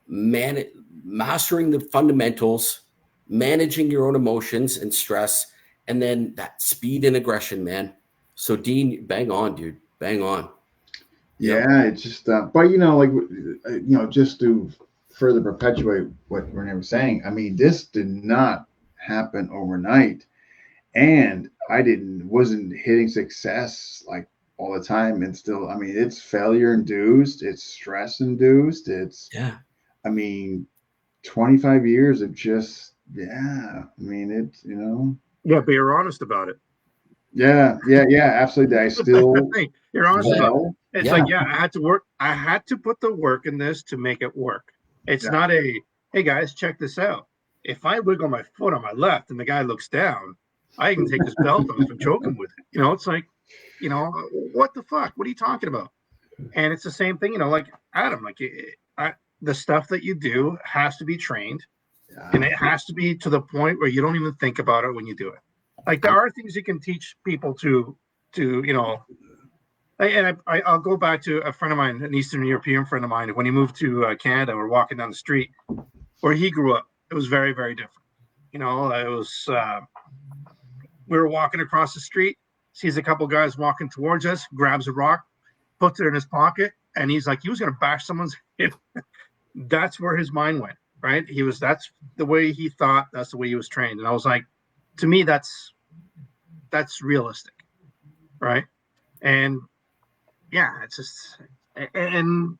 mastering the fundamentals, managing your own emotions and stress, and then that speed and aggression, man. So Dean, bang on, dude, bang on. Yeah, it's just, but you know, like, you know, just to further perpetuate what Renee was saying, I mean, this did not happen overnight, and I wasn't hitting success like all the time, and still, I mean, it's failure induced, it's stress induced, I mean, 25 years of just, I mean, it's, you know. Yeah, but you're honest about it. Yeah, absolutely. I still, you're honest about it. It's like, I had to work. I had to put the work in this to make it work. It's not hey guys, check this out. If I wiggle my foot on my left and the guy looks down, I can take his belt off and choke him with it. You know, it's like, you know, what the fuck? What are you talking about? And it's the same thing, you know, like Adam, like the stuff that you do has to be trained, and it has to be to the point where you don't even think about it when you do it. Like there are things you can teach people to you know. And I'll go back to a friend of mine, an Eastern European friend of mine. When he moved to Canada, we're walking down the street where he grew up. It was very, very different. You know, it was, we were walking across the street, sees a couple guys walking towards us, grabs a rock, puts it in his pocket, and he's like, he was going to bash someone's head. That's where his mind went, right? That's the way he thought. That's the way he was trained. And I was like, to me, that's realistic, right? And yeah, it's just, and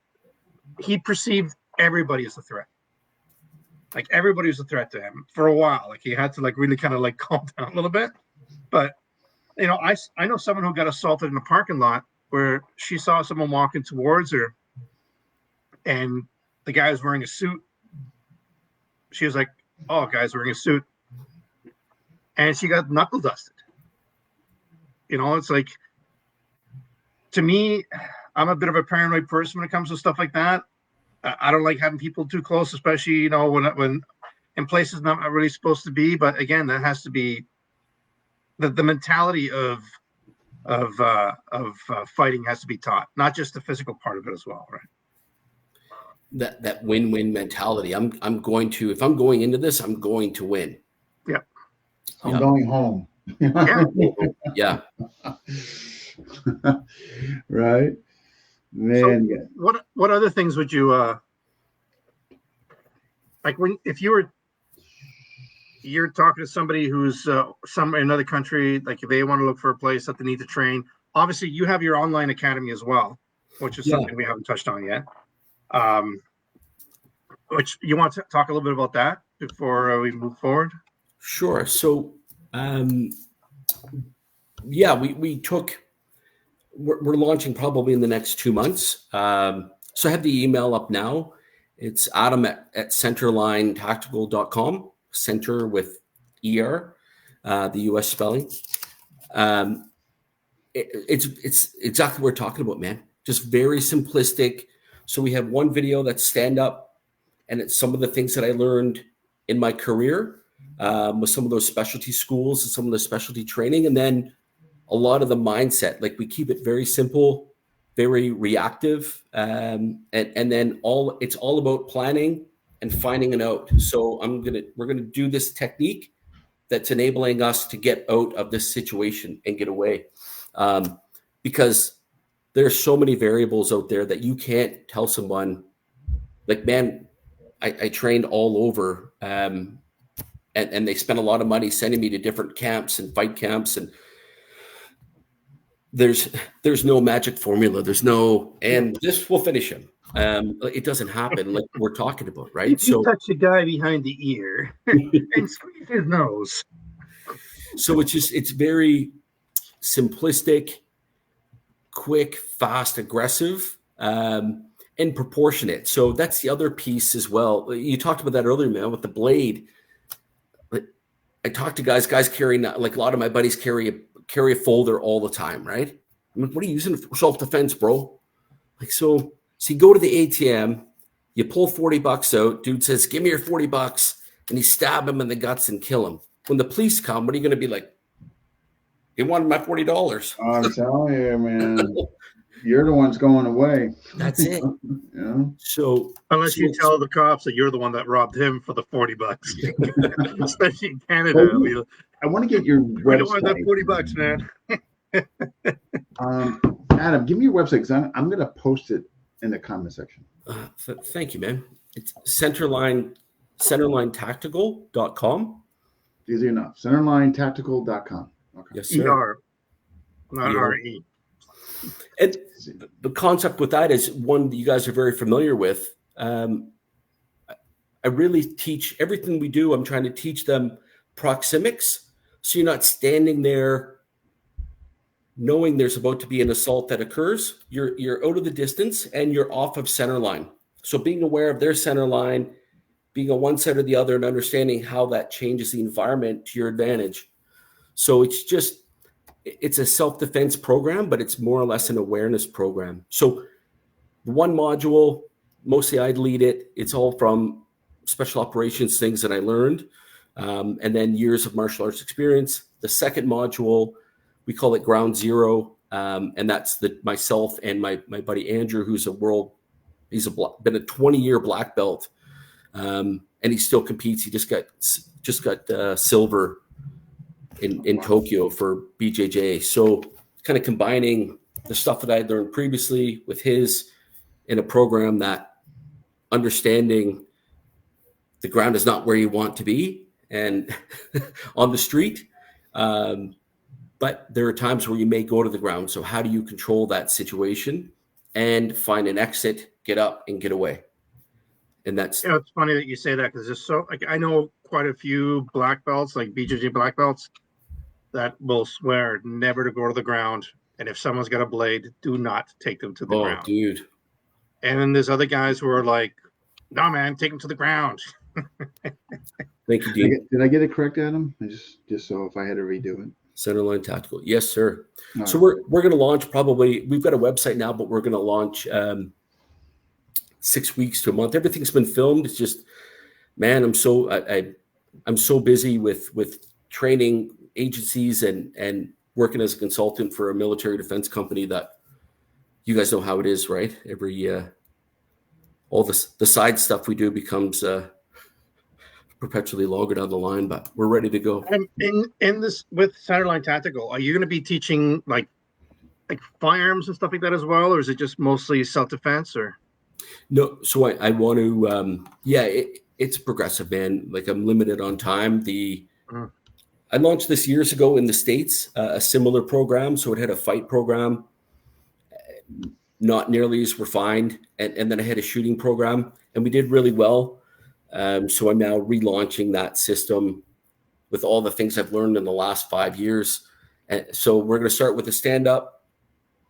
he perceived everybody as a threat. Like everybody was a threat to him for a while. Like he had to like really kind of like calm down a little bit. But you know, I know someone who got assaulted in a parking lot where she saw someone walking towards her, and the guy was wearing a suit. She was like, "Oh, guy's wearing a suit," and she got knuckle dusted. You know, it's like, to me, I'm a bit of a paranoid person when it comes to stuff like that. I don't like having people too close, especially, you know, when in places not really supposed to be. But again, that has to be the mentality of fighting has to be taught, not just the physical part of it as well, right? That win-win mentality. I'm going to, if I'm going into this, I'm going to win. Yeah. I'm going home. Yeah. Right, man. So what other things would you like if you're talking to somebody who's somewhere in another country, like if they want to look for a place that they need to train? Obviously you have your online academy as well, which is something we haven't touched on yet. Which you want to talk a little bit about that before we move forward? Sure. So we're launching probably in the next 2 months. So I have the email up now. It's Adam at centerlinetactical.com, center with ER, the US spelling. It's exactly what we're talking about, man. Just very simplistic. So we have one video that's stand up, and it's some of the things that I learned in my career with some of those specialty schools and some of the specialty training. And then a lot of the mindset, like we keep it very simple, very reactive. And then it's all about planning and finding an out. So we're going to do this technique that's enabling us to get out of this situation and get away. Because there's so many variables out there that you can't tell someone, like, man, I trained all over, and they spent a lot of money sending me to different camps and fight camps, and there's no magic formula. There's no, and this will finish him. It doesn't happen like we're talking about, right? If you touch a guy behind the ear and squeeze his nose. So it's very simplistic, quick, fast, aggressive, and proportionate. So that's the other piece as well. You talked about that earlier, man, with the blade. But I talk to guys carry, like a lot of my buddies carry a folder all the time, right? I mean, what are you using for self-defense, bro? Like, so you go to the ATM, you pull $40 out, dude says, give me your $40, and you stab him in the guts and kill him. When the police come, what are you going to be like? They wanted my $40. I'm telling you, man. You're the one's going away. That's it. Yeah. So unless you tell the cops that you're the one that robbed him for the $40, especially in Canada. I want to get your website. I don't want that $40, man. Adam, give me your website because I'm going to post it in the comment section. Thank you, man. It's centerlinetactical.com. Easy enough. Centerlinetactical.com. Okay. Yes, sir. ER, not RE. And the concept with that is one that you guys are very familiar with. I really teach everything we do. I'm trying to teach them proxemics. So you're not standing there knowing there's about to be an assault that occurs. You're out of the distance and you're off of center line. So being aware of their center line, being on one side or the other, and understanding how that changes the environment to your advantage. So it's a self-defense program, but it's more or less an awareness program. So one module, mostly I'd lead it. It's all from special operations things that I learned, and then years of martial arts experience. The second module, we call it Ground Zero, and that's myself and my buddy Andrew, who's he's been a 20-year black belt, and he still competes. He just got silver in Tokyo for BJJ. So kind of combining the stuff that I had learned previously with his in a program that understanding the ground is not where you want to be and on the street. But there are times where you may go to the ground. So how do you control that situation and find an exit, get up and get away? And that's, it's funny that you say that because it's so, like, I know quite a few black belts, like BJJ black belts, that will swear never to go to the ground. And if someone's got a blade, do not take them to the ground. Oh, dude. And then there's other guys who are like, no, man, take them to the ground. Thank you, Dean. Did I get it correct, Adam? Just so if I had to redo it. Centerline Tactical. Yes, sir. All so right. we're going to launch we've got a website now, but we're going to launch 6 weeks to a month. Everything's been filmed. It's just, man, I'm so busy with training agencies and working as a consultant for a military defense company that you guys know how it is, right? All the side stuff we do becomes perpetually longer down the line, but we're ready to go. And in this with Centerline Tactical, are you going to be teaching like firearms and stuff like that as well, or is it just mostly self-defense? Or no? So I want to, it's progressive, man. Like I'm limited on time. I launched this years ago in the States, a similar program. So it had a fight program, not nearly as refined. And then I had a shooting program and we did really well. So I'm now relaunching that system with all the things I've learned in the last 5 years. And so we're going to start with a stand-up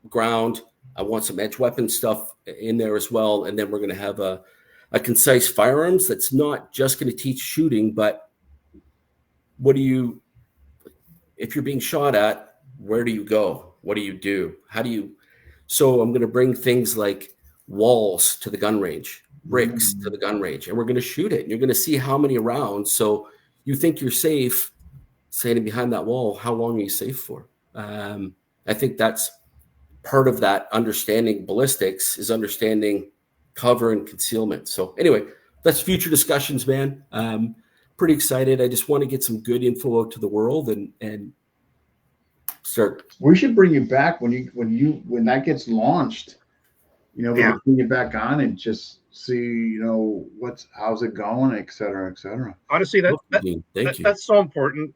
ground. I want some edge weapon stuff in there as well. And then we're going to have a concise firearms that's not just going to teach shooting, but if you're being shot at, where do you go? What do you do? So I'm going to bring things like walls to the gun range, bricks to the gun range, and we're going to shoot it. And you're going to see how many rounds. So you think you're safe standing behind that wall. How long are you safe for? I think that's part of that understanding ballistics is understanding cover and concealment. So anyway, that's future discussions, man. pretty excited. I just want to get some good info out to the world and start. We should bring you back when that gets launched. We can bring you back on and just see, how's it going, et cetera, et cetera. Honestly, Thank you. That's so important.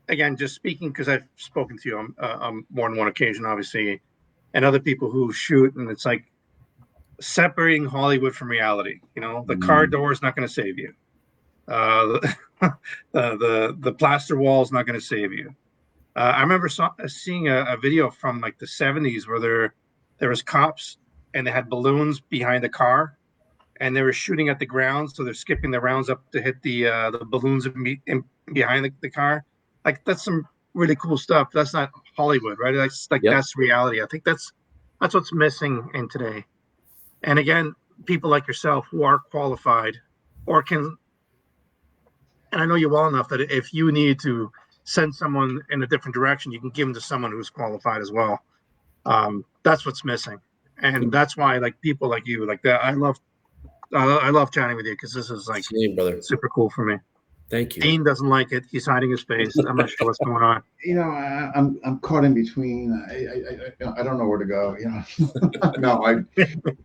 Again, just speaking, because I've spoken to you on more than one occasion, obviously, and other people who shoot, and it's like separating Hollywood from reality. The car door is not going to save you. The plaster wall is not going to save you. I remember seeing a video from like the 70s where there was cops and they had balloons behind the car and they were shooting at the ground. So they're skipping the rounds up to hit the balloons behind the car. Like, that's some really cool stuff. That's not Hollywood, right? That's like, that's reality. I think that's what's missing in today. And again, people like yourself who are qualified or can, and I know you well enough that if you need to send someone in a different direction, you can give them to someone who's qualified as well. That's what's missing, and that's why like people like you, like that, I love chatting with you because this is like super cool for me. Thank you. Dean doesn't like it. He's hiding his face. I'm not sure what's going on. I'm caught in between. I don't know where to go.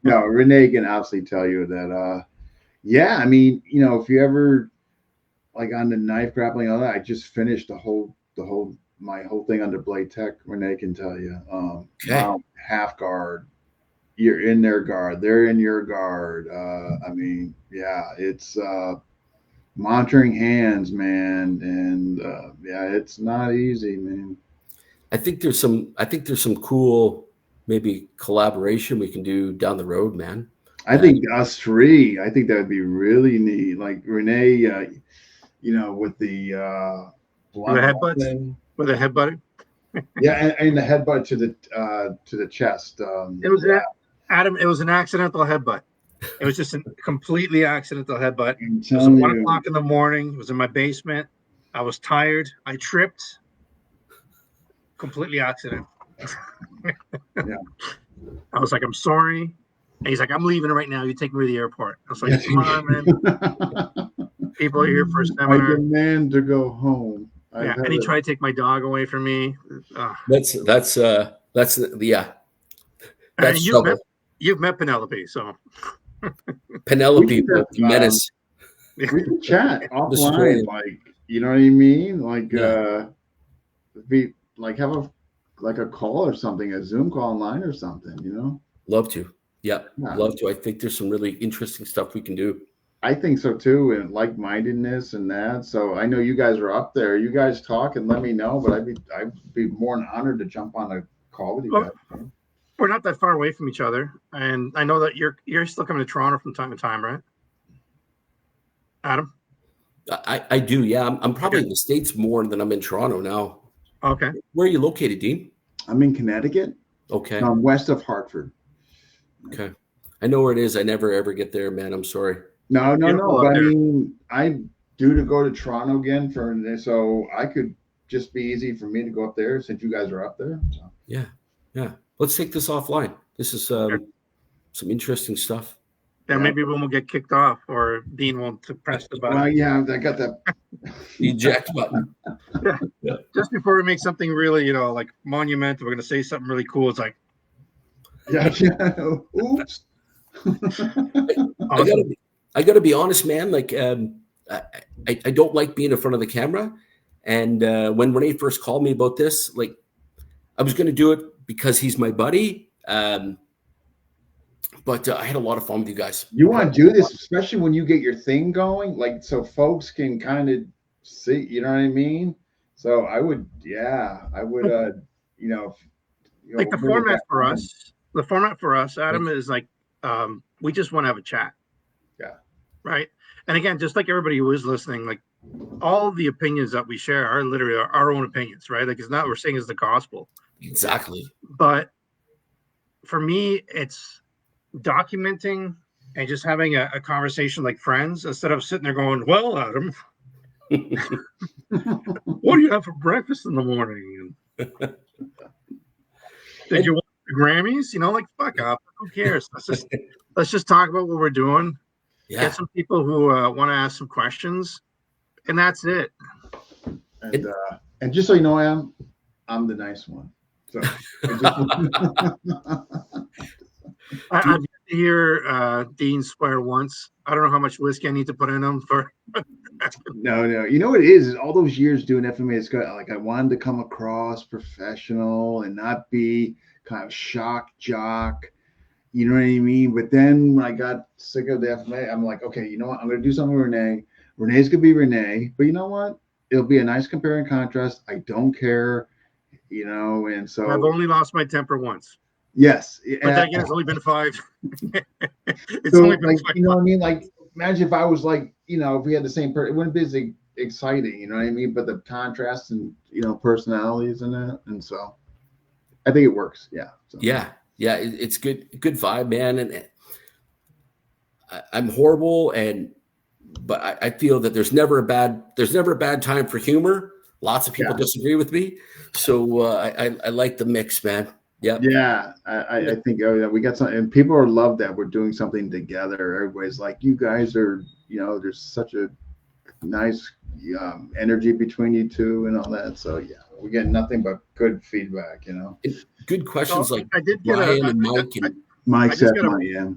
No, Renee can absolutely tell you that. If you ever like on the knife grappling and all that, I just finished my whole thing under Blade Tech. Renee can tell you. Half guard, you're in their guard, they're in your guard. It's monitoring hands, man, and it's not easy, man. I think there's some cool maybe collaboration we can do down the road, man. I think us three. I think that would be really neat. Like Renee, with the headbutts, with a headbutt. Yeah, and the headbutt to the chest. It was Adam. It was an accidental headbutt. It was just a completely accidental headbutt. It was 1 o'clock in the morning. It was in my basement. I was tired. I tripped. Completely accident. Yeah. I was like, I'm sorry. And he's like, I'm leaving right now. You take me to the airport. I was like, come on, man. People are here for a seminar. I demand to go home. And he tried to take my dog away from me. That's trouble. You've met Penelope, so Penelope, menace. We can chat offline, like, you know what I mean? Like, be like have a call or something, a Zoom call online or something, Love to. Yeah, love to. I think there's some really interesting stuff we can do. I think so too, and like-mindedness and that. So I know you guys are up there. You guys talk and let me know, but I'd be more than honored to jump on a call with you guys. We're not that far away from each other, and I know that you're still coming to Toronto from time to time, right, Adam? I do, yeah. I'm probably in the States more than I'm in Toronto now. Okay. Where are you located, Dean? I'm in Connecticut. Okay. I'm west of Hartford. Okay. I know where it is. I never ever get there, man. I'm sorry. No. But I mean, I due to go to Toronto again for this, so I could just be easy for me to go up there since you guys are up there. So. Yeah. Let's take this offline. This is some interesting stuff. Yeah, maybe when we'll get kicked off, or Dean won't press the button. Well, yeah, I got that eject button. Yeah. Just before we make something really, like monumental, we're going to say something really cool. It's like, oops. I gotta be honest, man. Like, I don't like being in front of the camera. And when Renee first called me about this, like, I was going to do it because he's my buddy. But I had a lot of fun with you guys. You want to do this, especially when you get your thing going, like, so folks can kind of see, you know what I mean? So I would, like the format for us, Adam, is like, we just want to have a chat. Yeah. Right. And again, just like everybody who is listening, like, all the opinions that we share are literally our own opinions, right? Like, it's not what we're saying is the gospel. Exactly. But for me, it's documenting and just having a conversation like friends, instead of sitting there going, well, Adam, what do you have for breakfast in the morning? Did you watch the Grammys? Like, fuck up. Who cares? Let's just talk about what we're doing. Yeah. Get some people who want to ask some questions, and that's it. And just so you know, I'm the nice one. So I've yet to hear Dean swear once. I don't know how much whiskey I need to put in him for. no. You know what it is all those years doing FMA. It's good. Like I wanted to come across professional and not be kind of shock jock. You know what I mean? But then when I got sick of the FMA, I'm like, okay, you know what? I'm going to do something with Renee. Renee's going to be Renee. But you know what? It'll be a nice compare and contrast. I don't care, you know, and so. I've only lost my temper once. Yes. But then again, it's only been 5. It's so, only been like, 5. you know what I mean? Like, imagine if I was like, you know, if we had the same person, it wouldn't be as exciting, you know what I mean? But the contrast and, you know, personalities in it. And so I think it works. Yeah. So. Yeah. It's good vibe, man. And I'm horrible. But I feel that there's never a bad time for humor. Lots of people disagree with me. So I like the mix, man. Yep. Yeah. I think we got something, and people love that we're doing something together. Everybody's like, you guys are, you know, there's such a nice energy between you two and all that. So yeah, we get nothing but good feedback, you know. Good questions. So like I did get Ryan and Mike. Mike said money, yeah.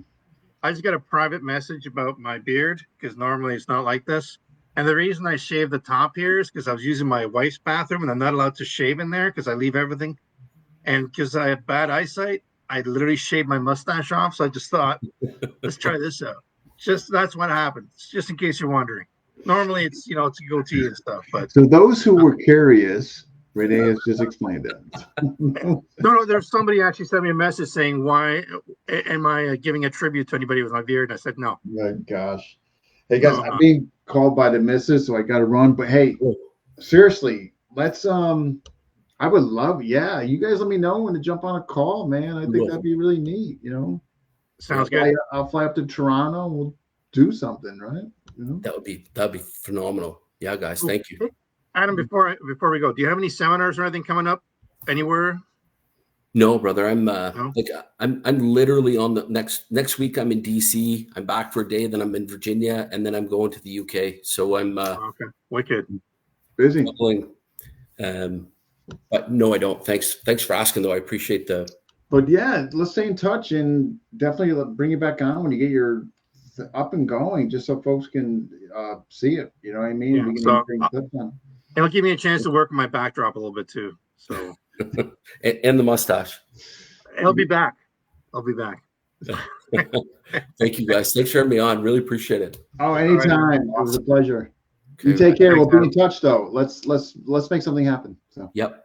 I just got a private message about my beard because normally it's not like this. And the reason I shaved the top here is because I was using my wife's bathroom and I'm not allowed to shave in there because I leave everything. And because I have bad eyesight, I literally shaved my mustache off. So I just thought, let's try this out. That's what happened. Just in case you're wondering. Normally it's, you know, it's a goatee and stuff. But so those who were curious, Renee has just explained it. No, there's somebody actually sent me a message saying, why am I giving a tribute to anybody with my beard? And I said, no. My gosh. Hey guys, I'm being called by the missus, so I gotta run. But hey, seriously, let's I would love, you guys let me know when to jump on a call, man. I think that'd be really neat, you know. Sounds good. I'll fly up to Toronto and we'll do something, right? You know? That'd be phenomenal. Yeah, guys, thank you. Adam, before we go, do you have any seminars or anything coming up anywhere? No, brother. I'm I'm literally on the next week. I'm in DC. I'm back for a day. Then I'm in Virginia, and then I'm going to the UK. So I'm okay, wicked busy. But no, I don't. Thanks for asking, though. I appreciate the. But yeah, let's stay in touch and definitely bring you back on when you get your up and going, just so folks can see it. You know what I mean? Yeah, we can so, bring clips on. It'll give me a chance to work on my backdrop a little bit too. So. and the mustache. I'll be back. Thank you, guys. Thanks for having me on. Really appreciate it. Oh, anytime. It was a pleasure. Okay. You take care. We'll be in touch, though. Let's make something happen. So. Yep.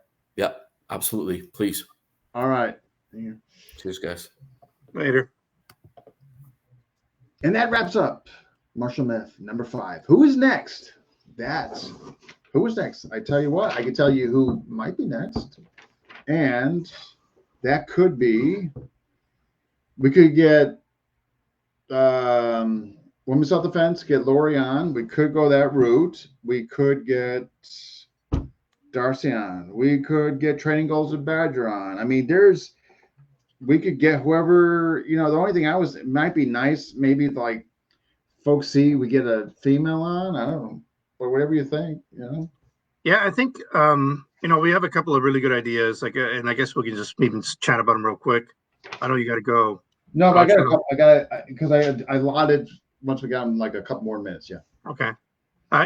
Absolutely. Please. All right. Cheers, guys. Later. And that wraps up Martial Myth number 5. Who is next? Who is next? I tell you what, I can tell you who might be next. And that could be, we could get Women's Self-Defense, get Lori on. We could go that route. We could get Darcy on. We could get Training Goals with Badger on. I mean, we could get whoever, you know, the only thing it might be nice, maybe like folks see we get a female on. I don't know. Or whatever you think, you know. Yeah, I think you know, we have a couple of really good ideas. Like, and I guess we can just even chat about them real quick. I know you got to go. No, but I got because I allotted once we got them like a couple more minutes. Yeah. Okay.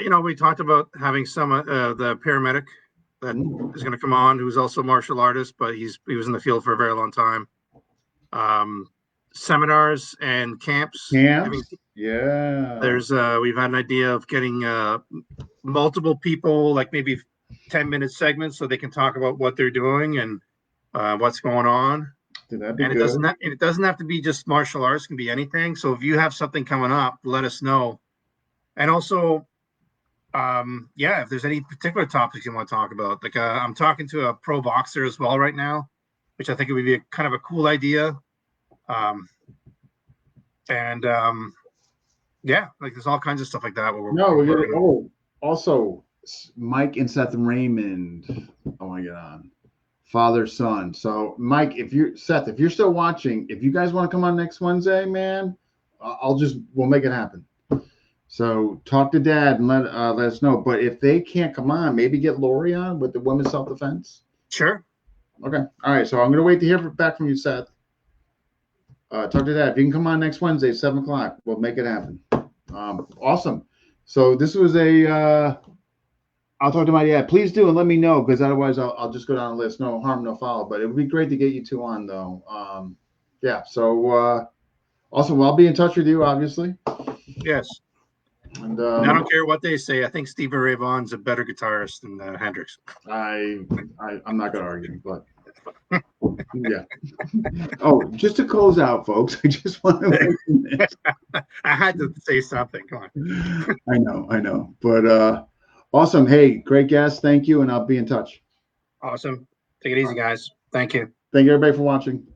You know, we talked about having some the paramedic that is going to come on, who's also a martial artist, but he was in the field for a very long time. Seminars and camps. Yeah. There's we've had an idea of getting multiple people, like maybe 10-minute segments, so they can talk about what they're doing and what's going on. That'd be and good. It doesn't have to be just martial arts; it can be anything. So if you have something coming up, let us know. And also, if there's any particular topics you want to talk about, like I'm talking to a pro boxer as well right now, which I think it would be kind of a cool idea. Like there's all kinds of stuff like that. Also Mike and Seth Raymond. I want to get on father son. So Mike, if you're still watching, if you guys want to come on next Wednesday, man, we'll make it happen. So talk to Dad and let us know. But if they can't come on, maybe get Lori on with the women's self-defense. Sure. Okay. All right. So I'm going to wait to hear back from you, Seth. Talk to Dad. If you can come on next Wednesday, 7 o'clock, we'll make it happen. Awesome. So this was I'll talk to my dad. Please do, and let me know, because otherwise I'll just go down the list. No harm, no foul. But it would be great to get you two on, though. Yeah. So also, I'll be in touch with you, obviously. Yes. And I don't care what they say. I think Stevie Ray Vaughan's a better guitarist than Hendrix. I'm not going to argue, but yeah. Oh, just to close out, folks, I just want to mention this. I had to say something. Come on. I know. But awesome. Hey, great guest. Thank you, and I'll be in touch. Awesome. Take it easy, guys. Thank you. Thank you, everybody, for watching.